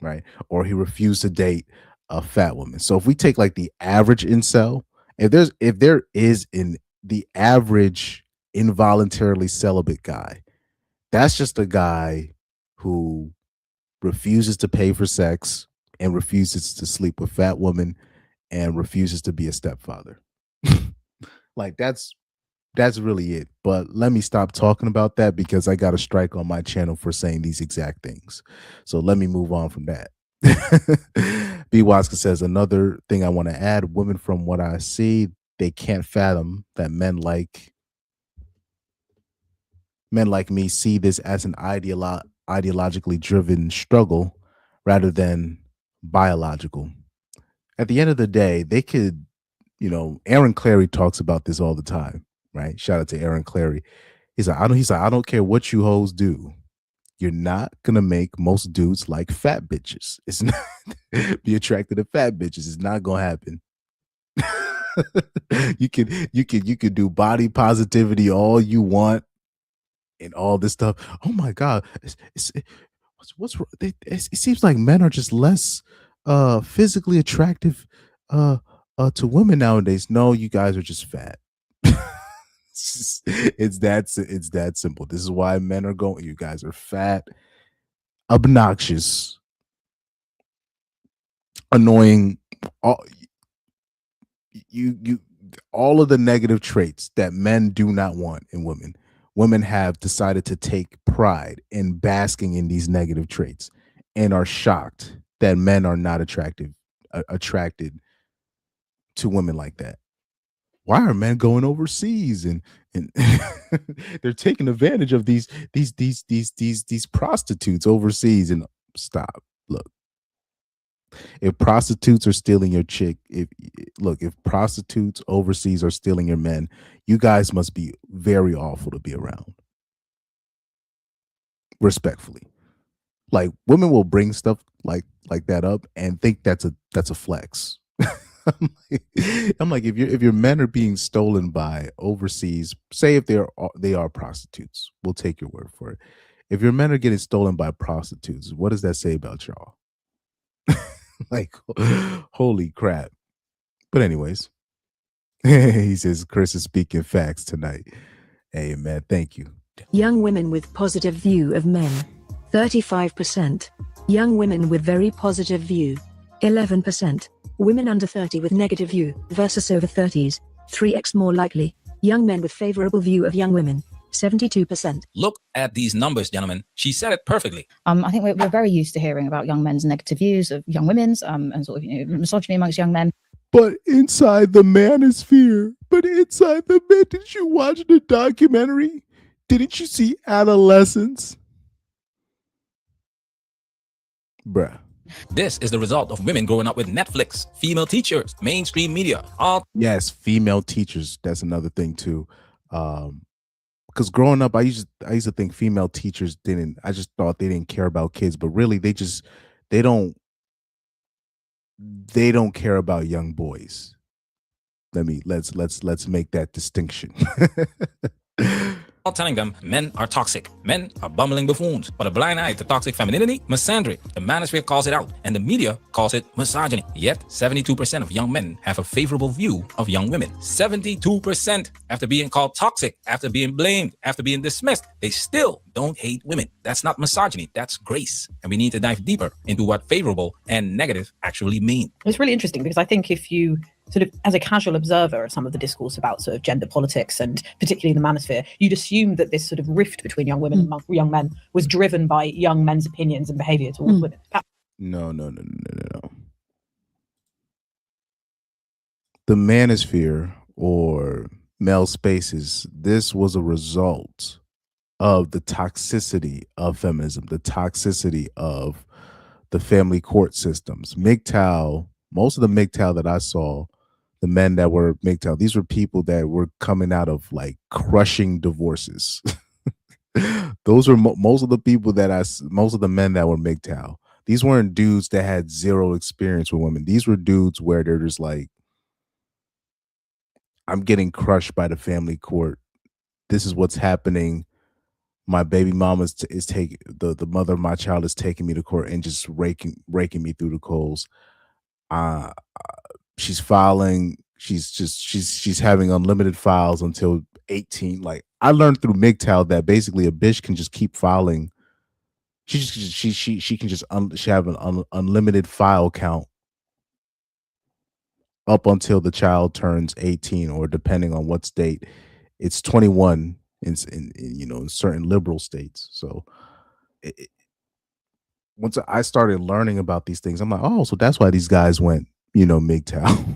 right? Or he refused to date a fat woman. So if we take like the average incel, if there is in the average involuntarily celibate guy, that's just a guy who refuses to pay for sex and refuses to sleep with fat women and refuses to be a stepfather. Like that's really it. But let me stop talking about that because I got a strike on my channel for saying these exact things. So let me move on from that. B. Waska says, another thing I want to add, women from what I see, they can't fathom that men like me see this as an ideologically driven struggle rather than biological. At the end of the day, they could, Aaron Clary talks about this all the time, right? Shout out to Aaron Clary. He's like, I don't care what you hoes do. You're not gonna make most dudes like fat bitches. It's not be attracted to fat bitches. It's not gonna happen. you could do body positivity all you want and all this stuff. Oh my god, what's it seems like men are just less physically attractive to women nowadays. No, you guys are just fat. It's that simple. This is why men are going. You guys are fat, obnoxious, annoying. All all of the negative traits that men do not want in women. Women have decided to take pride in basking in these negative traits and are shocked that men are not attracted to women like that. Why are men going overseas and they're taking advantage of these prostitutes overseas? And stop. Look, if prostitutes are stealing your chick, if prostitutes overseas are stealing your men, you guys must be very awful to be around. Respectfully. Like, women will bring stuff like that up and think that's a flex. I'm like, if your men are being stolen by overseas, say if they are prostitutes, we'll take your word for it. If your men are getting stolen by prostitutes, what does that say about y'all? Like, holy crap. But anyways, he says Chris is speaking facts tonight. Hey man, thank you. Young women with positive view of men, 35%. Young women with very positive view, 11%. Women under 30 with negative view versus over 30s, 3x more likely. Young men with favorable view of young women, 72%. Look at these numbers, gentlemen. She said it perfectly. I think we're very used to hearing about young men's negative views of young women's and sort of misogyny amongst young men. But inside the manosphere, didn't you watch the documentary? Didn't you see adolescents? Bruh. This is the result of women growing up with Netflix, female teachers, mainstream media, all. Yes, female teachers. That's another thing too. Because growing up, I used to think female teachers didn't. I just thought they didn't care about kids, but really, they don't care about young boys. Let's make that distinction. All telling them men are toxic, men are bumbling buffoons, but a blind eye to toxic femininity, misandry. The manosphere calls it out, and the media calls it misogyny. Yet, 72% of young men have a favorable view of young women. 72% after being called toxic, after being blamed, after being dismissed, they still don't hate women. That's not misogyny, that's grace. And we need to dive deeper into what favorable and negative actually mean. It's really interesting because I think if you sort of, as a casual observer of some of the discourse about sort of gender politics and particularly the manosphere, you'd assume that this sort of rift between young women and young men was driven by young men's opinions and behavior towards women. No. The manosphere or male spaces, this was a result of the toxicity of feminism, the toxicity of the family court systems. MGTOW, most of the MGTOW that I saw, the men that were MGTOW, these were people that were coming out of like crushing divorces. Those were most of the people most of the men that were MGTOW. These weren't dudes that had zero experience with women. These were dudes where they're just like, I'm getting crushed by the family court. This is what's happening. My baby mama is taking the mother of my child is taking me to court and just raking me through the coals. She's filing. She's having unlimited files until 18. Like I learned through MGTOW that basically a bitch can just keep filing. She can just have an unlimited file count up until the child turns 18, or depending on what state, it's 21 in certain liberal states. So once I started learning about these things, I'm like, oh, so that's why these guys went, MGTOW.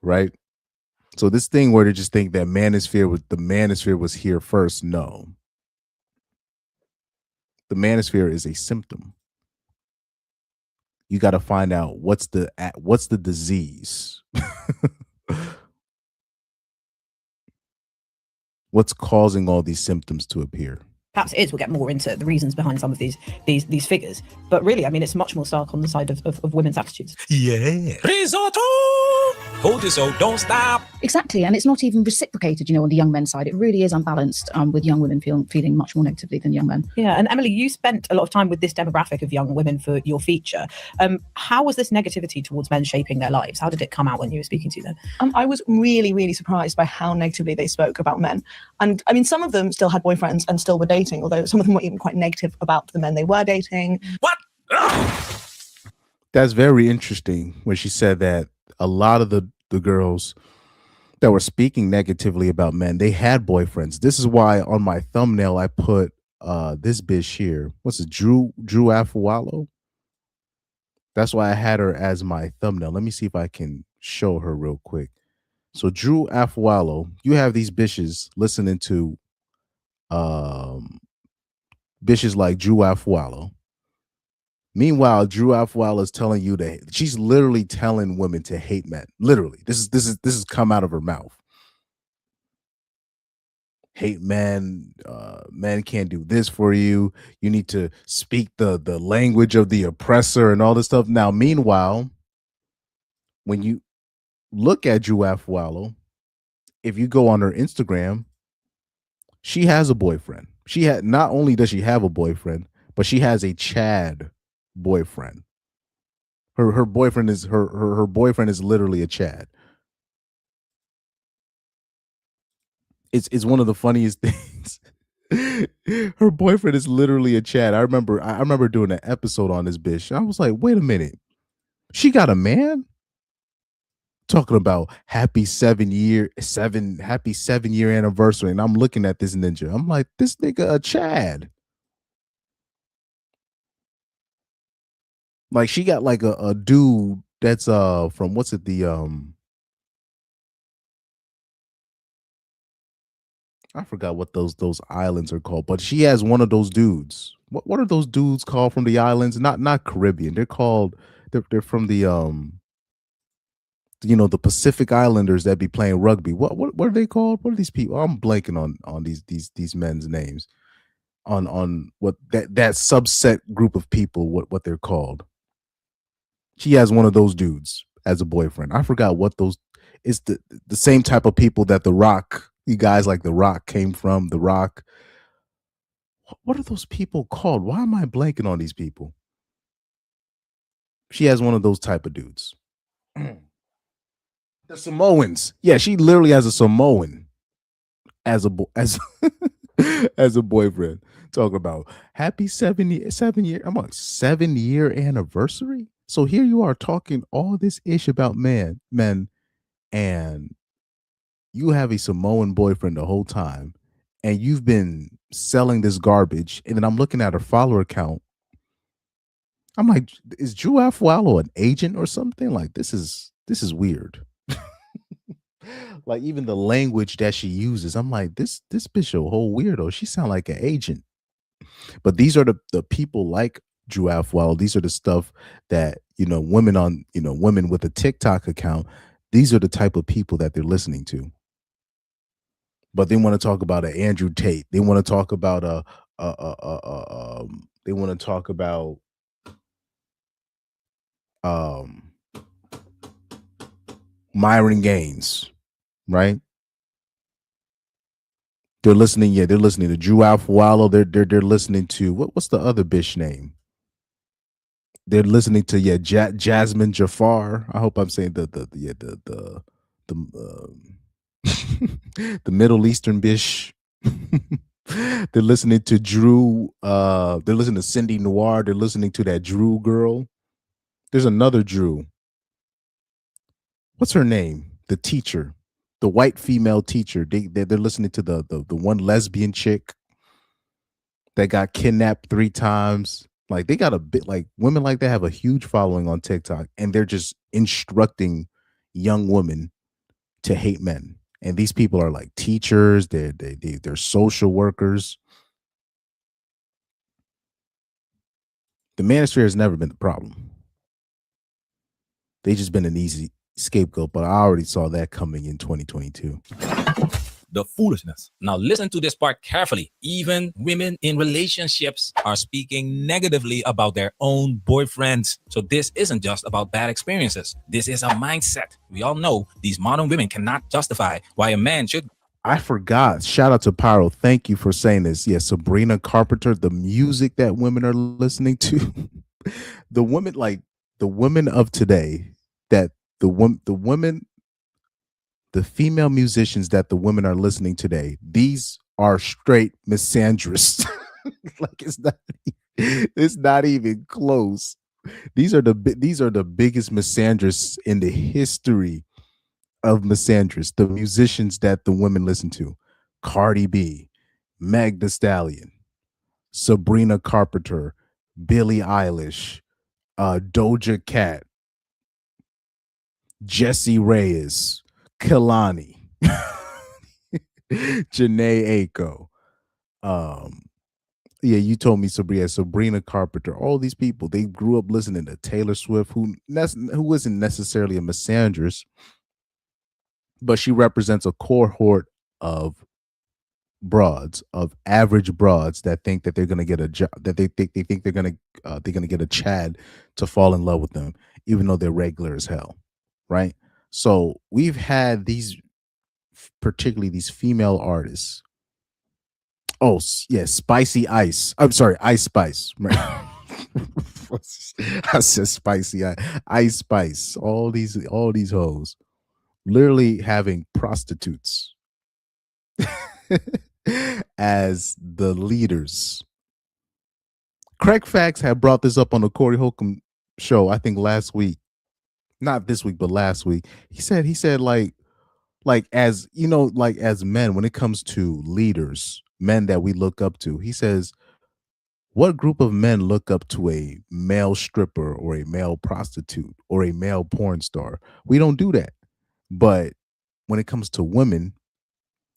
Right? So this thing where they just think that the manosphere was here first. No. The manosphere is a symptom. You got to find out what's the disease. What's causing all these symptoms to appear? Perhaps it is. We'll get more into the reasons behind some of these figures. But really, I mean, it's much more stark on the side of women's attitudes. Yeah. Risotto! Hold it, so don't stop. Exactly, and it's not even reciprocated, on the young men's side. It really is unbalanced, with young women feeling much more negatively than young men. Yeah, and Emily, you spent a lot of time with this demographic of young women for your feature. How was this negativity towards men shaping their lives? How did it come out when you were speaking to them? I was really, really surprised by how negatively they spoke about men. And I mean, some of them still had boyfriends and still were dating, although some of them were even quite negative about the men they were dating. What? That's very interesting when she said that a lot of the girls that were speaking negatively about men, they had boyfriends. This is why on my thumbnail I put this bitch here. What's it? Drew Afualo? That's why I had her as my thumbnail. Let me see if I can show her real quick. So Drew Afualo, you have these bitches listening to bitches like Drew Afualo. Meanwhile, Drew Afualo is telling you that she's literally telling women to hate men. Literally, this is come out of her mouth. Hate men. Men can't do this for you. You need to speak the language of the oppressor and all this stuff. Now, meanwhile, when you look at Drew Afualo, if you go on her Instagram, she has a boyfriend. Not only does she have a boyfriend, but she has a Chad boyfriend. Her boyfriend is her boyfriend is literally a Chad. It's one of the funniest things. Her boyfriend is literally a Chad. I remember doing an episode on this bitch. I was like, wait a minute, she got a man? Talking about happy 7 year anniversary, and I'm looking at this ninja. I'm like, this nigga a Chad. Like she got like a dude that's from what's it I forgot what those islands are called, but she has one of those dudes. What are those dudes called from the islands? Not Caribbean. They're from the the Pacific Islanders that be playing rugby. What are they called? What are these people? I'm blanking on these men's names. On what that subset group of people, what they're called. She has one of those dudes as a boyfriend. I forgot what those. It's the same type of people that The Rock, you guys like The Rock came from. The Rock. What are those people called? Why am I blanking on these people? She has one of those type of dudes. The Samoans. Yeah, she literally has a Samoan as as a boyfriend. Talk about happy 7 year. I'm on 7 year anniversary. So here you are talking all this ish about men, and you have a Samoan boyfriend the whole time, and you've been selling this garbage. And then I'm looking at her follower count. I'm like, is Drew Afualo an agent or something? Like this is weird. Like even the language that she uses, I'm like, this bitch a whole weirdo. She sound like an agent. But these are the people like Drew Afualo. These are the stuff that women with a TikTok account. These are the type of people that they're listening to. But they want to talk about an Andrew Tate. They want to talk about they want to talk about Myron Gaines, right? They're listening. Yeah, they're listening to Drew Afualo. They're listening to what's the other bitch name? They're listening to Jasmine Jafar. I hope I'm saying the the Middle Eastern bitch. They're listening to Drew. They're listening to Cindy Noir. They're listening to that Drew girl. There's another Drew. What's her name? The teacher, the white female teacher. They're listening to the one lesbian chick that got kidnapped 3 times. Like they got a bit like women like that have a huge following on TikTok, and they're just instructing young women to hate men. And these people are like teachers, they're social workers. The manosphere has never been the problem. They just been an easy scapegoat, but I already saw that coming in 2022. The foolishness. Now listen to this part carefully. Even women in relationships are speaking negatively about their own boyfriends. So this isn't just about bad experiences. This is a mindset. We all know these modern women cannot justify why a man should. I forgot. Shout out to Pyro. Thank you for saying this. Yeah, Sabrina Carpenter, the music that women are listening to. The women of today, that the female musicians that the women are listening today, these are straight misandrists. Like it's not even close. These are the biggest misandrists in the history of misandrists. The musicians that the women listen to: Cardi B, Meg Thee Stallion, Sabrina Carpenter, Billie Eilish, Doja Cat, Jessie Reyes, Kehlani, Janae Aiko. Yeah, you told me Sabrina Carpenter. All these people, they grew up listening to Taylor Swift, who isn't necessarily a misandrist, but she represents a cohort of broads, of average broads that think that they're gonna get a job, that they think they're gonna get a Chad to fall in love with them, even though they're regular as hell, right? So we've had these, particularly these female artists. Oh yeah, Spicy Ice. I'm sorry, Ice Spice. Right? I said Spicy Ice Spice. All these hoes, literally having prostitutes as the leaders. Craig Fax had brought this up on the Corey Holcomb show, I think last week. Not this week, but last week. He said like as you know, like as men, when it comes to leaders, men that we look up to, he says, what group of men look up to a male stripper or a male prostitute or a male porn star? We don't do that. But when it comes to women,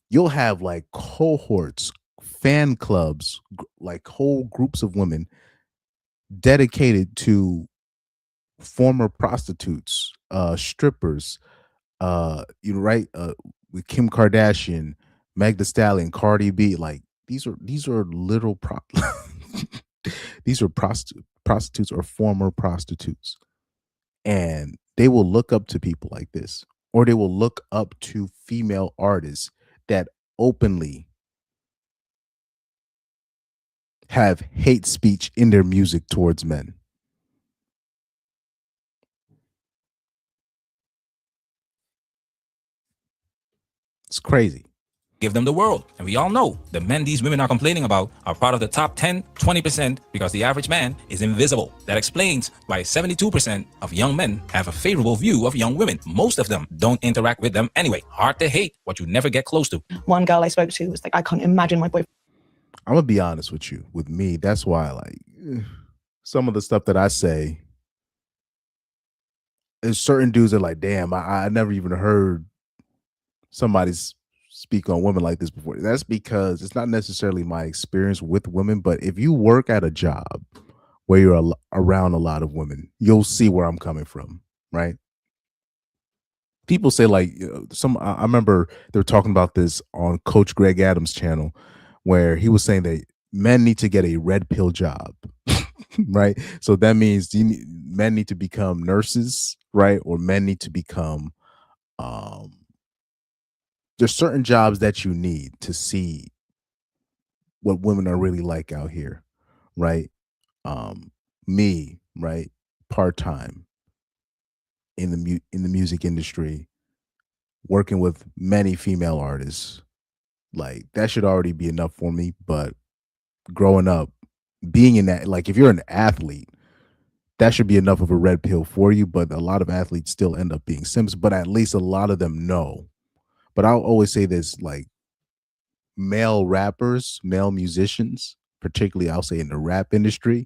you'll have like cohorts, fan clubs, like whole groups of women dedicated to former prostitutes, strippers, right? With Kim Kardashian, Meg Thee Stallion, Cardi B, like these are literal these are prostitutes or former prostitutes, and they will look up to people like this, or they will look up to female artists that openly have hate speech in their music towards men. It's crazy. Give them the world. And we all know the men these women are complaining about are part of the top 10, 20% because the average man is invisible. That explains why 72% of young men have a favorable view of young women. Most of them don't interact with them anyway. Hard to hate what you never get close to. One girl I spoke to was like, I can't imagine my boyfriend. I'm gonna be honest with you. With me, that's why like some of the stuff that I say is certain dudes are like, damn, I never even heard somebody's speak on women like this before. That's because it's not necessarily my experience with women, but if you work at a job where you're around a lot of women, you'll see where I'm coming from, right? People say like I remember they were talking about this on Coach Greg Adams' channel, where he was saying that men need to get a red pill job, right? So that means men need to become nurses, right? Or men need to become there's certain jobs that you need to see what women are really like out here, right? Me, right? Part-time in the music industry, working with many female artists. Like that should already be enough for me, but growing up, being in that, like if you're an athlete, that should be enough of a red pill for you, but a lot of athletes still end up being simps, but at least a lot of them know. But I'll always say this, like male rappers, male musicians, particularly I'll say in the rap industry,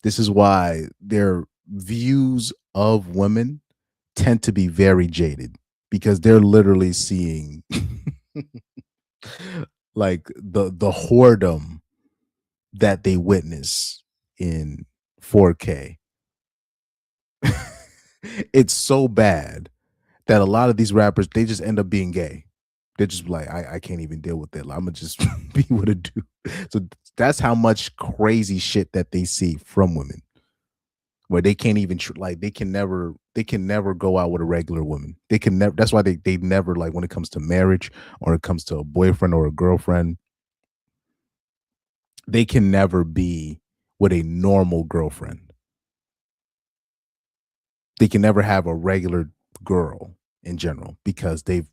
this is why their views of women tend to be very jaded because they're literally seeing like the whoredom that they witness in 4K. It's so bad that a lot of these rappers, they just end up being gay. They're just like, I can't even deal with it. I'm gonna just be with a dude. So that's how much crazy shit that they see from women, where they can't even they can never go out with a regular woman. They can never. That's why they never, like when it comes to marriage or it comes to a boyfriend or a girlfriend, they can never be with a normal girlfriend. They can never have a regular girl in general because a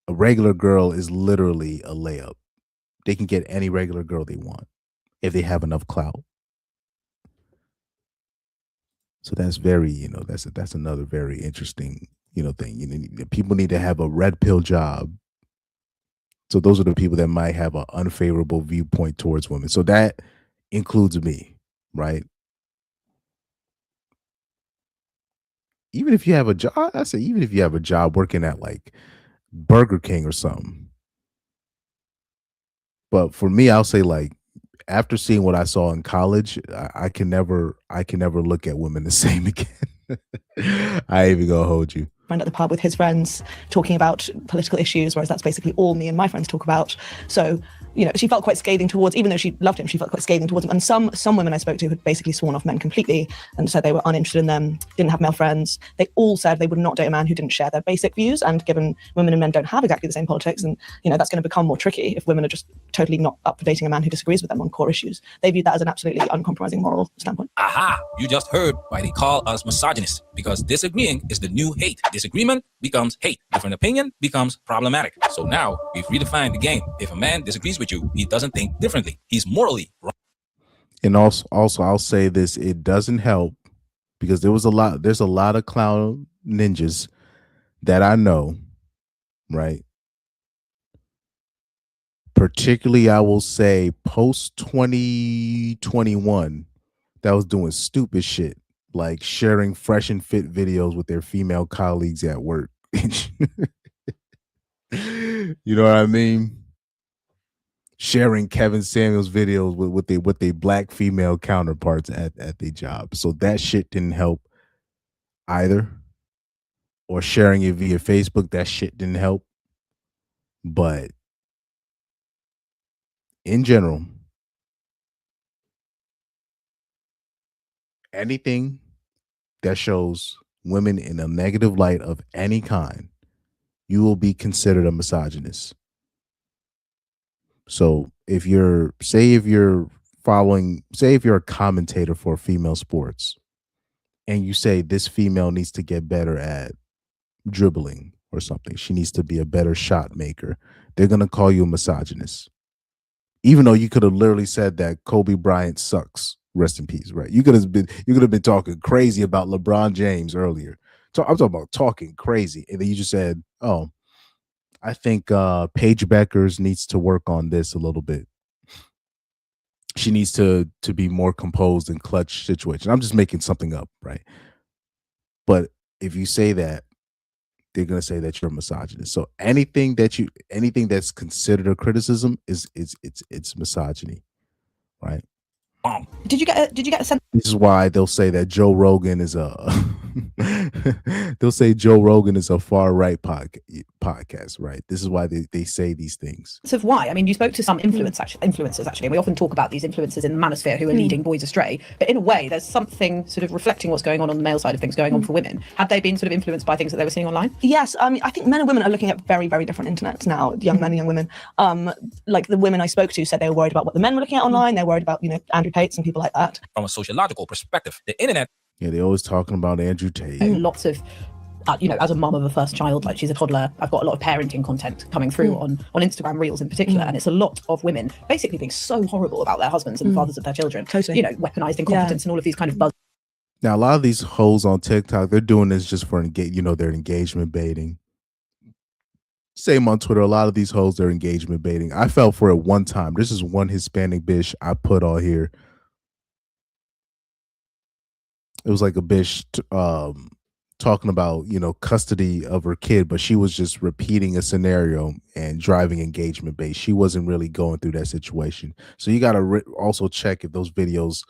regular girl is literally a layup. They can get any regular girl they want if they have enough clout. So that's very, that's another very interesting, thing. People need to have a red pill job. So those are the people that might have an unfavorable viewpoint towards women. So that includes me, right? Even if you have a job, I say, even if you have a job working at like Burger King or something. But for me, I'll say like, after seeing what I saw in college, I can never look at women the same again. I ain't even gonna hold you. Friend at the pub with his friends talking about political issues, whereas that's basically all me and my friends talk about. So, she felt quite scathing towards, even though she loved him, she felt quite scathing towards him. And some women I spoke to had basically sworn off men completely and said they were uninterested in them, didn't have male friends. They all said they would not date a man who didn't share their basic views. And given women and men don't have exactly the same politics, and that's going to become more tricky if women are just totally not up for dating a man who disagrees with them on core issues. They viewed that as an absolutely uncompromising moral standpoint. Aha! You just heard why they call us misogynists. Because disagreeing is the new hate. Disagreement becomes hate. Different opinion becomes problematic. So now we've redefined the game. If a man disagrees with you, he doesn't think differently. He's morally wrong. And also I'll say this, it doesn't help because there's a lot of clown ninjas that I know, right? Particularly, I will say post 2021, that was doing stupid shit like sharing fresh and fit videos with their female colleagues at work. You know what I mean? Sharing Kevin Samuels videos with their black female counterparts at their job. So that shit didn't help either. Or sharing it via Facebook, that shit didn't help. But in general, anything that shows women in a negative light of any kind, you will be considered a misogynist. So if you're a commentator for female sports and you say this female needs to get better at dribbling or something, she needs to be a better shot maker, they're going to call you a misogynist. Even though you could have literally said that Kobe Bryant sucks, rest in peace, right? You could have been talking crazy about LeBron James earlier. So I'm talking about talking crazy, and then you just said, "Oh, I think Paige Beckers needs to work on this a little bit. She needs to be more composed in clutch situations." I'm just making something up, right? But if you say that, they're gonna say that you're a misogynist. So anything that's considered a criticism it's misogyny, right? Did you get a sense? This is why they'll say that Joe Rogan is a far right podcast, right? This is why they say these things. Of why? I mean, you spoke to some influencers actually, and we often talk about these influencers in the manosphere who are leading boys astray. But in a way, there's something sort of reflecting what's going on the male side of things going on for women. Had they been sort of influenced by things that they were seeing online? Yes, I mean, I think men and women are looking at very, very different internets now. Young men and young women. Like the women I spoke to said they were worried about what the men were looking at online. They're worried about Andrew Tate's and people like that. From a sociological perspective, the internet. Yeah, they're always talking about Andrew Tate. Lots of, as a mum of a first child, like she's a toddler, I've got a lot of parenting content coming through on Instagram Reels in particular, and it's a lot of women basically being so horrible about their husbands and the fathers of their children. Totally. Weaponized incompetence and all of these kind of buzz. Now, a lot of these hoes on TikTok, they're doing this just for their engagement baiting. Same on Twitter, a lot of these hoes, they're engagement baiting. I fell for it one time. This is one Hispanic bitch I put on here. It was like a bitch talking about, custody of her kid, but she was just repeating a scenario and driving engagement bait. She wasn't really going through that situation. So you got to also check if those videos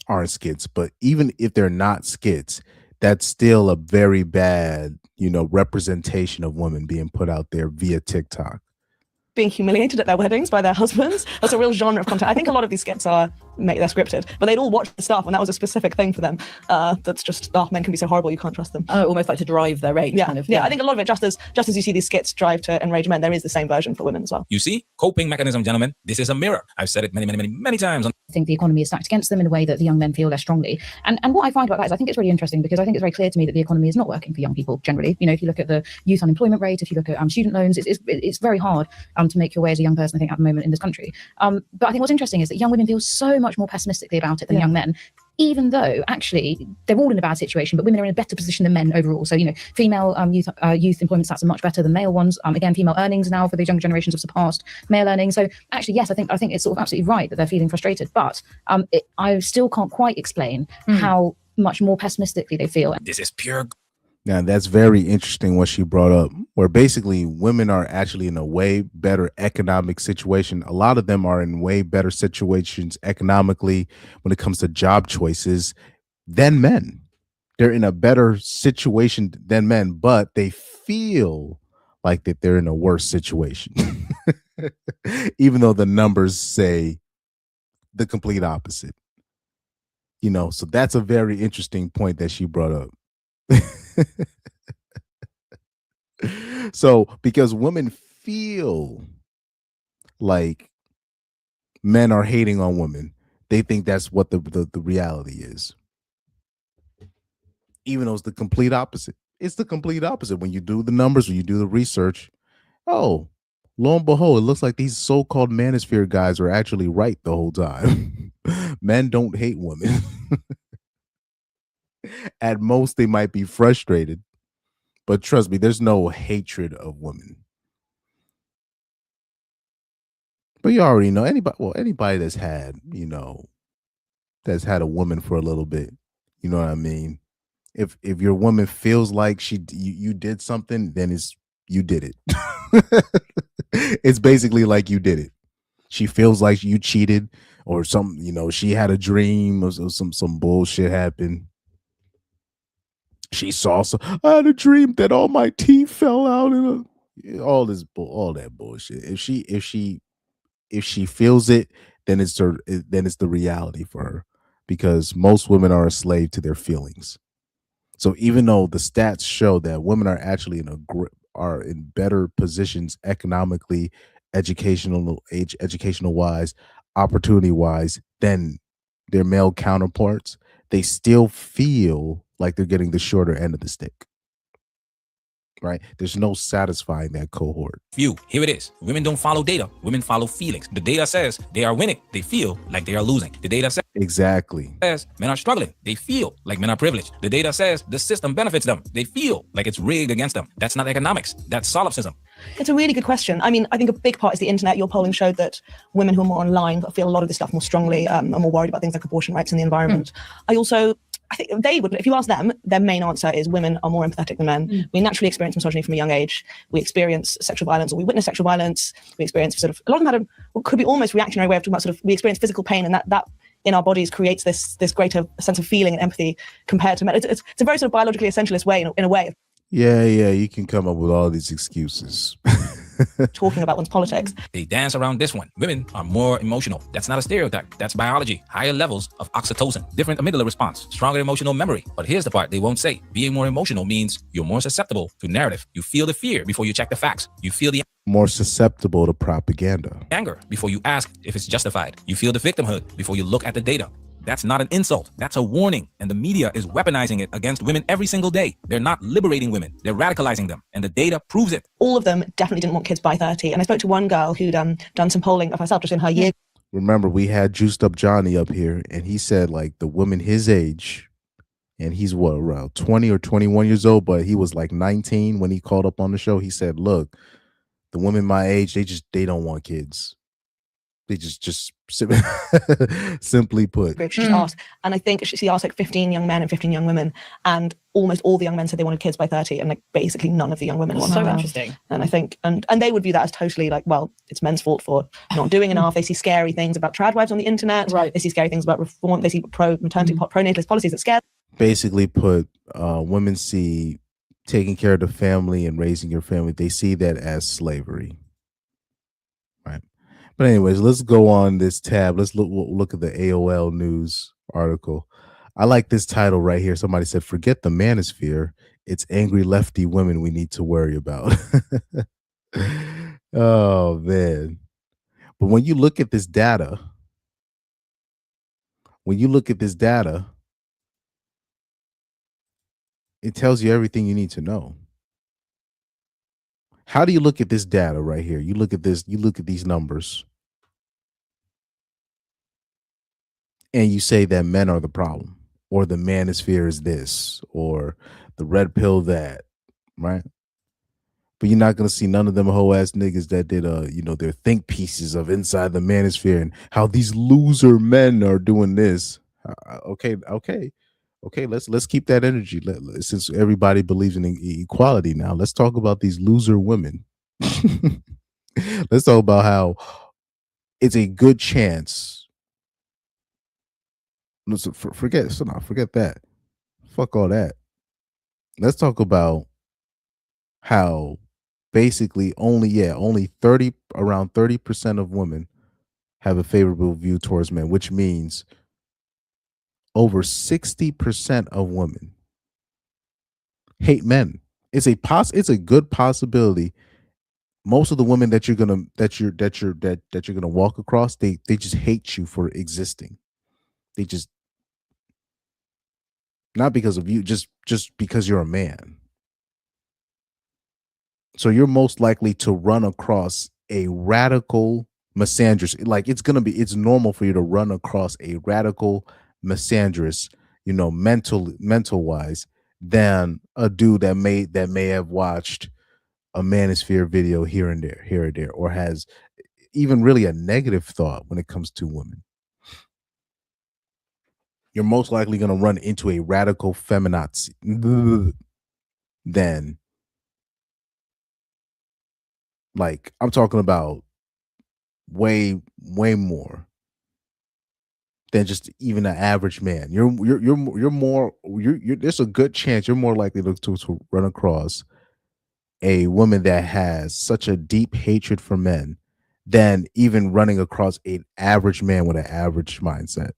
aren't skits. But even if they're not skits, that's still a very bad, representation of women being put out there via TikTok. Being humiliated at their weddings by their husbands. That's a real genre of content. I think a lot of these skits they're scripted, but they'd all watch the stuff, and that was a specific thing for them. That's just, men can be so horrible, you can't trust them. Almost like to drive their rage, kind of. Yeah, I think a lot of it, just as you see these skits drive to enrage men, there is the same version for women as well. You see, coping mechanism, gentlemen. This is a mirror. I've said it many times. I think the economy is stacked against them in a way that the young men feel less strongly. And what I find about that is I think it's really interesting because I think it's very clear to me that the economy is not working for young people generally. If you look at the youth unemployment rate, if you look at student loans, it's very hard to make your way as a young person, I think, at the moment in this country. But I think what's interesting is that young women feel so much more pessimistically about it than young men, even though actually they're all in a bad situation, but women are in a better position than men overall. So, female youth employment stats are much better than male ones. Again, female earnings now for these younger generations have surpassed male earnings. So actually, yes, I think it's sort of absolutely right that they're feeling frustrated, but I still can't quite explain how much more pessimistically they feel. This is pure. Now, that's very interesting what she brought up, where basically women are actually in a way better economic situation. A lot of them are in way better situations economically when it comes to job choices than men. They're in a better situation than men, but they feel like that they're in a worse situation. Even though the numbers say the complete opposite. So that's a very interesting point that she brought up. So because women feel like men are hating on women, they think that's what the reality is. Even though it's the complete opposite. It's the complete opposite. When you do the numbers, when you do the research, oh, lo and behold, it looks like these so-called manosphere guys are actually right the whole time. Men don't hate women. At most, they might be frustrated. But trust me, there's no hatred of women. But you already know anybody that's had, that's had a woman for a little bit. You know what I mean? If your woman feels like you did something, then you did it. It's basically like you did it. She feels like you cheated or she had a dream or some bullshit happened. She saw I had a dream that all my teeth fell out and all that bullshit. If she feels it, then it's the reality for her, because most women are a slave to their feelings. So even though the stats show that women are actually are in better positions economically, educational wise, opportunity wise than their male counterparts, they still feel like they're getting the shorter end of the stick. Right? There's no satisfying that cohort. View. Here it is. Women don't follow data. Women follow feelings. The data says they are winning. They feel like they are losing. The data says exactly men are struggling. They feel like men are privileged. The data says the system benefits them. They feel like it's rigged against them. That's not economics. That's solipsism. It's a really good question. I mean, I think a big part is the internet. Your polling showed that women who are more online feel a lot of this stuff more strongly, are more worried about things like abortion rights and the environment. I think they would, if you ask them, their main answer is women are more empathetic than men. We naturally experience misogyny from a young age. We experience sexual violence, or we witness sexual violence. We experience sort of, a lot of them had what could be almost reactionary way of talking about sort of, we experience physical pain, and that in our bodies creates this greater sense of feeling and empathy compared to men. It's a very sort of biologically essentialist way, in a way. Yeah, you can come up with all these excuses. Talking about one's politics. They dance around this one. Women are more emotional. That's not a stereotype. That's biology. Higher levels of oxytocin, different amygdala response, stronger emotional memory. But here's the part they won't say. Being more emotional means you're more susceptible to narrative. You feel the fear before you check the facts. You feel the more susceptible to propaganda. Anger before you ask if it's justified. You feel the victimhood before you look at the data. That's not an insult. That's a warning. And the media is weaponizing it against women every single day. They're not liberating women. They're radicalizing them. And the data proves it. All of them definitely didn't want kids by 30. And I spoke to one girl who'd done some polling of herself just in her year. Remember, we had Juiced Up Johnny up here, and he said like the women his age, and he's around 20 or 21 years old, but he was like 19 when he called up on the show. He said, look, the women my age, they don't want kids. They just simply put. She just asked, and I think she asked like 15 young men and 15 young women, and almost all the young men said they wanted kids by 30, and like basically none of the young women wanted So that. interesting. And I think, and they would view that as totally like, well, it's men's fault for not doing enough. They see scary things about trad wives on the internet. Right. They see scary things about reform. They see pro-maternity, pro-natalist policies that scare. Basically put, women see taking care of the family and raising your family, they see that as slavery. Right. But anyways, let's go on this tab. Let's look at the AOL News article. I like this title right here. Somebody said, forget the manosphere. It's angry lefty women we need to worry about. Oh, man. But when you look at this data, it tells you everything you need to know. How do you look at this data right here? You look at these numbers, and you say that men are the problem, or the manosphere is this, or the red pill that, right? But you're not gonna see none of them whole ass niggas that did their think pieces of inside the manosphere and how these loser men are doing this. Okay. Let's keep that energy. Since everybody believes in equality now, let's talk about these loser women. Let's talk about how it's a good chance. Forget that. Fuck all that. Let's talk about how basically only 30% of women have a favorable view towards men, which means over 60% of women hate men. It's a good possibility. Most of the women that you're gonna walk across, they just hate you for existing. They just, not because of you, just because you're a man. So you're most likely to run across a radical misandrist. Like it's normal for you to run across a radical misandrist, mental wise, than a dude that may have watched a manosphere video here and there, or has even really a negative thought when it comes to women. You're most likely going to run into a radical feminazi than, like, I'm talking about way more than just even an average man. There's a good chance you're more likely to run across a woman that has such a deep hatred for men than even running across an average man with an average mindset.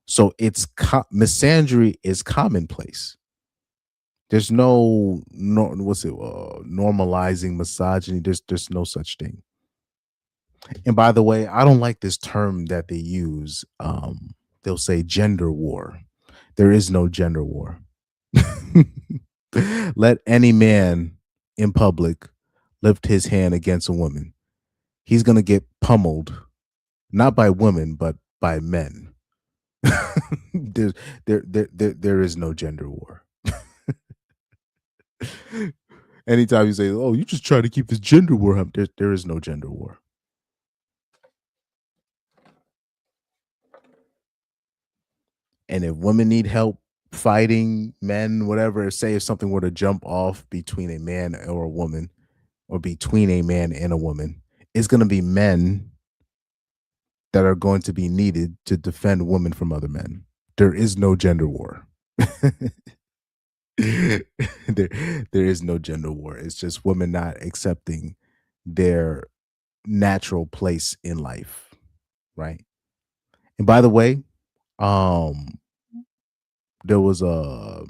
So misandry is commonplace. There's no normalizing misogyny. There's no such thing. And by the way, I don't like this term that they use. They'll say gender war. There is no gender war. Let any man in public lift his hand against a woman. He's gonna get pummeled, not by women, but by men. There is no gender war. Anytime you say, "Oh, you just try to keep this gender war up," there is no gender war. And if women need help fighting men, whatever, say if something were to jump off between a man or a woman, or between a man and a woman, it's going to be men that are going to be needed to defend women from other men. There is no gender war. there is no gender war. It's just women not accepting their natural place in life, right? And by the way, there was the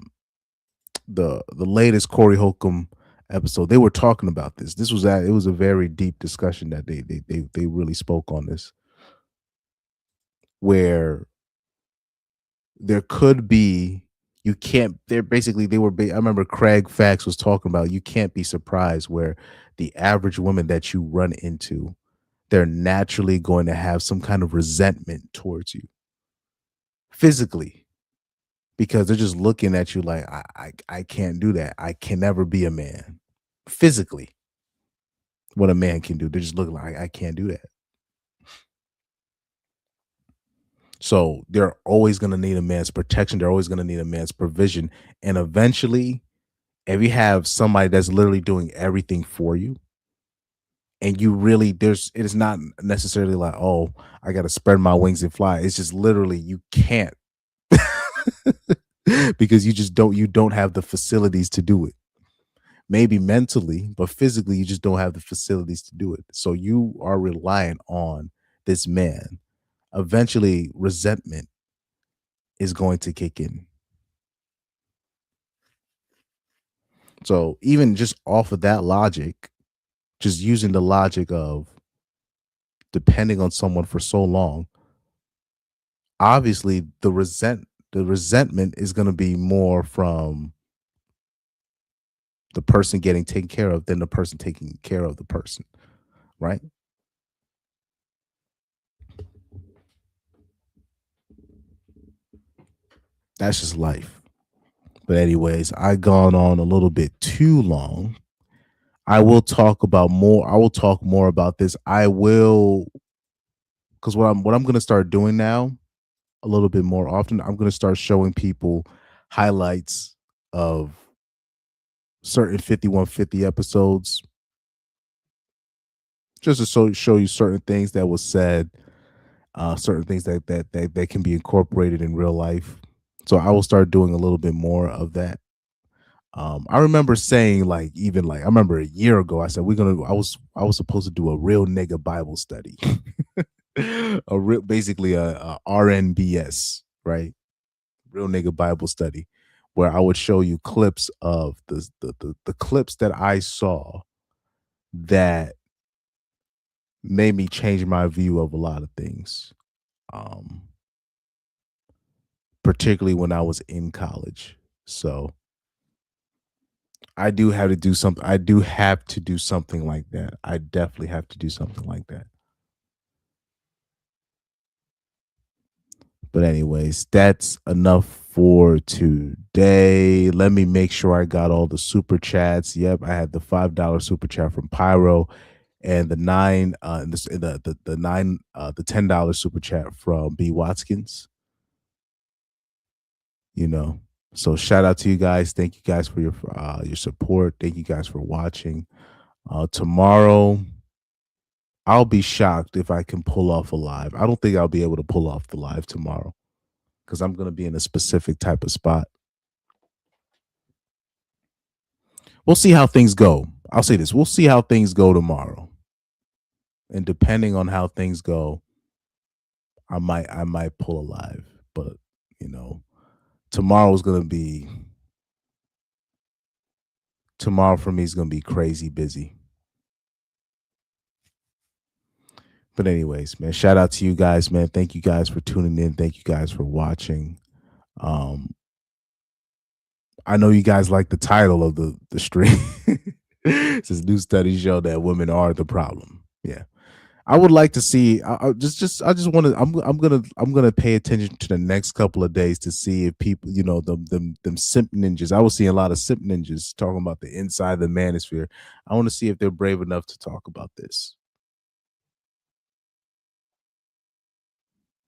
latest Corey Holcomb episode. They were talking about this. It was a very deep discussion that they really spoke on this, where there could be, you can't, they're basically, I remember Craig Fax was talking about, you can't be surprised where the average woman that you run into, they're naturally going to have some kind of resentment towards you physically, because they're just looking at you like, I can't do that. I can never be a man. Physically, what a man can do, they're just looking like, I can't do that. So they're always going to need a man's protection. They're always going to need a man's provision. And eventually, if you have somebody that's literally doing everything for you, and you really, it is not necessarily like, oh, I got to spread my wings and fly. It's just literally, you can't because you don't have the facilities to do it. Maybe mentally, but physically, you just don't have the facilities to do it. So you are reliant on this man. Eventually, resentment is going to kick in. So even just off of that logic, just using the logic of depending on someone for so long, obviously the resentment is going to be more from the person getting taken care of than the person taking care of the person, right? That's just life. But anyways, I gone on a little bit too long. I will talk more about this. I will, because what I'm going to start doing now a little bit more often, I'm going to start showing people highlights of certain 5150 episodes, just to show you certain things that was said, certain things that can be incorporated in real life. So I will start doing a little bit more of that. I remember saying like even like I remember a year ago I said I was supposed to do a real nigga Bible study. Basically a RNBS, right? Real nigga Bible study, where I would show you clips of the clips that I saw that made me change my view of a lot of things. Particularly when I was in college. So I do have to do something. I do have to do something like that. I definitely have to do something like that. But anyways, that's enough for today. Let me make sure I got all the super chats. Yep, I had the $5 super chat from Pyro, and the $10 super chat from B Watkins. You know, so shout out to you guys. Thank you guys for your support. Thank you guys for watching. Tomorrow, I'll be shocked if I can pull off a live. I don't think I'll be able to pull off the live tomorrow because I'm going to be in a specific type of spot. We'll see how things go. I'll say this. We'll see how things go tomorrow. And depending on how things go, I might pull a live. But, you know, tomorrow for me is going to be crazy busy. But anyways, man, shout out to you guys, man. Thank you guys for tuning in. Thank you guys for watching. I know you guys like the title of the stream. It says new studies show that women are the problem. Yeah. I would like to see I'm gonna pay attention to the next couple of days to see if people, you know, them simp ninjas. I was seeing a lot of simp ninjas talking about the inside of the manosphere. I want to see if they're brave enough to talk about this.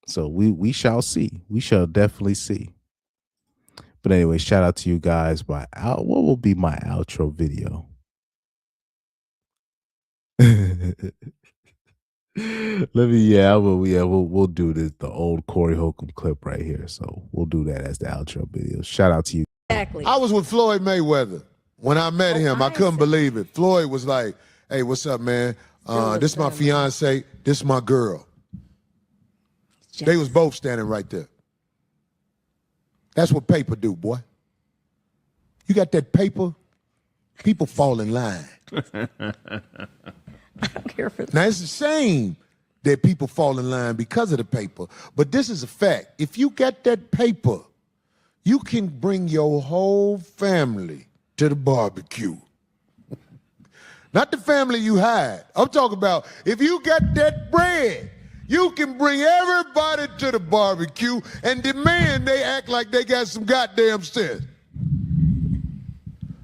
So we shall see. We shall definitely see. But anyway, shout out to you guys. What will be my outro video? We'll do the old Corey Holcomb clip right here. So we'll do that as the outro video. Shout out to you. Exactly. I was with Floyd Mayweather. When I met him, I couldn't believe it. Floyd was like, "Hey, what's up, man? This my fiance. This my girl." They was both standing right there. That's what paper do, boy. You got that paper, people fall in line. I don't care for that. Now, it's a shame that people fall in line because of the paper, but this is a fact. If you got that paper, you can bring your whole family to the barbecue. Not the family you had. I'm talking about if you got that bread, you can bring everybody to the barbecue and demand they act like they got some goddamn sense.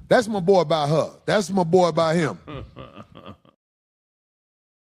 That's my boy about her. That's my boy about him.